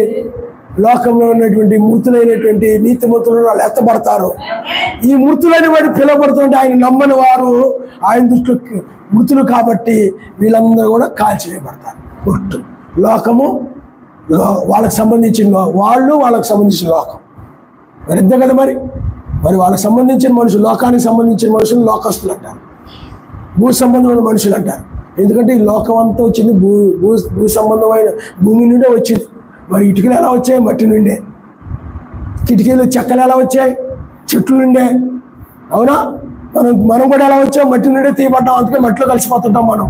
లోకంలో ఉన్నటువంటి మృతులైనటువంటి నీతిమంతులు వాళ్ళు ఎత్తబడతారు. ఈ మృతులైన వాడు పిలువబడుతుంటే ఆయన నమ్మని వారు ఆయన దృష్టికి మృతులు కాబట్టి వీళ్ళందరూ కూడా కాల్చివేయబడతారు. పొట్టు లోకము, వాళ్ళకి సంబంధించిన వాళ్ళు, వాళ్ళకి సంబంధించిన లోకం మరి ఇద్దే కదా. మరి వాళ్ళకి సంబంధించిన మనుషులు, లోకానికి సంబంధించిన మనుషులు లోకస్తులు అంటారు, భూ సంబంధమైన మనుషులు అంటారు. ఎందుకంటే ఈ లోకం అంతా వచ్చింది భూ సంబంధమైన భూమి నుండే వచ్చింది. మరి ఇటుకలు ఎలా వచ్చాయి? మట్టి నుండే. కిటికీలు చెక్కలు ఎలా వచ్చాయి? చెట్లు నుండే. అవునా? మనం కూడా ఎలా వచ్చాం? మట్టి నుండే తీయబడ్డాం. అందుకే మట్టిలో కలిసిపోతుంటాం. మనం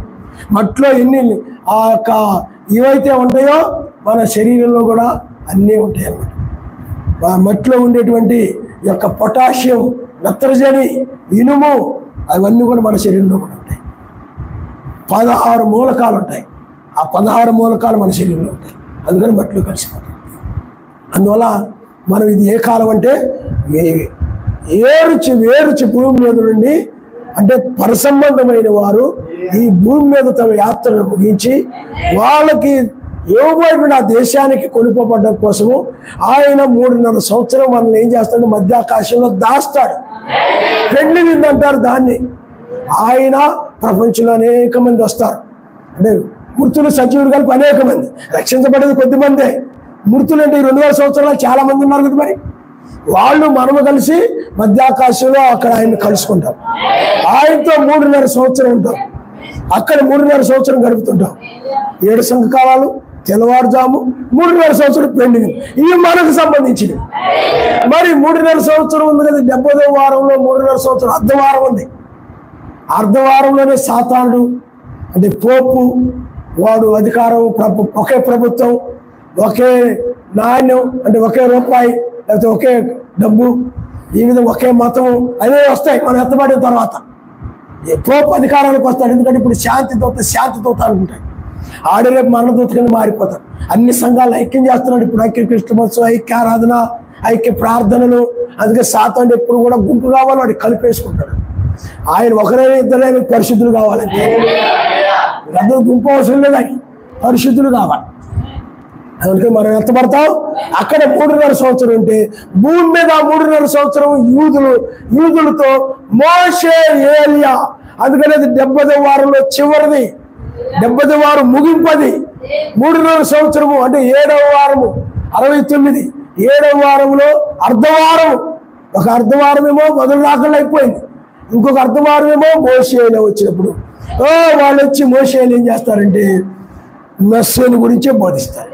మట్టిలో ఎన్ని ఆ యొక్క ఏవైతే ఉంటాయో మన శరీరంలో కూడా అన్నీ ఉంటాయి అన్నమాట. మట్టిలో ఉండేటువంటి యొక్క పొటాషియం, నత్రజని, ఇనుము అవన్నీ కూడా మన శరీరంలో కూడా ఉంటాయి. 16 మూలకాలు ఉంటాయి. ఆ 16 మూలకాలు మన శరీరంలో ఉంటాయి. అందుకని మట్టిలో కలిసిపోతాం. అందువల్ల మనం ఇది ఏ కాలం అంటే వేరుచి భూమి మీద నుండి, అంటే పరసంబంధమైన వారు ఈ భూమి మీద తమ యాత్రను ముగించి వాళ్ళకి ఇవ్వబడిన ఆ దేశానికి కొనుకోబడ్డం కోసము ఆయన 3.5 సంవత్సరం మనల్ని ఏం చేస్తాడు? మధ్యాకాశంలో దాస్తాడు. పెళ్లి విందు అంటారు దాన్ని. ఆయన ప్రపంచంలో అనేక మంది వస్తారు. అంటే మృతులు సజీవులు కలిపి అనేక మంది, రక్షించబడేది కొద్ది మందే. మృతులు అంటే 2000 సంవత్సరాలు చాలా మంది ఉన్నారు కదా. మరి వాళ్ళు మనము కలిసి మధ్యాకాశంలో అక్కడ ఆయన్ని కలుసుకుంటాం. ఆయనతో 3.5 సంవత్సరం ఉంటాం. అక్కడ 3.5 సంవత్సరం గడుపుతుంటాం. 7 సంఘకాలాలు, తెల్లవారుజాము, 3.5 సంవత్సరం పెళ్లి. ఇవి మనకు సంబంధించినవి. మరి 3.5 సంవత్సరం ఉంది కదా, 70వ వారంలో 3.5 సంవత్సరం అర్ధవారం ఉంది. అర్ధవారంలోనే సాతానుడు అంటే పోపు, వాడు అధికారం, ఒకే ప్రభుత్వం, ఒకే నాణ్యం, అంటే ఒకే రూపాయి, లేకపోతే ఒకే డబ్బు, ఈ విధంగా ఒకే మతం అవే వస్తాయి మనం ఎత్తబడిన తర్వాత. పోపు అధికారానికి వస్తాడు. ఎందుకంటే ఇప్పుడు శాంతి దూత అనుకుంటాడు. ఆడే రేపు మరణదూత కింద మారిపోతాడు. అన్ని సంఘాలను ఐక్యం చేస్తున్నాడు. ఇప్పుడు ఐక్య క్రిస్టమస్, ఐక్య ఆరాధన, ఐక్య ప్రార్థనలు. అందుకే సాతానుడు ఎప్పుడు కూడా గుంపు కావాలి, వాడు కలిపేసుకుంటాడు. ఆయన ఒకరైనా ఇద్దరైనా పరిశుద్ధులు కావాలంటే అందరూ గుంపు అవసరం లేదు, ఆయన పరిశుద్ధులు కావాలి. అందుకే మనం ఎత్తబడతాం. అక్కడ 3.5 సంవత్సరం ఉంటే భూమి మీద 3.5 సంవత్సరం యూదులతో మోషే, ఏలియా. అందుకని అది 70వ వారంలో చివరిది, 70వ వారం ముగింపది. 3.5 సంవత్సరము అంటే 7వ వారము 69, 7వ వారంలో అర్ధవారం. ఒక అర్ధవారమేమో మొదలు దాఖలు అయిపోయింది, ఇంకొక అర్ధవారమేమో మోషేలో వచ్చినప్పుడు వాళ్ళు వచ్చి మోషేలు ఏం చేస్తారంటే మెస్సీని గురించే బోధిస్తారు.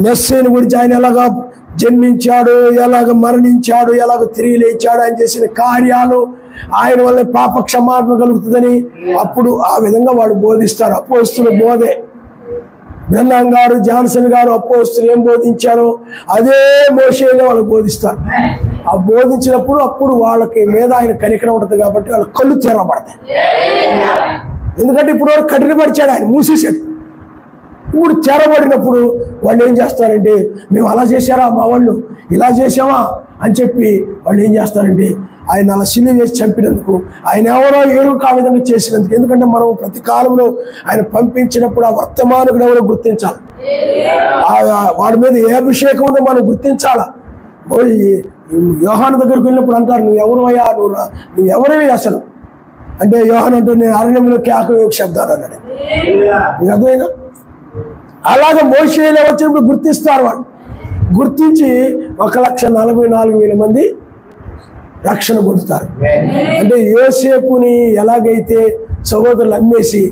మెస్సీని గురించి ఆయన ఎలాగా జన్మించాడు, ఎలాగ మరణించాడు, ఎలాగ తిరిగి లేచాడు, ఆయన చేసిన కార్యాలు, ఆయన వల్ల పాప క్షమాపణ కలుగుతుందని అప్పుడు ఆ విధంగా వాడు బోధిస్తారు. అపోస్తుల బోధే. బ్రహ్మం గారు, జాన్సన్ గారు అపోస్తులు ఏం బోధించారో అదే మోషేలో వాళ్ళు బోధిస్తారు. ఆ బోధించినప్పుడు అప్పుడు వాళ్ళకి మీద ఆయన కనికరం ఉంటుంది కాబట్టి వాళ్ళ కళ్ళు తెరవబడతాయి. ఎందుకంటే ఇప్పుడు వరకు కఠినపరిచాడు, ఆయన మూసేశాడు. ఇప్పుడు చేరబడినప్పుడు వాళ్ళు ఏం చేస్తారంటే, మేము అలా చేశారా మా వాళ్ళు, ఇలా చేసామా అని చెప్పి వాళ్ళు ఏం చేస్తారంటే ఆయన అలా సిలువ వేసి చంపినందుకు, ఆయన ఎవరో ఏదో ఆ విధంగా చేసినందుకు. ఎందుకంటే మనం ప్రతి కాలంలో ఆయన పంపించినప్పుడు ఆ వర్తమానుడు ఎవరో గుర్తించాలి, వాడి మీద ఏ అభిషేకం ఉందో మనం గుర్తించాలా. యోహాను దగ్గరికి వెళ్ళినప్పుడు అంటారు, నువ్వు ఎవరు అయ్యా, నువ్వు ఎవరివి అసలు అంటే, యోహాను అంటూ నేను అరణ్యంలో కేక శబ్దాలు అన్నాడు. నీకు అర్థమైనా? అలాగే మోషేలో వచ్చినప్పుడు గుర్తిస్తారు. వాళ్ళు గుర్తించి 1,44,000 మంది రక్షణ పొందుతారు. అంటే యోసేపుని ఎలాగైతే సహోదరులు అమ్మేసి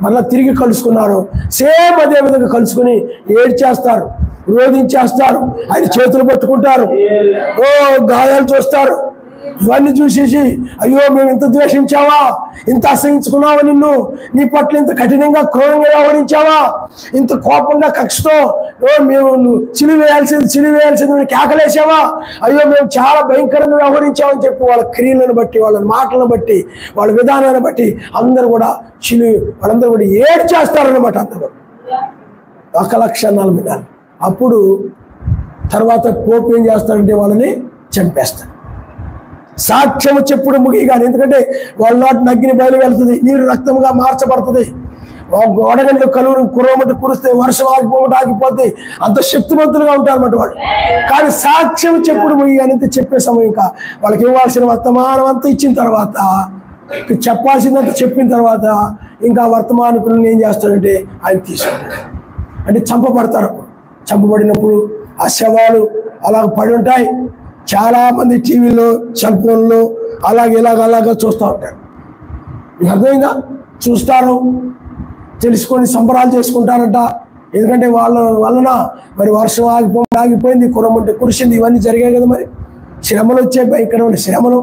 మళ్ళీ తిరిగి కలుసుకున్నారు, సేమ్ అదే విధంగా కలుసుకుని ఏడ్చేస్తారు, రోధించేస్తారు, ఆయన చేతులు పట్టుకుంటారు, గాయాలు చూస్తారు. ఇవన్నీ చూసేసి అయ్యో మేము ఇంత ద్వేషించావా, ఇంత అసహించుకున్నావా, నిన్ను నీ పట్ల ఇంత కఠినంగా క్రూరంగా వ్యవహరించావా, ఇంత కోపంగా కక్షతో మేము చిలువ వేయాల్సింది కేకలేసావా, అయ్యో మేము చాలా భయంకరంగా వ్యవహరించామని చెప్పి వాళ్ళ క్రియలను బట్టి, వాళ్ళ మాటలను బట్టి, వాళ్ళ విధానాన్ని బట్టి అందరూ కూడా వాళ్ళందరూ కూడా ఏడ్చేస్తారన్నమాట. అందరూ 1,40,000. అప్పుడు తర్వాత పోపు ఏం చేస్తారంటే వాళ్ళని చంపేస్తారు. సాక్ష్యం చెప్పుడు ముగిగాని, ఎందుకంటే వాళ్ళ నాటి నగ్గిని బయలు వెళ్తుంది, నీరు రక్తంగా మార్చబడుతుంది, గోడగంటలు కలువురు కురవమంటే కురిస్తే వర్షం ఆగిపోతే అంత శక్తివంతులుగా ఉంటారు అన్నమాట వాళ్ళు. కానీ సాక్ష్యం చెప్పుడు ముగిగాని చెప్పే సమయం ఇంకా వాళ్ళకి ఇవ్వాల్సిన వర్తమానం అంతా ఇచ్చిన తర్వాత, చెప్పాల్సిందంతా చెప్పిన తర్వాత ఇంకా వర్తమానికులను ఏం చేస్తారంటే ఆయన తీసుకుంటారు. అంటే చంపబడతారు. చంపబడినప్పుడు ఆ శవాలు అలా పడి ఉంటాయి. చాలా మంది టీవీలో, సెల్ ఫోన్లో అలాగా చూస్తూ ఉంటారు. మీకు అర్థమైందా? చూస్తారు, తెలుసుకొని సంబరాలు చేసుకుంటారంట. ఎందుకంటే వాళ్ళ వలన మరి వర్షం ఆగిపోయింది, కురమంటే కురిసింది, ఇవన్నీ జరిగాయి కదా. మరి శ్రమలు వచ్చాయి, భయంకరమైన శ్రమలు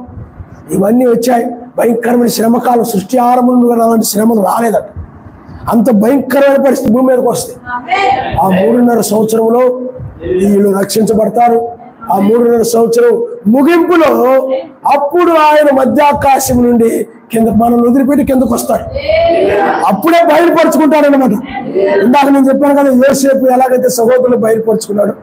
ఇవన్నీ వచ్చాయి. భయంకరమైన శ్రమకాలం, సృష్టి ఆరంభంలో అలాంటి శ్రమలు రాలేదట. అంత భయంకరమైన పరిస్థితి భూమి మీదకి వస్తాయి. ఆ 3.5 సంవత్సరంలో వీళ్ళు రక్షించబడతారు. ఆ 3.5 సంవత్సరం ముగింపులో అప్పుడు ఆయన మధ్యాకాశం నుండి కింద మనల్ని వదిలిపెట్టి కిందకు వస్తాడు. అప్పుడే బయలుపరుచుకుంటాడనమాట. ఇందాక నేను చెప్పాను కదా, యోసేపు ఎలాగైతే సహోదరులు బయలుపరుచుకున్నాడు,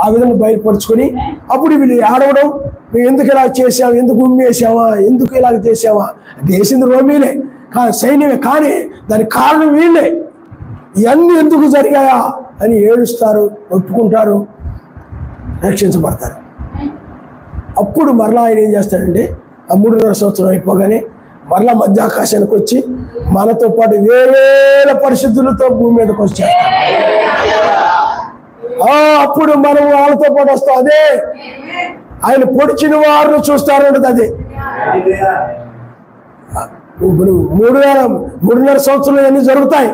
ఆ విధంగా బయలుపరుచుకొని అప్పుడు వీళ్ళు ఆడవడం, మేము ఎందుకు ఇలా చేసావా, ఎందుకు ఉమ్మేసావా, ఎందుకు ఇలాగ చేసావా, చేసింది రోమీలే కానీ సైన్యమే, కానీ దానికి కారణం వీళ్ళే, ఇవన్నీ ఎందుకు జరిగాయా అని ఏడుస్తారు, ఒప్పుకుంటారు, రక్షించబడతారు. అప్పుడు మరలా ఆయన ఏం చేస్తాడంటే ఆ 3.5 సంవత్సరం అయిపోగానే మరలా మధ్యాకాశానికి వచ్చి మనతో పాటు వేల పరిశుద్ధులతో భూమి మీదకి వచ్చాడు. అప్పుడు మనం వాళ్ళతో పాటు వస్తాం. అదే ఆయన పొడిచిన వారిని చూస్తారంటది. అదే 3.5 సంవత్సరాలు అన్నీ జరుగుతాయి.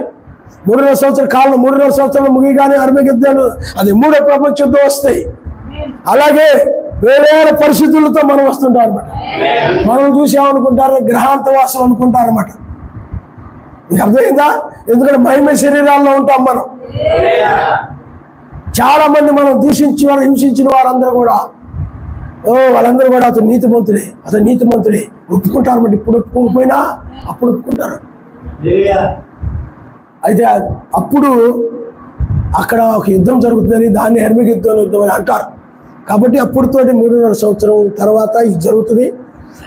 3.5 సంవత్సరాల కాలం, 3.5 సంవత్సరాలు ముగిగానే అర్మగెద్దాలు, అది 3వ ప్రపంచ యుద్ధం వస్తాయి. అలాగే వేల పరిస్థితులతో మనం వస్తుంటాం అనమాట. మనం చూసామనుకుంటారు, గ్రహాంతవాసం అనుకుంటారు అనమాట. మీకు అర్థమైందా? ఎందుకంటే మహిమ శరీరాల్లో ఉంటాం మనం. చాలా మంది మనం దూషించి వారు, హింసించిన వారందరూ కూడా వాళ్ళందరూ కూడా అతను నీతిమంతుడే ఒప్పుకుంటారు అన్నమాట. ఇప్పుడు ఒప్పుకోకపోయినా అప్పుడు ఒప్పుకుంటారు. అయితే అప్పుడు అక్కడ ఒక యుద్ధం జరుగుతుందని దాన్ని హెర్మగెద్దోను యుద్ధం అని అంటారు. కాబట్టి అప్పుడుతోటి 3.5 సంవత్సరం తర్వాత ఇది జరుగుతుంది.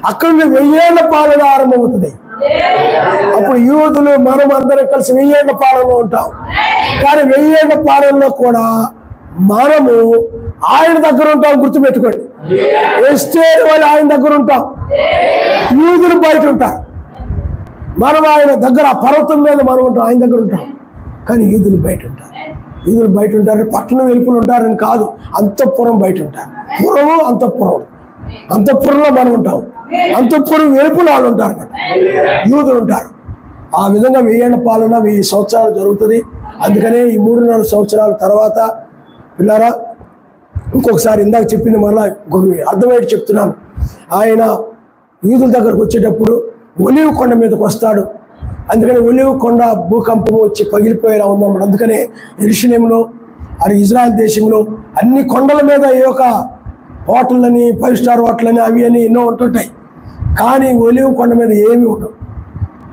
అక్కడ 1000 ఏళ్ల పాలన ఆరంభమవుతుంది. అప్పుడు యూదులు మనం అందరం కలిసి 1000 ఏళ్ల పాలనలో ఉంటాం. కానీ 1000 ఏళ్ల పాలనలో కూడా మనము ఆయన దగ్గర ఉంటాం. గుర్తుపెట్టుకోండి, ఎస్టేర్ వాళ్ళు ఆయన దగ్గర ఉంటాం, యూదులు బయట ఉంటారు. మనం ఆయన దగ్గర పర్వతం మీద మనం ఉంటాం, ఆయన దగ్గర ఉంటాం. కానీ యూదులు బయట ఉంటారు. యూదులు బయట ఉంటారు, పట్టణం వెలుపులు ఉంటారని కాదు, అంతఃపురం బయట ఉంటారు. పురము అంతఃపురంలో మనం ఉంటాం, అంతఃపురం వెలుపులు వాళ్ళు ఉంటారు అన్నమాట, యూదులు ఉంటారు. ఆ విధంగా 1000 ఏళ్ల పాలన 1000 సంవత్సరాలు జరుగుతుంది. అందుకనే ఈ 3.5 సంవత్సరాల తర్వాత పిల్లారా ఇంకొకసారి ఇందాక చెప్పింది మళ్ళా అర్థమయ్యేది చెప్తున్నాను. ఆయన యూదుల దగ్గరకు వచ్చేటప్పుడు ఒలీవ కొండ మీదకి వస్తాడు. అందుకని ఒలీవ కొండ భూకంపం వచ్చి పగిలిపోయేలా ఉందన్నమాట. అందుకనే యెరూషలేములో, అది ఇజ్రాయెల్ దేశంలో అన్ని కొండల మీద ఈ యొక్క హోటళ్ళని, 5 స్టార్ హోటళ్ళని అవి అని ఎన్నో ఉంటుంటాయి. కానీ ఒలీవ కొండ మీద ఏమీ ఉండవు.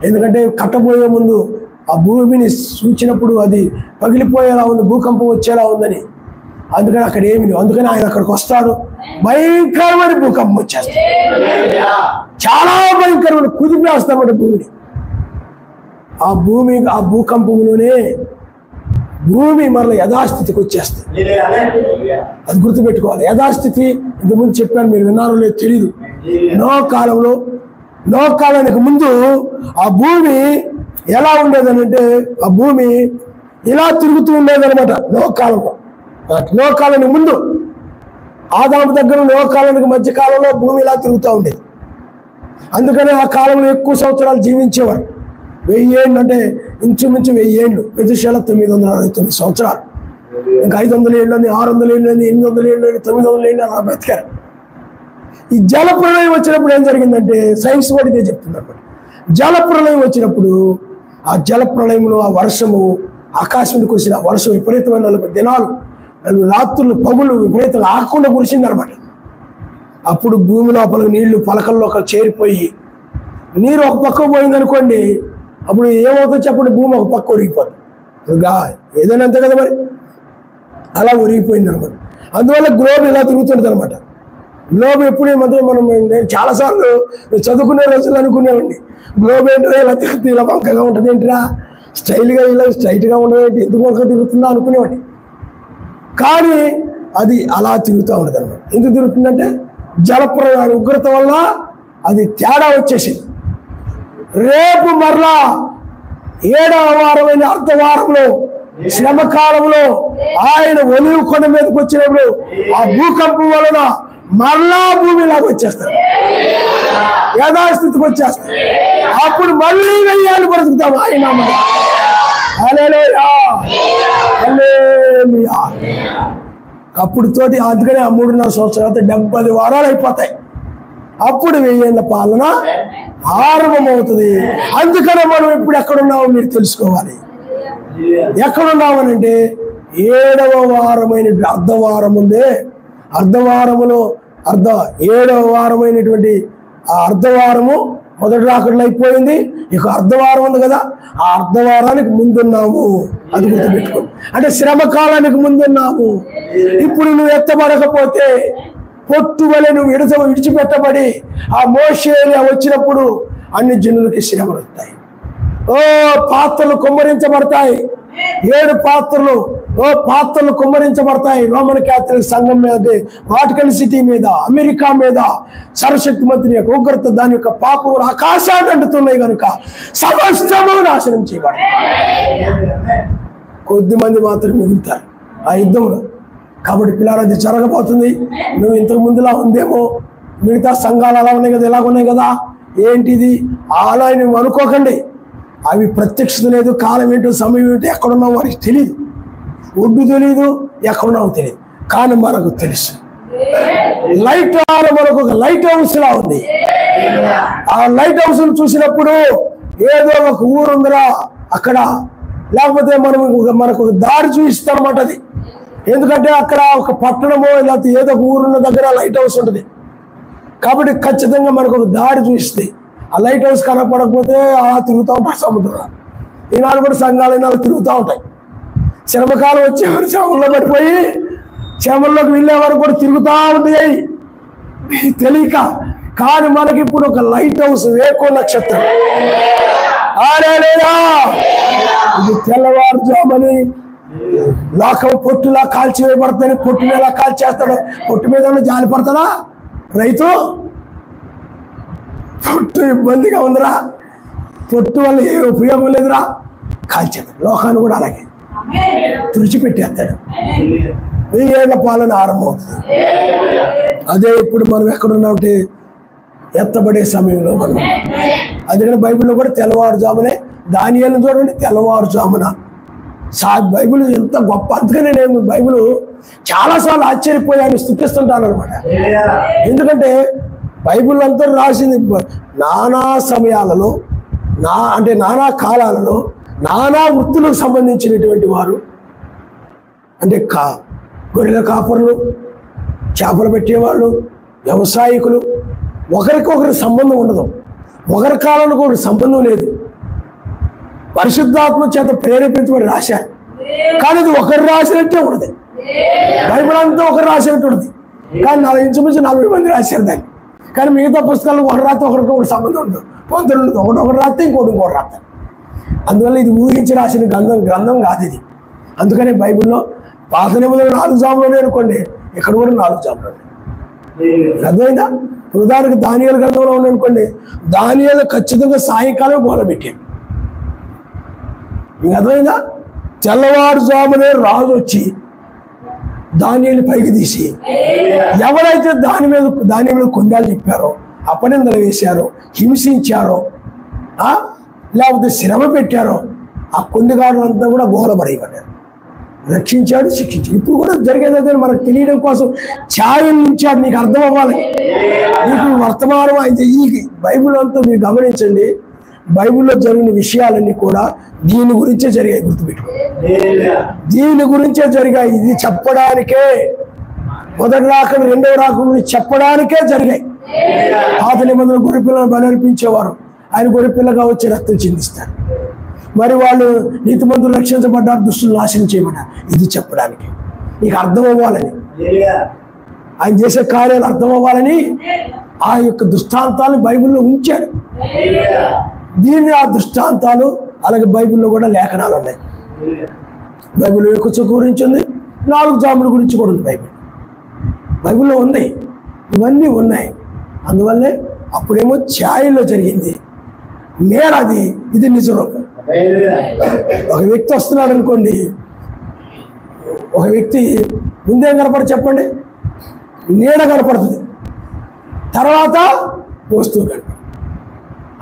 ఎందుకంటే కట్టబోయే ముందు ఆ భూమిని సూచినప్పుడు అది పగిలిపోయేలా ఉంది, భూకంపం వచ్చేలా ఉందని. అందుకని అక్కడ ఏమి లేవు. అందుకని ఆయన అక్కడికి వస్తాడు, భయంకరమైన భూకంపం వచ్చేస్తాడు, చాలా భయంకరమైన కుదిపేస్తామట భూమిని. ఆ భూకంపంలోనే భూమి మరల యథాస్థితికి వచ్చేస్తుంది. అది గుర్తుపెట్టుకోవాలి. యథాస్థితి ఇంతకుముందు చెప్పాను, మీరు విన్నారో లేదు తెలీదు. నోహ కాలానికి ముందు ఆ భూమి ఎలా ఉండేదనంటే, ఆ భూమి ఇలా తిరుగుతూ ఉండేదనమాట నోహ కాలంలో. నోహ కాలానికి ముందు ఆదాము దగ్గర నోహ కాలానికి మధ్య కాలంలో భూమి ఇలా తిరుగుతూ ఉండేది. అందుకని ఆ కాలంలో ఎక్కువ సంవత్సరాలు జీవించేవారు. 1000 ఏళ్ళు అంటే ఇంచుమించు 1000 ఏళ్ళు. మెతుషేల 969 సంవత్సరాలు. ఇంకా 500 ఏళ్ళని, 600 ఏళ్ళని, 800 ఏళ్ళని, 900 ఏళ్ళు అలా బ్రతికారు. ఈ జల ప్రళయం వచ్చినప్పుడు ఏం జరిగిందంటే, సైన్స్ వాడితే చెప్తున్నారు. జల ప్రళయం వచ్చినప్పుడు ఆ జల ప్రళయంలో ఆ వర్షము, ఆకాశం కురిసిన వర్షం విపరీతమైన 40 దినాలు 4 రాత్రులు పగులు విపరీతంగా ఆకుండా కురిసింది అనమాట. అప్పుడు భూమి లోపల నీళ్లు పలకల్లో చేరిపోయి, నీరు ఒక పక్క పోయిందనుకోండి, అప్పుడు ఏమవుతుందో చెప్పండి, భూమి ఒక పక్క ఒరిగిపోతుంది. ఇంకా ఏదైనా అంతే కదా మరి, అలా ఒరిగిపోయింది అనమాట. అందువల్ల గ్లోబ్ ఇలా తిరుగుతుంది అనమాట. గ్లోబ్ ఎప్పుడు ఏమంటే నేను చాలాసార్లు చదువుకునే రోజులు అనుకునేవాడిని, గ్లోబ్ ఏంటో ఇలా తిరుగుతుంది, ఇలా వంకగా ఉంటుంది ఏంటిరా, స్టైల్గా ఇలా స్ట్రైట్గా ఉండేది, ఎందుకు వంక తిరుగుతుందా అనుకునేవాడిని. కానీ అది అలా తిరుగుతూ ఉంటుంది అనమాట. ఎందుకు తిరుగుతుందంటే జలప్రవాహ ఉగ్రత వల్ల అది తేడా వచ్చేసింది. రేపు మరలా 7వ వారమైన అర్ధవారంలో శ్రమకాలంలో ఆయన ఒలివ కొండ మీదకి వచ్చినప్పుడు ఆ భూకంపం వలన మరలా భూమిలాగా వచ్చేస్తారు, యథాస్థితికి వచ్చేస్తారు. అప్పుడు మళ్ళీ 1000 ఏళ్ళు బ్రతుకుతాం ఆయన. హల్లెలూయా, హల్లెలూయా. అప్పుడు తోటి అందుకనే ఆ 3.5 సంవత్సరాలు 70 వారాలు అయిపోతాయి. అప్పుడు 1000 ఏళ్ళ పాలన ఆరంభమవుతుంది. అందుకనే మనం ఇప్పుడు ఎక్కడున్నామో మీరు తెలుసుకోవాలి. ఎక్కడున్నామనంటే 7వ వారమైన అర్ధవారం ఉందే, అర్ధవారములో 7వ వారమైనటువంటి ఆ అర్ధవారము మొదటి రాకడలో అయిపోయింది. ఇక అర్ధవారం ఉంది కదా, ఆ అర్ధవారానికి ముందున్నాము. అది గుర్తుపెట్టుకోండి. అంటే శ్రమకాలానికి ముందున్నాము. ఇప్పుడు నువ్వు ఎత్తబడకపోతే పొట్టు వలె నువ్వు విడిచిపెట్టబడి ఆ మోషే వచ్చినప్పుడు అన్ని జనులకి శ్రమలు వస్తాయి. పాత్రలు కుమ్మరించబడతాయి. 7 పాత్రలు కుమ్మరించబడతాయి. రోమన్ క్యాథలిక్ సంఘం మీద, వాటికన్ సిటీ మీద, అమెరికా మీద సర్వశక్తి మంత్రి యొక్క ఉగ్రత, దాని యొక్క పాపములు ఆకాశాన్ని అంటుతున్నాయి కనుక సమస్తము నాశనం చేయబడతాయి. కొద్ది మంది మాత్రం మిగులుతారు ఆ యుద్ధంలో. కాబట్టి పిల్లలది జరగబోతుంది. నువ్వు ఇంతకు ముందులా ఉందేమో, మిగతా సంఘాలు అలా ఉన్నాయి కదా, ఇలాగ ఉన్నాయి కదా, ఏంటిది అలా నువ్వు అనుకోకండి. అవి ప్రత్యక్షత లేదు. కాలం ఏంటో, సమయం ఏంటో, ఎక్కడున్నావు వారికి తెలియదు. ఒడ్డు తెలియదు, ఎక్కడున్నావు తెలియదు. కానీ మనకు తెలుసు. లైట్ మనకు ఒక లైట్ హౌస్ లా ఉంది. ఆ లైట్ హౌస్ చూసినప్పుడు ఏదో ఒక ఊరు ఉందిరా అక్కడ, లేకపోతే మనకు ఒక దారి చూపిస్తాం అన్నమాట. అది ఎందుకంటే అక్కడ ఒక పట్టణమో లేకపోతే ఏదో ఒక ఊరున్న దగ్గర లైట్ హౌస్ ఉంటుంది. కాబట్టి ఖచ్చితంగా మనకు ఒక దారి చూపిస్తుంది. ఆ లైట్ హౌస్ కనపడకపోతే అలా తిరుగుతూ ఉంటాయి సముద్రం. ఈనాడు కూడా సంఘాలు ఈనాడు తిరుగుతూ ఉంటాయి. శ్రమకాలం వచ్చేవారు శ్రమంలో పడిపోయి శ్రమంలోకి వెళ్ళే వరకు కూడా తిరుగుతూ ఉంటాయి తెలియక. కానీ మనకి ఇప్పుడు ఒక లైట్ హౌస్, వేకో నక్షత్రం. ఇది తెల్లవారుజామని లోకం పొట్టులా కాల్చివేయబడతాని, పొట్టు మీద కాల్చేస్తాడు. పొట్టు మీద జాలి పడతాడా రైతు? పొట్టు ఇబ్బందిగా ఉందిరా, పొట్టు వల్ల ఏ ఉపయోగం లేదురా, కాల్చేస్తాడు. లోకాన్ని కూడా అలాగే తుడిచిపెట్టేస్తాడు. 1000 ఏళ్ల పాలన ఆరంభమవుతుంది. అదే ఇప్పుడు మనం ఎక్కడున్నామంటే ఎత్తబడే సమయంలో మనం. అందుకని బైబిల్లో కూడా తెల్లవారుజామునే, దానియేలును చూడండి తెల్లవారుజామున. బైబిల్ ఎంత గొప్ప. అందుకనే నేను బైబిల్ చాలాసార్లు ఆశ్చర్యపోయాను, స్తుతిస్తుంటాను అనమాట. ఎందుకంటే బైబిల్ అంతా రాసింది నానా సమయాలలో, నానా కాలాలలో, నానా వృత్తులకు సంబంధించినటువంటి వారు. అంటే గొర్రెల కాపరులు, చేపలు పెట్టేవాళ్ళు, వ్యవసాయకులు. ఒకరికొకరి సంబంధం ఉండదు, ఒకరి కాలానికి ఒకరి సంబంధం లేదు. పరిశుద్ధాత్మ చేత ప్రేరేపించబడి రాశారు. కానీ ఇది ఒకరు రాసినట్టే ఉన్నది. బైబిల్ అంతా ఒకరు రాసినట్టు ఉన్నది. కానీ ఇంచుమించు 40 మంది రాశారు దాన్ని. కానీ మిగతా పుస్తకాలు ఒకరు రాస్తే ఒకరికి సంబంధం ఉండదు. పొందలు ఉండదు. ఒకరు రాస్తే ఇంకోటి రాస్తారు. అందువల్ల ఇది ఊహించి రాసిన గ్రంథం కాదు ఇది. అందుకనే బైబిల్లో పాత నిబంధనలు 4 జాములోనే అనుకోండి, ఇక్కడ కూడా 4 జాములోనే. అర్థమైందా? ఉదాహరణకు దానియేలు గ్రంథంలో ఉందనుకోండి, దానియేలు ఖచ్చితంగా సాయంకాలం మొదలుపెట్టాడు. మీకు అర్థమైందా? తెల్లవారుజామునే రాజు వచ్చి దానియేలు పైకి తీసి ఎవరైతే దాని మీద కొండాలు చెప్పారో, అపనిందలు వేశారో, హింసించారో, లేకపోతే శ్రమ పెట్టారో ఆ కొండగాడులంతా కూడా గోలబడేయబడ్డారు. రక్షించాడు, శిక్షించాడు. ఇప్పుడు కూడా జరిగేది మనకు తెలియడం కోసం ఛాయలు నుంచాడు. నీకు అర్థం అవ్వాలి. నీకు వర్తమానం అయితే ఈ బైబిల్ అంతా మీరు గమనించండి. బైబిల్లో జరిగిన విషయాలన్నీ కూడా దీని గురించే జరిగాయి. గుర్తుపెట్టుకోండి, దీని గురించే జరిగాయి. ఇది చెప్పడానికే, మొదటి రాకడ రెండవ రాకడ గురించి చెప్పడానికే జరిగాయి. పాత నిబంధన గొర్రెపిల్లను బలర్పించేవారు, ఆయన గొర్రెపిల్లగా వచ్చి రక్తం చిందిస్తారు. మరి వాళ్ళు నీతిమంతులు రక్షించబడ్డారు, దుష్టులు నాశనం చేయబడ్డారు. ఇది చెప్పడానికి, నీకు అర్థం అవ్వాలని, ఆయన చేసే కార్యాలు అర్థం అవ్వాలని ఆ యొక్క దృష్టాంతాలను బైబిల్లో ఉంచాడు. దీన్ని ఆ దృష్టాంతాలు అలాగే బైబిల్లో కూడా లేఖనాలు ఉన్నాయి. బైబిల్లో ఎక్కువ గురించి ఉంది, 4 జాముల గురించి కూడా ఉంది. బైబిల్లో ఉన్నాయి, ఇవన్నీ ఉన్నాయి. అందువల్లే అప్పుడేమో ఛాయల్లో జరిగింది, నేరది, ఇది నిజం. ఒక వ్యక్తి వస్తున్నాడు అనుకోండి, ఒక వ్యక్తి ముందేం కనపడి చెప్పండి, నీడ కనపడుతుంది, తర్వాత వస్తువు కనపడుతుంది.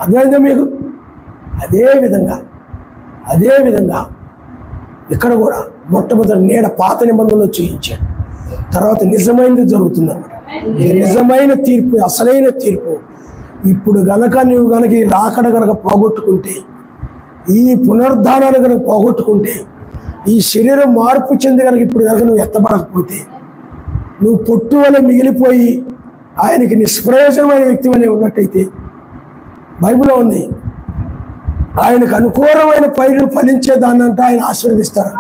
అర్థమైందా మీకు? అదే విధంగా ఇక్కడ కూడా మొట్టమొదటి నీడ పాత నిబంధనలో చూపించాడు. తర్వాత నిజమైనది జరుగుతుంది అన్నమాట. నిజమైన తీర్పు, అసలైన తీర్పు. ఇప్పుడు నువ్వు గనక ఈ రాకడ గనక పోగొట్టుకుంటే, ఈ పునరుద్ధానాన్ని కనుక పోగొట్టుకుంటే, ఈ శరీరం మార్పు చెంది కనుక ఇప్పుడు కనుక నువ్వు ఎత్తబడకపోతే, నువ్వు పొట్టు వల్ల మిగిలిపోయి ఆయనకి నిష్ప్రయోజనమైన వ్యక్తి వల్ల ఉన్నట్టయితే, బైబిల్లో ఉంది, ఆయనకు అనుకూలమైన పైరులు ఫలించేదాన్ని అంటే ఆయన ఆశీర్వదిస్తారు.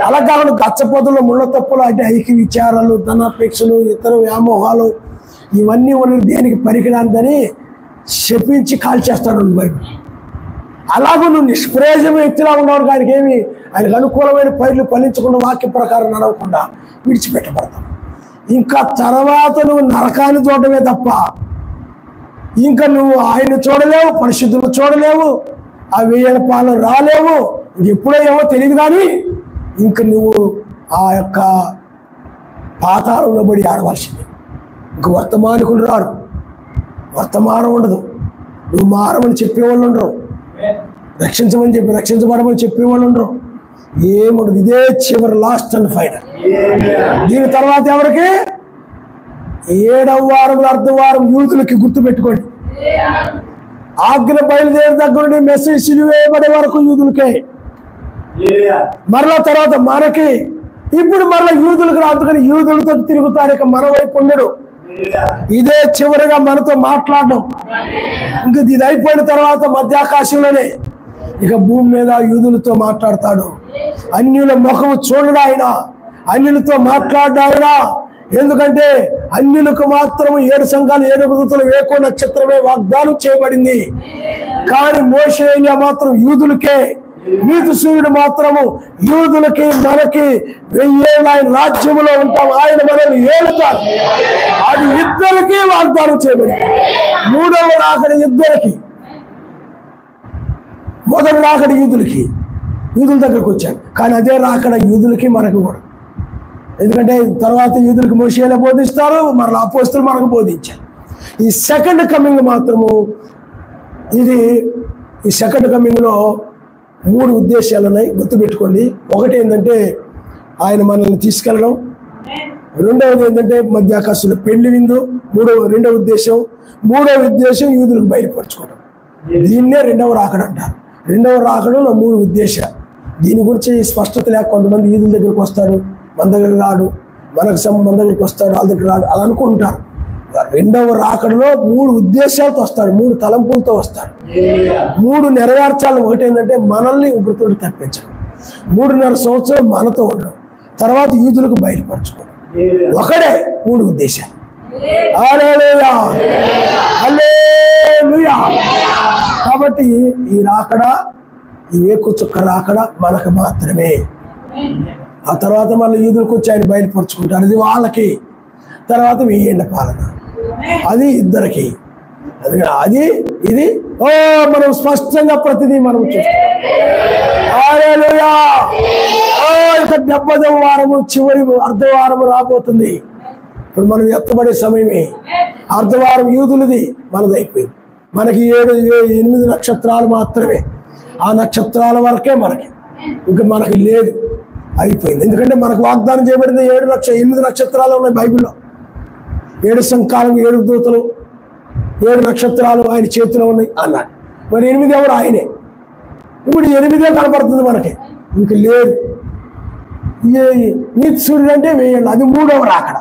అలా కాకుండా గచ్చపోతలు, ముళ్ళ తప్పులు, అంటే ఐక్య విచారాలు, ధనాపేక్షలు, ఇతర వ్యామోహాలు, ఇవన్నీ ఉన్నది దేనికి పనికిరాందని శపించి కాల్చేస్తాడు బైబిల్. అలాగే నువ్వు నిష్ప్రయోజన వ్యక్తిలా ఉన్నవాడు, ఆయనకు అనుకూలమైన పైర్లు ఫలించకుండా వాక్య ప్రకారం నడవకుండా విడిచిపెట్టబడతావు. ఇంకా తర్వాత నువ్వు నరకాన్ని చూడటమే తప్ప ఇంకా నువ్వు ఆయన చూడలేవు, పరిశుద్ధులు చూడలేవు, ఆ 1000 పాలన రాలేవు. ఎప్పుడో ఏమో తెలియదు, కానీ ఇంక నువ్వు ఆ యొక్క పాతాళంలో పడి ఆడవలసిందే. ఇంక వర్తమానికులు రారు, వర్తమానం ఉండదు, నువ్వు మారమని చెప్పేవాళ్ళు ఉండరు, రక్షించబడమని చెప్పేవాళ్ళు ఉండరు, ఏముండదు. ఇదే చివరి, లాస్ట్ అండ్ ఫైనల్. దీని తర్వాత ఎవరికి? 7వ వారం, అర్ధవారం యూదులకి. గుర్తుపెట్టుకోండి, ఆజ్ఞ బయలుదేరి దగ్గర నుండి మెసేజ్ సిలువేయబడే వరకు యూదులకే, మరలా తర్వాత మనకి. ఇప్పుడు మరలా యూదులకు రా, అందుకని యూదులతో తిరుగుతారు. ఇక మన వైపు ఉండడు. ఇదే చివరిగా మనతో మాట్లాడడం. ఇంక ఇది అయిపోయిన తర్వాత మధ్యాకాశంలోనే ఇక భూమి మీద యూదులతో మాట్లాడతాడు. అన్యుల ముఖము చూడడా ఆయన, అన్యులతో మాట్లాడ్డాయినా. ఎందుకంటే అన్యులకు మాత్రము 7 సంఘాలు 7 దూతలు వేకో నక్షత్రమే వాగ్దానం చేయబడింది. కానీ మోషే ఏలియా మాత్రం యూదులకే, నీతి సూర్యుడు మాత్రము యూదులకి, మనకి 1000 ఏళ్ళు ఆయన రాజ్యములో ఉంటాం, ఆయన మనల్ని ఏలుతారు. అది ఇద్దరికి వాగ్దానం చేయబడింది. 3వ రాకడ ఇద్దరికి, మొదటి రాకడ యూదుల దగ్గరకు వచ్చాడు. కానీ అదే రాకడ యూదులకి మనకు కూడా. ఎందుకంటే తర్వాత యూదులకు మోషేలే బోధిస్తారు, మరలా అపోస్తలులు మనకు బోధించారు. ఈ సెకండ్ కమింగ్ మాత్రము, ఈ సెకండ్ కమింగ్లో 3 ఉద్దేశాలు ఉన్నాయి, గుర్తుపెట్టుకోండి. ఒకటి ఏంటంటే ఆయన మనల్ని తీసుకెళ్ళడం, రెండవది ఏంటంటే మధ్యాకాశంలో పెళ్లి విందు, రెండవ ఉద్దేశం యూదులకు బయలుపరచుకోవడం. దీన్నే 2వ రాకడ అంటారు. 2వ రాకడలో 3 ఉద్దేశాలు. దీని గురించి స్పష్టత లేక కొంతమంది యూదుల దగ్గరికి వస్తారు, మన దగ్గర రాడు, మన దగ్గరికి వస్తాడు, వాళ్ళ దగ్గర రాడు, అలా అనుకుంటారు. రెండవ రాకడలో 3 ఉద్దేశాలతో వస్తాడు, 3 తలంపులతో వస్తాడు. 3 నెరవేర్చాలి. ఒకటి ఏంటంటే మనల్ని ఉగ్రతోటి తప్పించడం, 3.5 సంవత్సరాలు మనతో ఉండడం, తర్వాత యూదులకు బయలుపరచుకోవడం. ఒకడే 3 ఉద్దేశాలు. హల్లెలూయా, హల్లెలూయా. కాబట్టి ఈ రాకడ, ఈ వేకు చుక్క రాకడ మనకు మాత్రమే. ఆ తర్వాత మళ్ళీ యూదులకు వచ్చి ఆయన బయలుపరుచుకుంటారు, అది వాళ్ళకి. తర్వాత 1000 ఏళ్ల పాలన, అది ఇద్దరికి. అది ఇది మనం స్పష్టంగా ప్రతిదీ మనం చూస్తాం. హల్లెలూయా. ఇక 70వ వారము, చివరి అర్ధవారము రాబోతుంది. ఇప్పుడు మనం ఎత్తబడే సమయమే. అర్ధవారం యూదులది, మనది అయిపోయింది. మనకి 8 నక్షత్రాలు మాత్రమే. ఆ నక్షత్రాల వరకే మనకి, ఇంకా మనకి లేదు, అయిపోయింది. ఎందుకంటే మనకు వాగ్దానం చేయబడింది 8 నక్షత్రాలు ఉన్నాయి బైబిల్లో. 7 సంకాలం, 7 దూతలు, 7 నక్షత్రాలు ఆయన చేతిలో ఉన్నాయి అన్నాడు. మరి 8 ఎవరు? ఆయనే. ఇప్పుడు 8 కనపడుతుంది మనకి, ఇంక లేదు. నీతి సూర్యుడు అంటే 1000 అది 3వ రాకడ.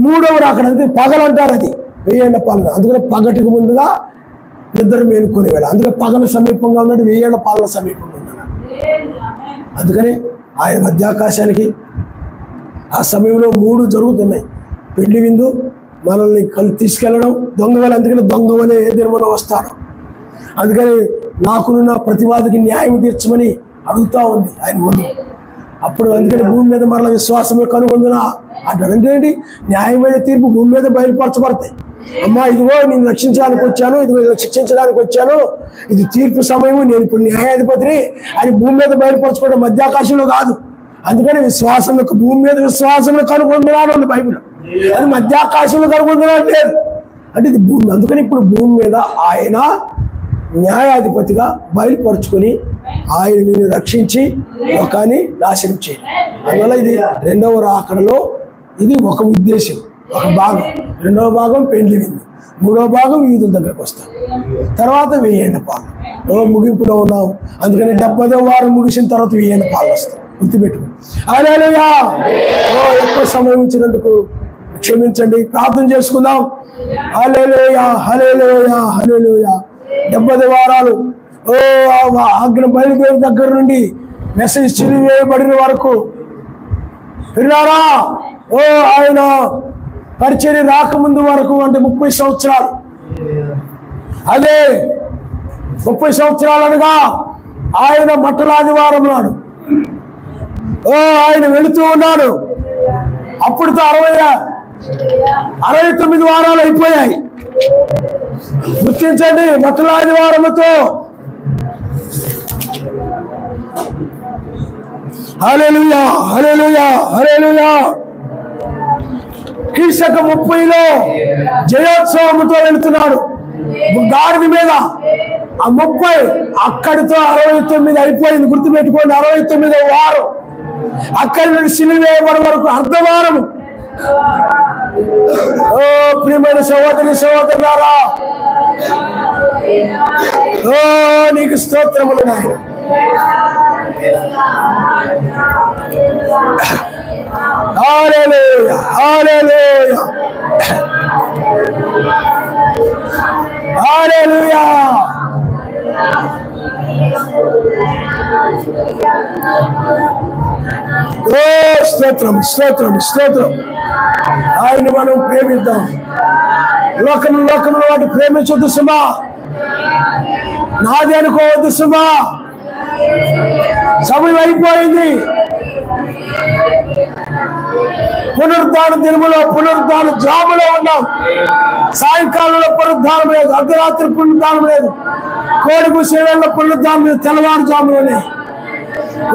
3వ రాకడ అంటే పగలంటారు, అది 1000 ఏళ్ల పాలన. అందుకని పగటికి ముందుగా నిద్ర మేలుకునే వేళ, అందుకని పగల సమీపంగా ఉన్నది 1000 ఏళ్ల పాలన సమీపంగా ఉన్నాడు. అందుకని ఆయన మధ్యాకాశానికి ఆ సమయంలో 3 జరుగుతున్నాయి. పెళ్లి విందు, మనల్ని తీసుకెళ్ళడం, దొంగవలే. అందుకని దొంగవలే ఏ దినమున వస్తాడు. అందుకని నాకున్న ప్రతివాదికి న్యాయం తీర్చమని అడుగుతా ఉంది ఆయన ముందు. అప్పుడు అందుకని భూమి మీద మరల విశ్వాసమే కనుగొందునా అంటాడు. అంటే న్యాయమైన తీర్పు భూమి మీద బయలుపరచబడతాయి. అమ్మా, ఇదిగో నేను రక్షించడానికి వచ్చాను, ఇదిగో శిక్షించడానికి వచ్చాను, ఇది తీర్పు సమయము, నేను ఇప్పుడు న్యాయాధిపతిని అని భూమి మీద బయలుపరచుకోవడం మధ్యాకాశంలో కాదు. అందుకని విశ్వాసం యొక్క భూమి మీద విశ్వాసంలో కనుగొందున్నాడు ఉంది బైబిల్. అది మధ్యాకాశంలో కనుగొందున్నాడు లేదు, అంటే ఇది భూమి. అందుకని ఇప్పుడు భూమి మీద ఆయన న్యాయాధిపతిగా బయలుపరుచుకొని ఆయన నిన్ను రక్షించి లోకాన్ని నాశనం చేయాలి. అందువల్ల ఇది 2వ రాకడలో ఇది ఒక ఉద్దేశం, ఒక భాగం. 2వ భాగం పెండ్లి విందు, 3వ భాగం యూదుల దగ్గరకు వస్తాం. తర్వాత 1000 ఏళ్ల పాలన ముగింపులో ఉన్నాం. అందుకని 70వ వారం ముగిసిన తర్వాత 1000 ఏళ్ల పాలన వస్తాం. గుర్తుపెట్టుకుని హల్లెలూయా. ఎక్కువ సమయం ఇచ్చినందుకు క్షమించండి. ప్రార్థన చేసుకుందాం. హల్లెలూయా, హల్లెలూయా, హల్లెలూయా. 70 వారాలు ఆజ్ఞ బయలుదేరి దగ్గర నుండి మెసేజ్ చిరివేయబడిన వరకు విన్నారా? ఆయన పరిచర్య రాకముందు వరకు అంటే 30 సంవత్సరాలు. అదే 30 సంవత్సరాలు అనగా ఆయన మట్టరాదివారం నాడు ఆయన వెళుతూ ఉన్నాడు. అప్పుడుతో 69 వారాలు అయిపోయాయి. గుర్తించండి, మట్టరాదివారముతో హల్లెలూయా, హల్లెలూయా, హల్లెలూయా. క్రీస్తు 30లో జయోత్సవంతో వెళుతున్నాడు గాడిద మీద. ఆ 30 అక్కడితో 69 అయిపోయింది. గుర్తుపెట్టుకోండి, 69వ వారం. అక్కడి నుండి సిలువ వేయబడే వరకు అర్ధవారము. ప్రియమైన సహోదరి సహోదరులారా, నీకు స్తోత్రములు నాయన. హల్లెలూయా, హల్లెలూయా, హల్లెలూయా. స్తోత్రం, స్తోత్రం, స్తోత్రం. ఆయన మనం ప్రేమిద్దాం. లోకంలో వాటి ప్రేమించొద్దు సుమా, నాది అనుకోవద్దు సుమా. సమయం అయిపోయింది. పునరుద్ధాన దినములో, పునరుద్ధాన జాములో ఉన్నాం. సాయంకాలంలో పునరుద్ధానం లేదు, అర్ధరాత్రి పునరుద్ధానం లేదు, కోడిపు సేవల్లో పునరుద్ధానం లేదు, తెల్లవారుజాములోనే.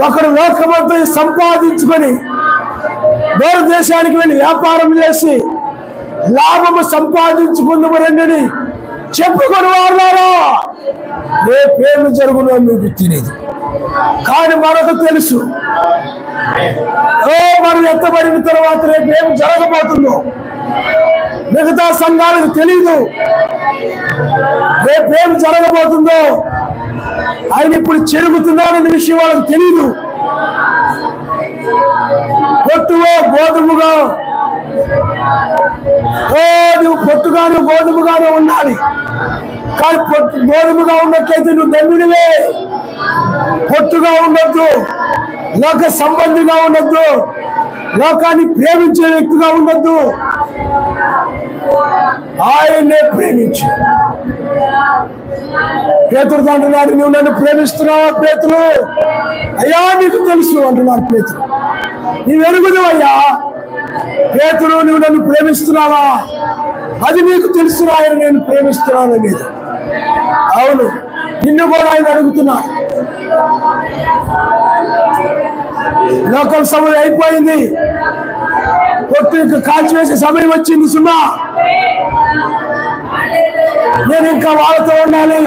ఒకడు లోకమంతా సంపాదించుకొని దూర దేశానికి వెళ్ళి వ్యాపారం చేసి లాభము సంపాదించుకుందాము రండి చెప్పుకొని వారులారా, రేపేమి జరుగునో మీకు తెలియదు, కానీ మనకు తెలుసు. మనం ఎత్తబడిన తర్వాత రేపేమి జరగబోతుందో మిగతా సంఘాలకు తెలియదు. రేపేమి జరగబోతుందో ఆయన ఇప్పుడు చెరుగుతున్నాడనే విషయం వాళ్ళకి తెలియదు. పొట్టులో గోధుమగా నువ్వు పొట్టుగాను గోధుమగాను ఉండాలి. కానీ గోధుమగా ఉన్నట్లయితే నువ్వు ధన్యుడివే. పొట్టుగా ఉండొద్దు, లోక సంబంధిగా ఉండొద్దు, లోకాన్ని ప్రేమించే వ్యక్తిగా ఉండొద్దు. ఆయన్నే ప్రేమించు. పేతురు అంటున్నాడు, నువ్వు నన్ను ప్రేమిస్తున్నావా పేతురు? అయ్యా నీకు తెలుసు అంటున్నాడు పేతురు. నీవు ఎరుగుదు అయ్యా పేతురు, నువ్వు నన్ను ప్రేమిస్తున్నావా? అది నీకు తెలుసు ఆయన నేను ప్రేమిస్తున్నాను అనేది. అవును, నిన్ను కూడా ఆయన అడుగుతున్నా. లోకల్ సమయం అయిపోయింది, పొట్టు కాల్చివేసే సమయం వచ్చింది సుమా. నేను ఇంకా వాళ్ళతో ఉండాలి,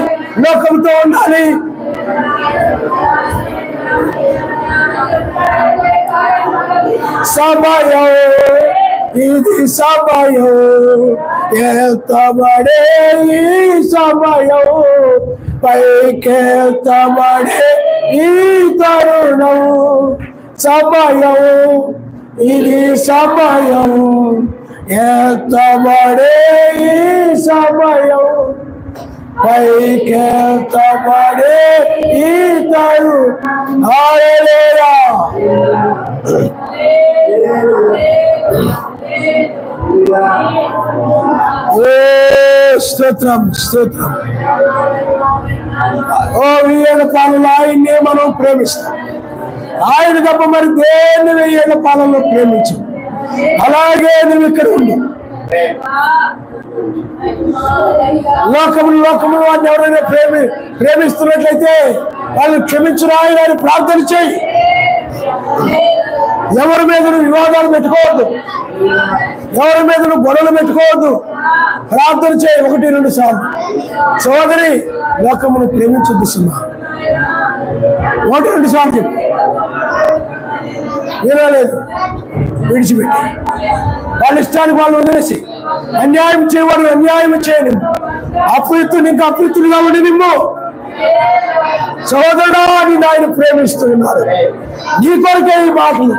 లోకంతో ఉండాలి. సమయం ఇది సమయం, ఎత్తబడే ఈ సమయం, పైకెత్తబడే ఈ తరుణం. సమయం ఇది సమయం, ఎత్తబడే ఈ సమయం, పైకెత్తబడే ఈ తరుణం. హల్లెలూయా. స్తోత్రం స్తోత్రం. వెయ్యేళ్ల పాలనలో ఆయన్నే మనం ప్రేమిస్తాం. ఆయన తప్ప మరి దేన్ని వెయ్యేళ్ల పాలనలో ప్రేమించు. అలాగే నువ్వు ఇక్కడ ఉండి లోకము వాడిని ఎవరైనా ప్రేమిస్తున్నట్లయితే వాళ్ళు క్షమించిన ఆయన ప్రార్థన చేయి. ఎవరి మీద నువ్వు వివాదాలు పెట్టుకోవద్దు, ఎవరి మీద నువ్వు గొడవలు పెట్టుకోవద్దు. ప్రార్థన చేయి 1-2 సార్లు. సోదరి, లోకమును ప్రేమించొద్దు సుమా. 1-2 సార్లు చెప్పు. వినలేదు, విడిచిపెట్టి వాళ్ళ ఇష్టానికి వాళ్ళు వదిలేసి, అన్యాయం చేయవాడు అన్యాయం చేయని, అప్రీతులు ఇంకా అప్రీతులుగా ఉండి నిమ్ము. సోదరుడా, నిన్ను ఆయన ప్రేమిస్తూ ఉన్నారు. నీ కొరకే ఈ మాటలు,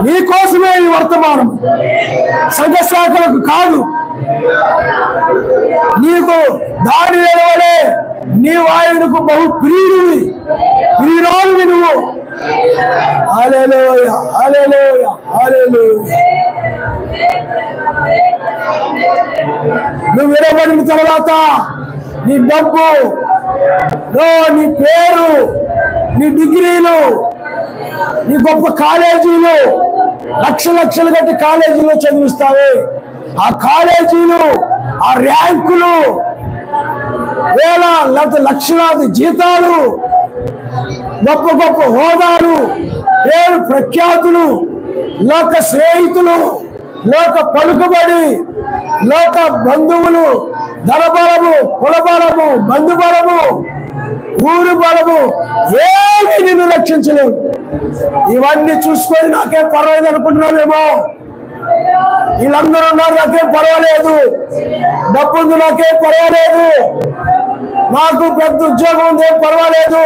నీ కోసమే ఈ వర్తమానం, సంఘ శాఖలకు కాదు. నీకు దాని నిలవడే, నీవు ఆయనకు బహు ప్రియుడివి, ప్రియురాలువి నువ్వు. హల్లెలూయా హల్లెలూయా హల్లెలూయా. నువ్వు వినబడిన తర్వాత నీ డబ్బు, నీ పేరు, నీ డిగ్రీలు, నీ గొప్ప కాలేజీలు, లక్షలు కట్టి కాలేజీలో చదివిస్తావే, ఆ కాలేజీలు, ఆ ర్యాంకులు, వేల లక్షలాది జీతాలు, గొప్ప హోదాలు, పేరు ప్రఖ్యాతులు, లోక స్నేహితులు, లోక పలుకుబడి, లోక బంధువులు, ధనబలము, కులబలము, బంధుబలము, ఊరు బలము ఏమి నిన్ను రక్షించలేవు. ఇవన్నీ చూసుకొని నాకేం పర్వాలేదు అనుకుంటున్నావేమో. వీళ్ళందరూ ఉన్నారు, నాకేం పర్వాలేదు, డబ్బుంది నాకేం పర్వాలేదు, నాకు పెద్ద ఉద్యోగం ఉంది ఏం పర్వాలేదు,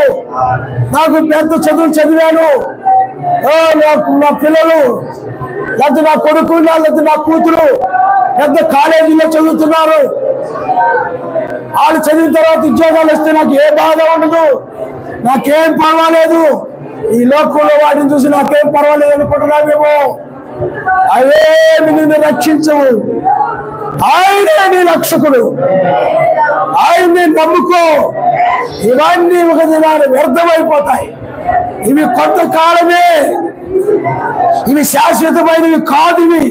నాకు పెద్ద చదువులు చదివాను, నా పిల్లలు లేకపోతే నా కొడుకు లేకపోతే నా కూతురు పెద్ద కాలేజీలో చదువుతున్నారు, వాళ్ళు చదివిన తర్వాత ఉద్యోగాలు వస్తే నాకు ఏ బాధ ఉండదు, నాకేం పర్వాలేదు, ఈ లోకంలో వాటిని చూసి నాకేం పర్వాలేదు అనుకుంటున్నామేమో. అవేమి నిన్ను రక్షించవు. ఆయనే నీ రక్షకుడు, ఆయన్ని నమ్ముకో. ఇవన్నీ ఒక దినాన్ని వ్యర్థమైపోతాయి. ఇవి కొంతకాలమే, ఇవి శాశ్వతమైనవి కాదు. ఇవి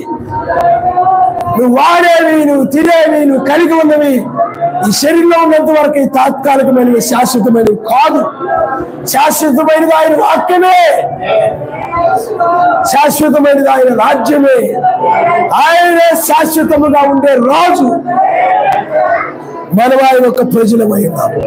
నువ్వు వాడేవి, నువ్వు తినేవి, నువ్వు కలిగి ఉన్నవి ఈ శరీరంలో ఉన్నంత వరకు తాత్కాలికమైనవి, శాశ్వతమైనవి కాదు. శాశ్వతమైనది ఆయన వాక్యమే, శాశ్వతమైనది ఆయన రాజ్యమే. ఆయనే శాశ్వతముగా ఉండే రాజు. మనం ఆయన యొక్క ప్రజలమై ఉన్నాము.